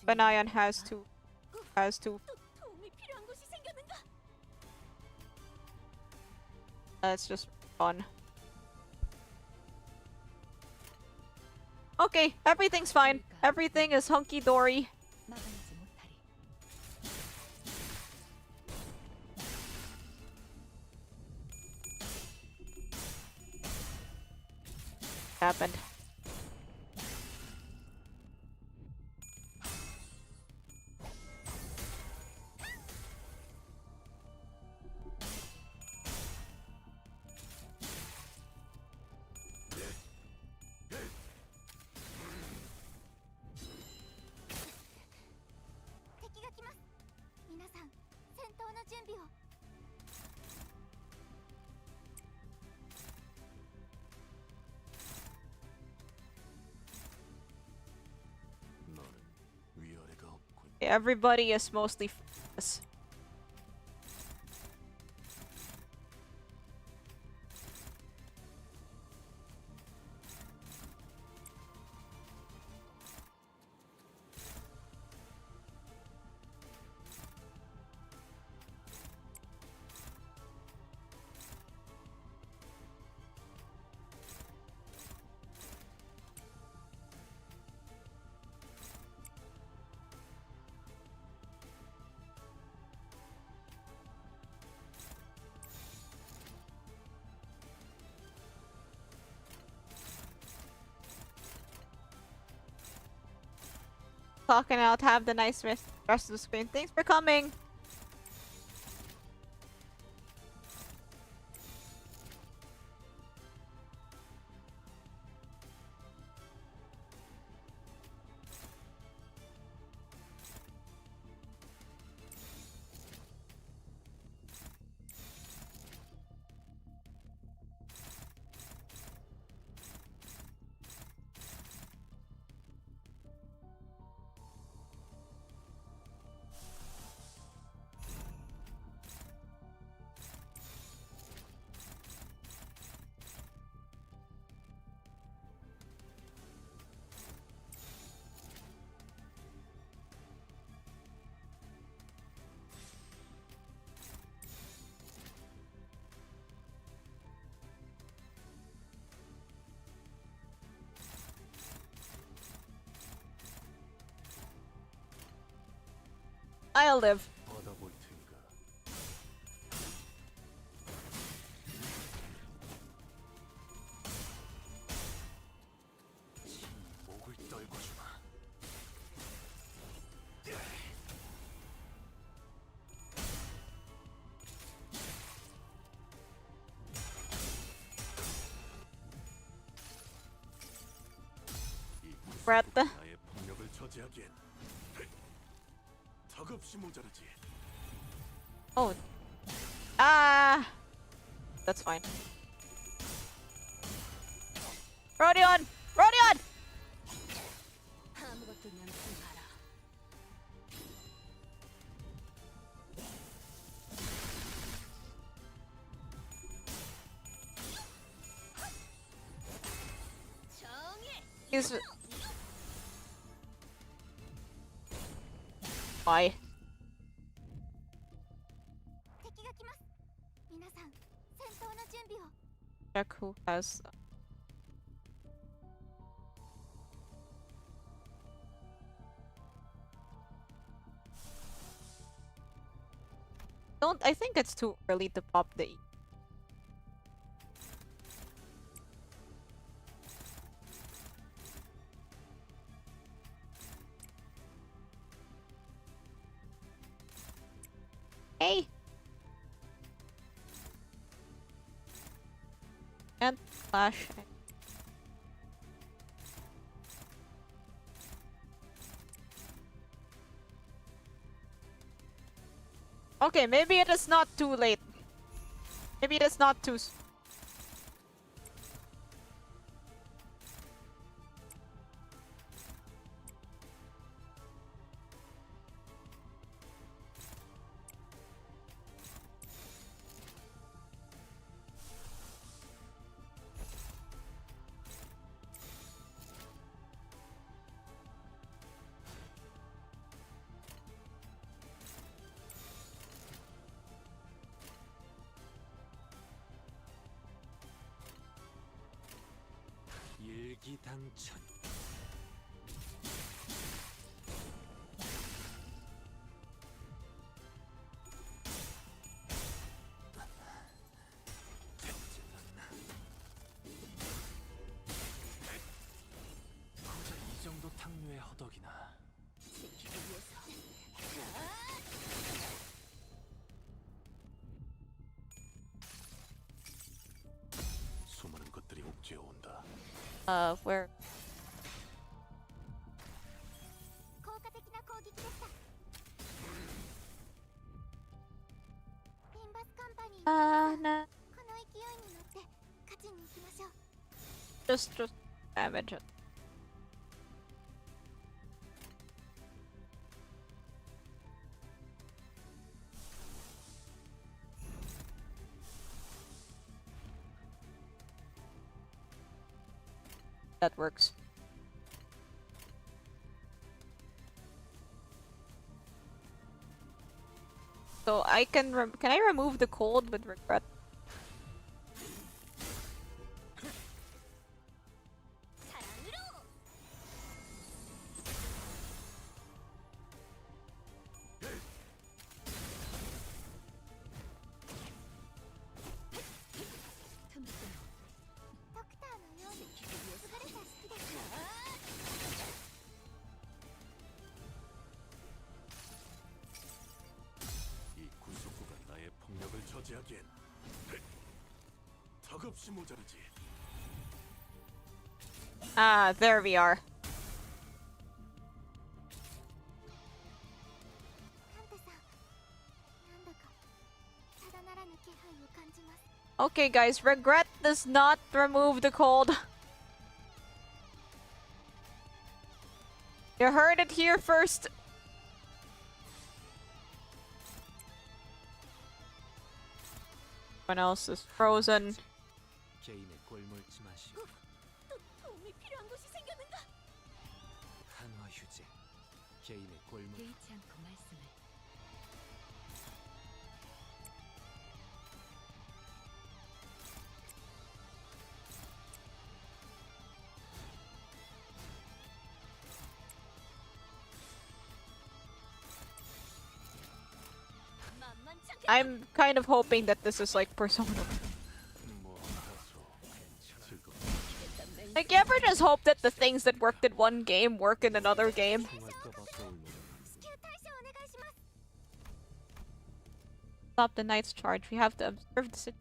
Banayan has to. 도움이 필요한 곳이 생겼는가? Let's just run. Okay, everything's fine. Everything is hunky-dory. 막아내지 못하리. Happened. Everybody is mostly focused. Clocking out, have the nice rest of the screen. Thanks for coming! I'll live. 받아볼 테니까. 목을 떨궈주마. Breath. 나의 폭력을 저지하기엔 턱없이 모자라지. Oh. Ah! That's fine. Rodion! Rodion! 아무것도 남지 마라. He's... Why? Check who has... I think it's too early to pop the E. Hey! And flash. Okay, maybe it is not too late. Maybe it is not too... 일기당천. 고작 이 정도 탕류의 허덕이나. 수많은 것들이 옥죄어 온다. where? 効果的な攻撃でした。リンバスカンパニー、 Nah. この勢いに乗って勝ちに行きましょう。 Just damage it. That works. So I can I remove the cold with regret? 이 구속구가 나의 폭력을 저지하기엔 턱없이 모자르지. Ah, there we are. カンテさん、なんだかただならぬ気配を感じます。 Okay, guys, regret does not remove the cold. You heard it here first. Everyone else is frozen. 개인의 꼴물지 마시고. 도움이 필요한 곳이 생겼는가? 한화 휴재. 개인의 꼴물. 개의치 않고 말씀을. I'm kind of hoping that this is like Persona. 뭐 하소. 즐겁. Like, you ever just hope that the things that worked in one game work in another game? 통할까봐 떠올려. 至急対処お願いします。 Stop the knight's charge. We have to observe the situation.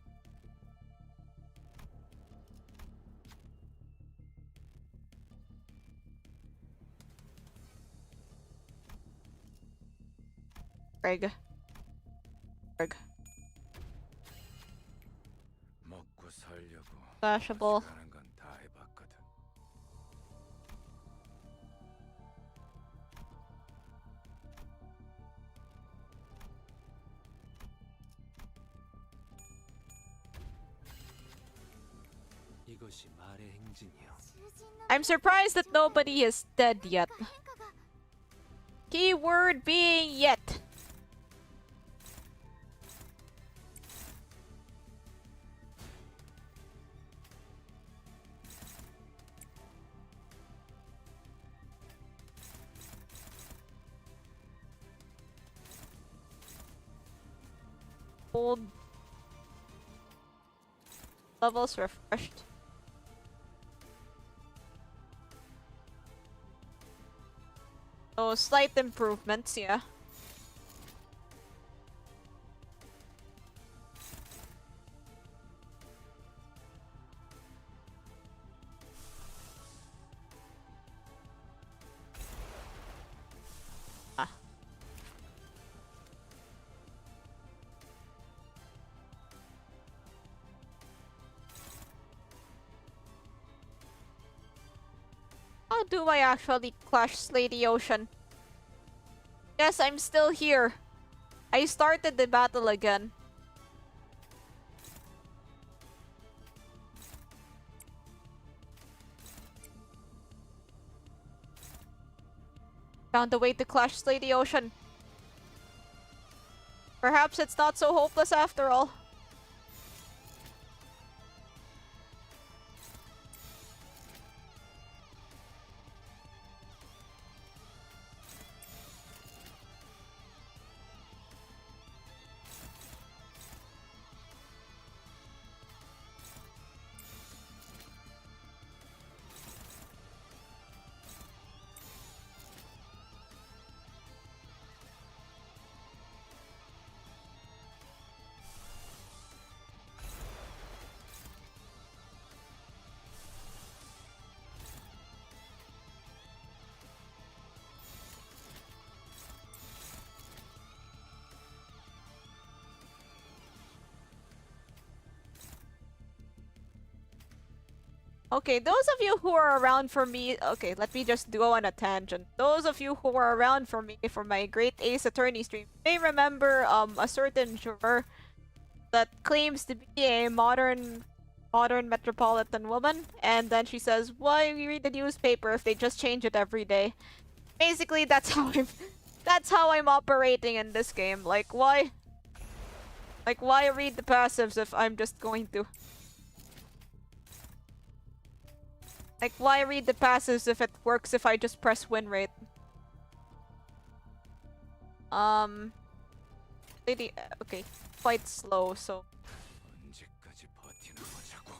Greg. Greg. 먹고 살려고 Flashable. 하는 건 다 해봤거든. 이것이 말의 행진이요. I'm surprised that nobody is dead yet. Keyword being yet. Old levels refreshed. So slight improvements, yeah. How do I actually clash Slay the Ocean? Yes, I'm still here. I started the battle again. Found a way to clash Slay the Ocean. Perhaps it's not so hopeless after all. Okay, those of you who are around for me... Okay, let me just go on a tangent. Those of you who are around for me for my Great Ace Attorney stream may remember a certain juror that claims to be a modern metropolitan woman, and then she says, "Why we read the newspaper if they just change it every day?" Basically, that's how I'm operating in this game. Like why read the passives if I'm just going to... Like, why read the passives if it works if I just press win rate? Okay, quite slow, so... 언제까지 버티나 보자고.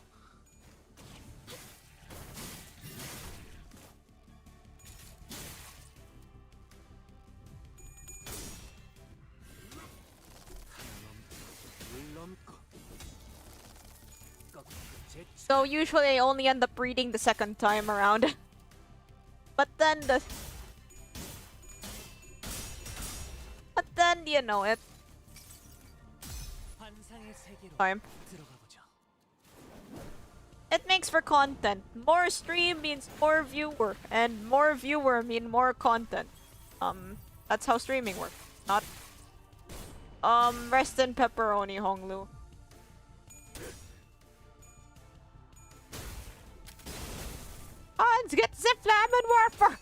So usually I only end up reading the second time around. But then you know it. Time. It makes for content. More stream means more viewer, and more viewer mean more content. That's how streaming works. Not rest in pepperoni, Honglu. Hans, get the flaming warper!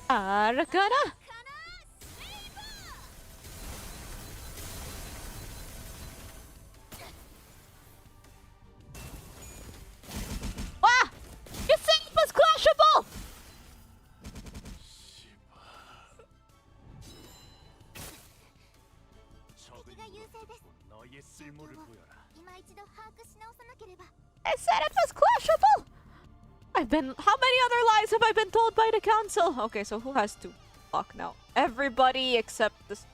Arcana! Ah! You said it was clashable! I said it was clashable! How many other lies have I been told by the council? Okay, so who has to block now? Everybody except this.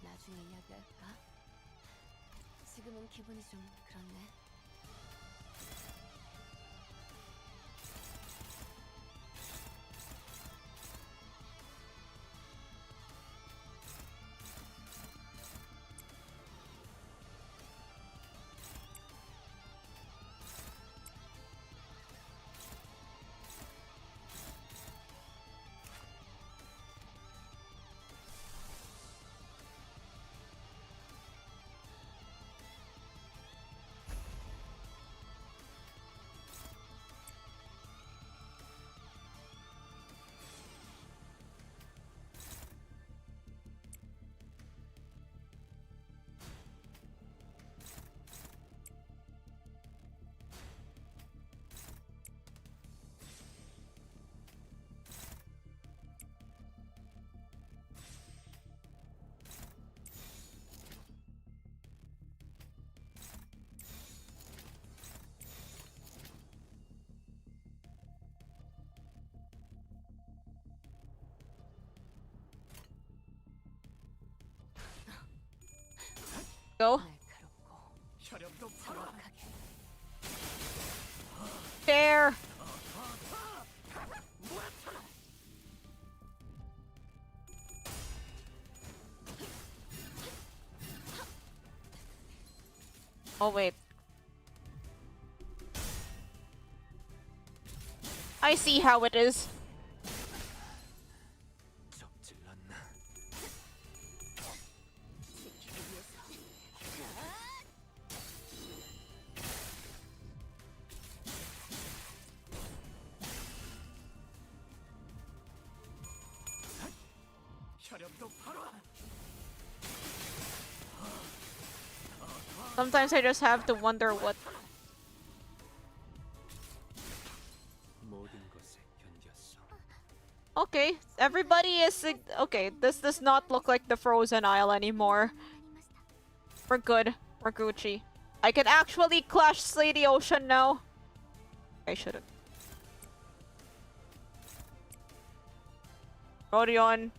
나중에 이야기할까? 지금은 기분이 좀 그렇네. Go. 혈연도 팔아. There. Oh wait. I see how it is. 적질났나? 혈연도 팔아. Sometimes I just have to wonder what. 모든 것에 견뎠어. Okay, everybody is okay. This does not look like the Frozen Isle anymore. We're good. We're Gucci. I can actually clash slay the ocean now. I shouldn't. Rodion.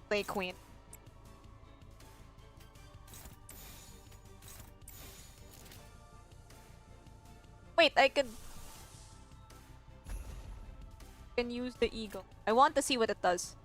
Slay Queen. Wait, I can use the eagle. I want to see what it does.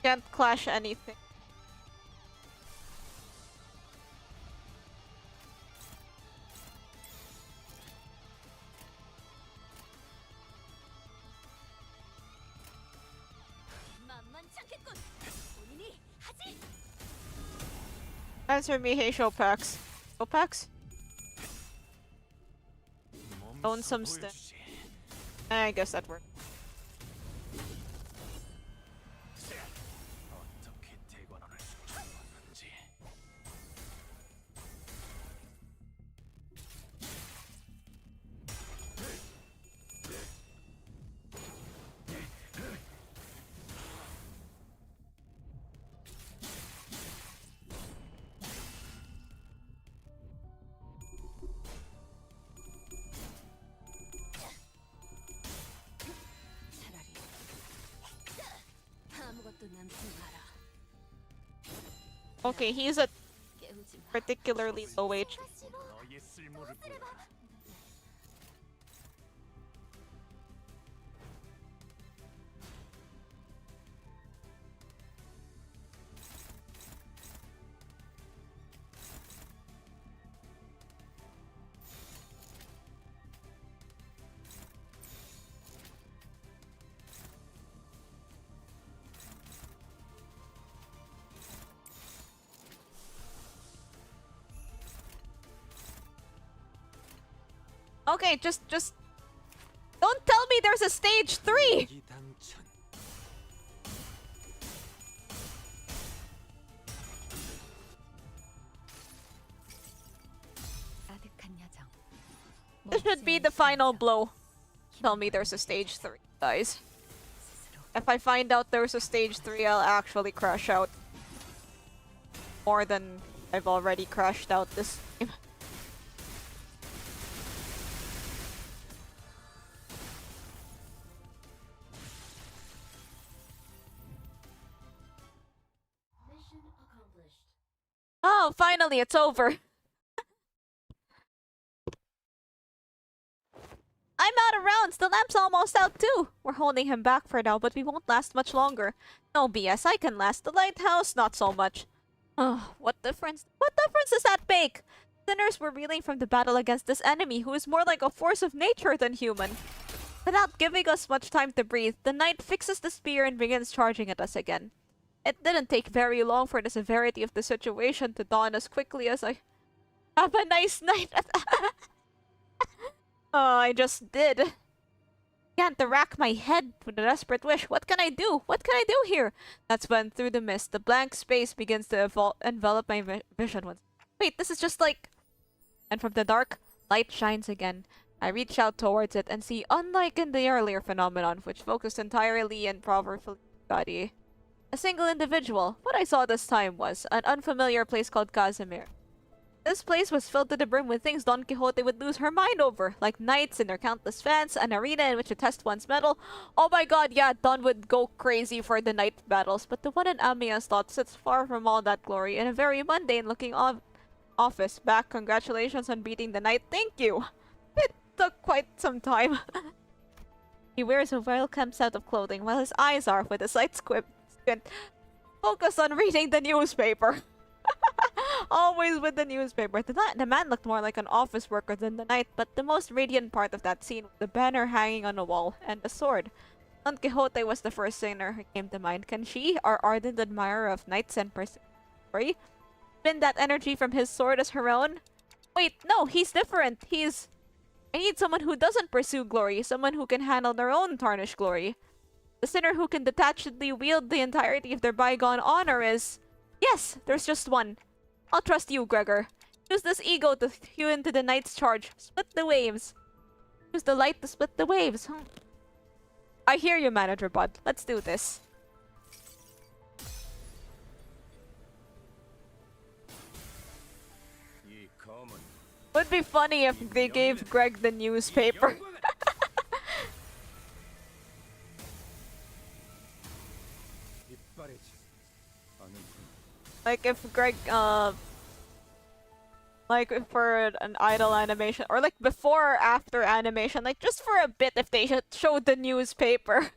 Can't clash anything. Answer me, hey Shopax. Shopax? Own some stuff. I guess that worked. 어떻게 대관원을 수출했는지. Okay, he's at particularly low HP. 너의 쓸모를 보여라. Okay, just don't tell me there's a stage 3. 이당천. This should be the final blow. Tell me there's a stage 3, guys. If I find out there's a stage 3, I'll actually crash out. More than I've already crashed out this game. Oh, finally, it's over. I'm out of rounds. The lamp's almost out too. We're holding him back for now, but we won't last much longer. No BS, I can last. The lighthouse, not so much. Oh, what difference? What difference does that make? Sinners were reeling from the battle against this enemy, who is more like a force of nature than human. Without giving us much time to breathe, the knight fixes the spear and begins charging at us again. It didn't take very long for the severity of the situation to dawn as quickly as I Have a nice night. Oh, I just did. Can't rack my head with a desperate wish. What can I do? What can I do here? That's when, through the mist, the blank space begins to envelop my vision. Wait, this is just like... And from the dark, light shines again. I reach out towards it and see, unlike in the earlier phenomenon, which focused entirely and powerfully body, a single individual. What I saw this time was an unfamiliar place called Casimir. This place was filled to the brim with things Don Quixote would lose her mind over, like knights and their countless fans, an arena in which to test one's mettle. Oh my god, yeah, Don would go crazy for the knight battles, but the one in Amiya's thought sits far from all that glory in a very mundane-looking office. Back, congratulations on beating the knight. Thank you! It took quite some time. He wears a welcome set of clothing, while his eyes are, with a slight squint, focused on reading the newspaper. Always with the newspaper. The man looked more like an office worker than the knight, but the most radiant part of that scene was the banner hanging on the wall and the sword. Don Quixote was the first singer who came to mind. Can she, our ardent admirer of knights and pursuit, spin that energy from his sword as her own? Wait, no, he's different. I need someone who doesn't pursue glory, someone who can handle their own tarnished glory. The sinner who can detachedly wield the entirety of their bygone honor is... Yes, there's just one. I'll trust you, Gregor. Use this ego to hew into the knight's charge. Split the waves. Use the light to split the waves. I hear you, Manager Bud. Let's do this. Would be funny if they gave Greg the newspaper. Like if Greg, like for an idle animation, or like before or after animation, like just for a bit if they showed the newspaper.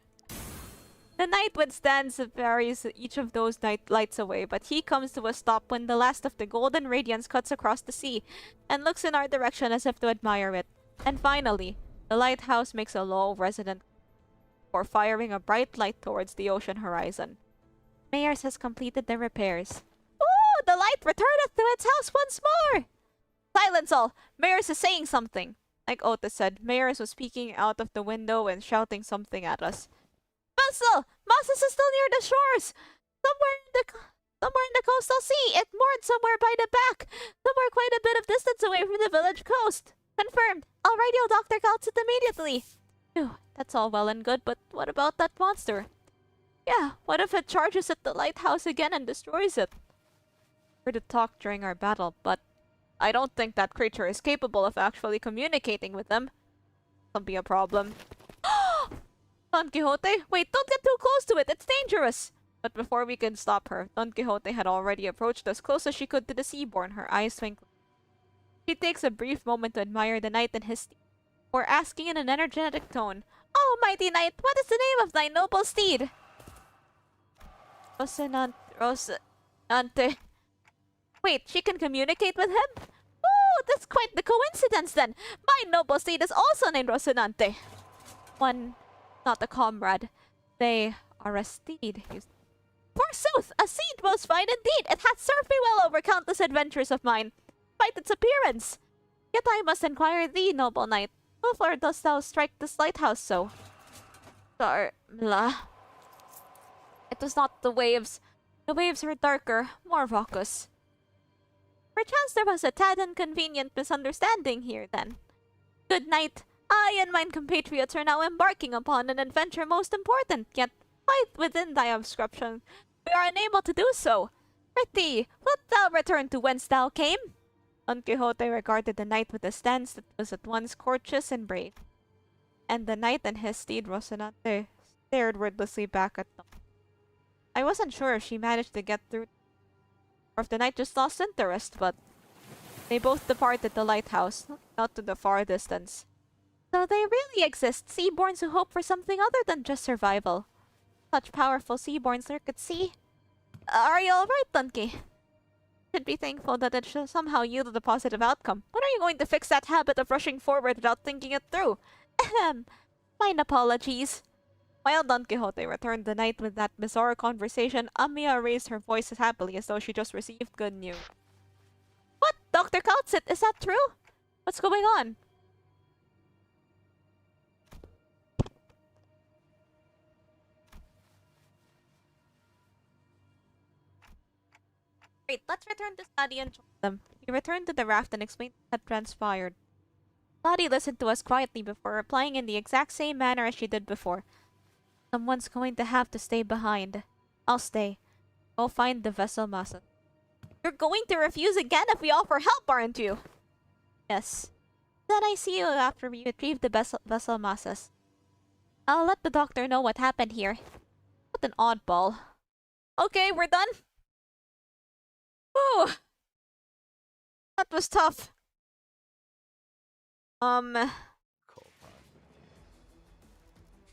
The knight withstands and varies each of those lights away, but he comes to a stop when the last of the golden radiance cuts across the sea, and looks in our direction as if to admire it. And finally, the lighthouse makes a low resonant for firing a bright light towards the ocean horizon. Mayers has completed the repairs. Ooh, the light returneth to its house once more! Silence all! Mayers is saying something. Like Otis said, Mayers was peeking out of the window and shouting something at us. Vessel! Moses is still near the shores! Somewhere in the coastal sea! It moored somewhere by the back! Somewhere quite a bit of distance away from the village coast! Confirmed! I'll radio Dr. Kaltsit immediately! Phew, that's all well and good, but what about that monster? Yeah, what if it charges at the lighthouse again and destroys it? We heard it talk during our battle, but I don't think that creature is capable of actually communicating with them. That'll be a problem. Don Quixote? Wait, don't get too close to it, it's dangerous! But before we could stop her, Don Quixote had already approached as close as she could to the seaborn, her eyes twinkling. She takes a brief moment to admire the knight and his steed, before asking in an energetic tone, Oh, mighty knight, what is the name of thy noble steed? Rocinante. Wait, she can communicate with him? Oh, that's quite the coincidence then! My noble steed is also named Rocinante. One, not a comrade. They are a steed. Forsooth, a steed most fine indeed! It hath served me well over countless adventures of mine, despite its appearance. Yet I must inquire thee, noble knight, wherefore dost thou strike this lighthouse so? Mla. It was not the waves. The waves are darker, more raucous. Perchance there was a tad inconvenient misunderstanding here, then. Good night. I and mine compatriots are now embarking upon an adventure most important, yet quite within thy obscription, we are unable to do so. Prithee, wilt thou return to whence thou came? Don Quixote regarded the knight with a stance that was at once courteous and brave. And the knight and his steed Rocinante stared wordlessly back at them. I wasn't sure if she managed to get through, or if the knight just lost interest, but they both departed the lighthouse, not to the far distance. So they really exist, seaborns who hope for something other than just survival. Such powerful seaborns lurk at sea. Are you alright, Donkey? Should be thankful that it should somehow yielded a positive outcome. When are you going to fix that habit of rushing forward without thinking it through? Ahem. Mine apologies. While Don Quixote returned the knight with that bizarre conversation, Amiya raised her voice as happily as though she just received good news. What Dr. Kautsit, is that true? What's going on? Great, let's return to Sadie and join them. We returned to the raft and explained what had transpired. Sadie listened to us quietly before replying in the exact same manner as she did before. Someone's going to have to stay behind. I'll stay. Go find the vessel massa. You're going to refuse again if we offer help, aren't you? Yes. Then I see you after we retrieve the vessel massas. I'll let the doctor know what happened here. What an oddball. Okay, we're done. Whew. That was tough. 거봐.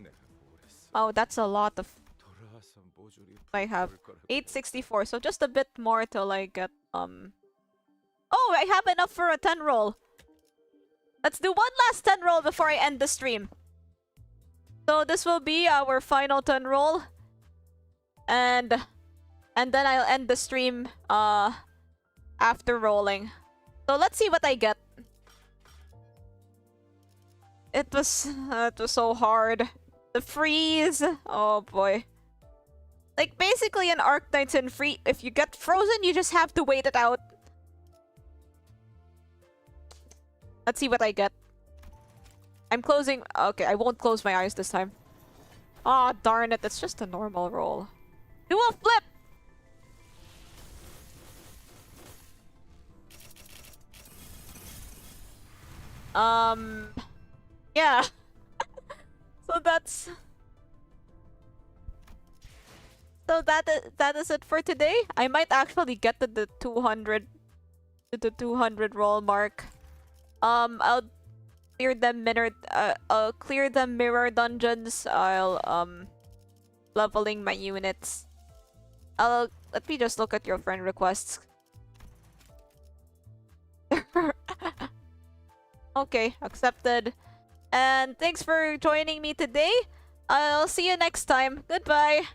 내가 뭘 했어? Oh, that's a lot of... 돌아와서 모조리 I have 불태울 거라고 864, so just a bit more till I get, Oh, I have enough for a 10 roll. Let's do one last 10 roll before I end the stream. So this will be our final 10 roll. And then I'll end the stream, after rolling. So let's see what I get. It was so hard. The freeze. Oh boy. Like basically in Arknights and free, if you get frozen, you just have to wait it out. Let's see what I get. I'm closing. Okay, I won't close my eyes this time. Aw, oh, darn it. It's just a normal roll. Do a flip! Yeah. So that's... So that is it for today. I might actually get to the 200 roll mark. I'll clear the mirror dungeons. I'll leveling my units. Let me just look at your friend requests. Okay, accepted. And thanks for joining me today. I'll see you next time. Goodbye.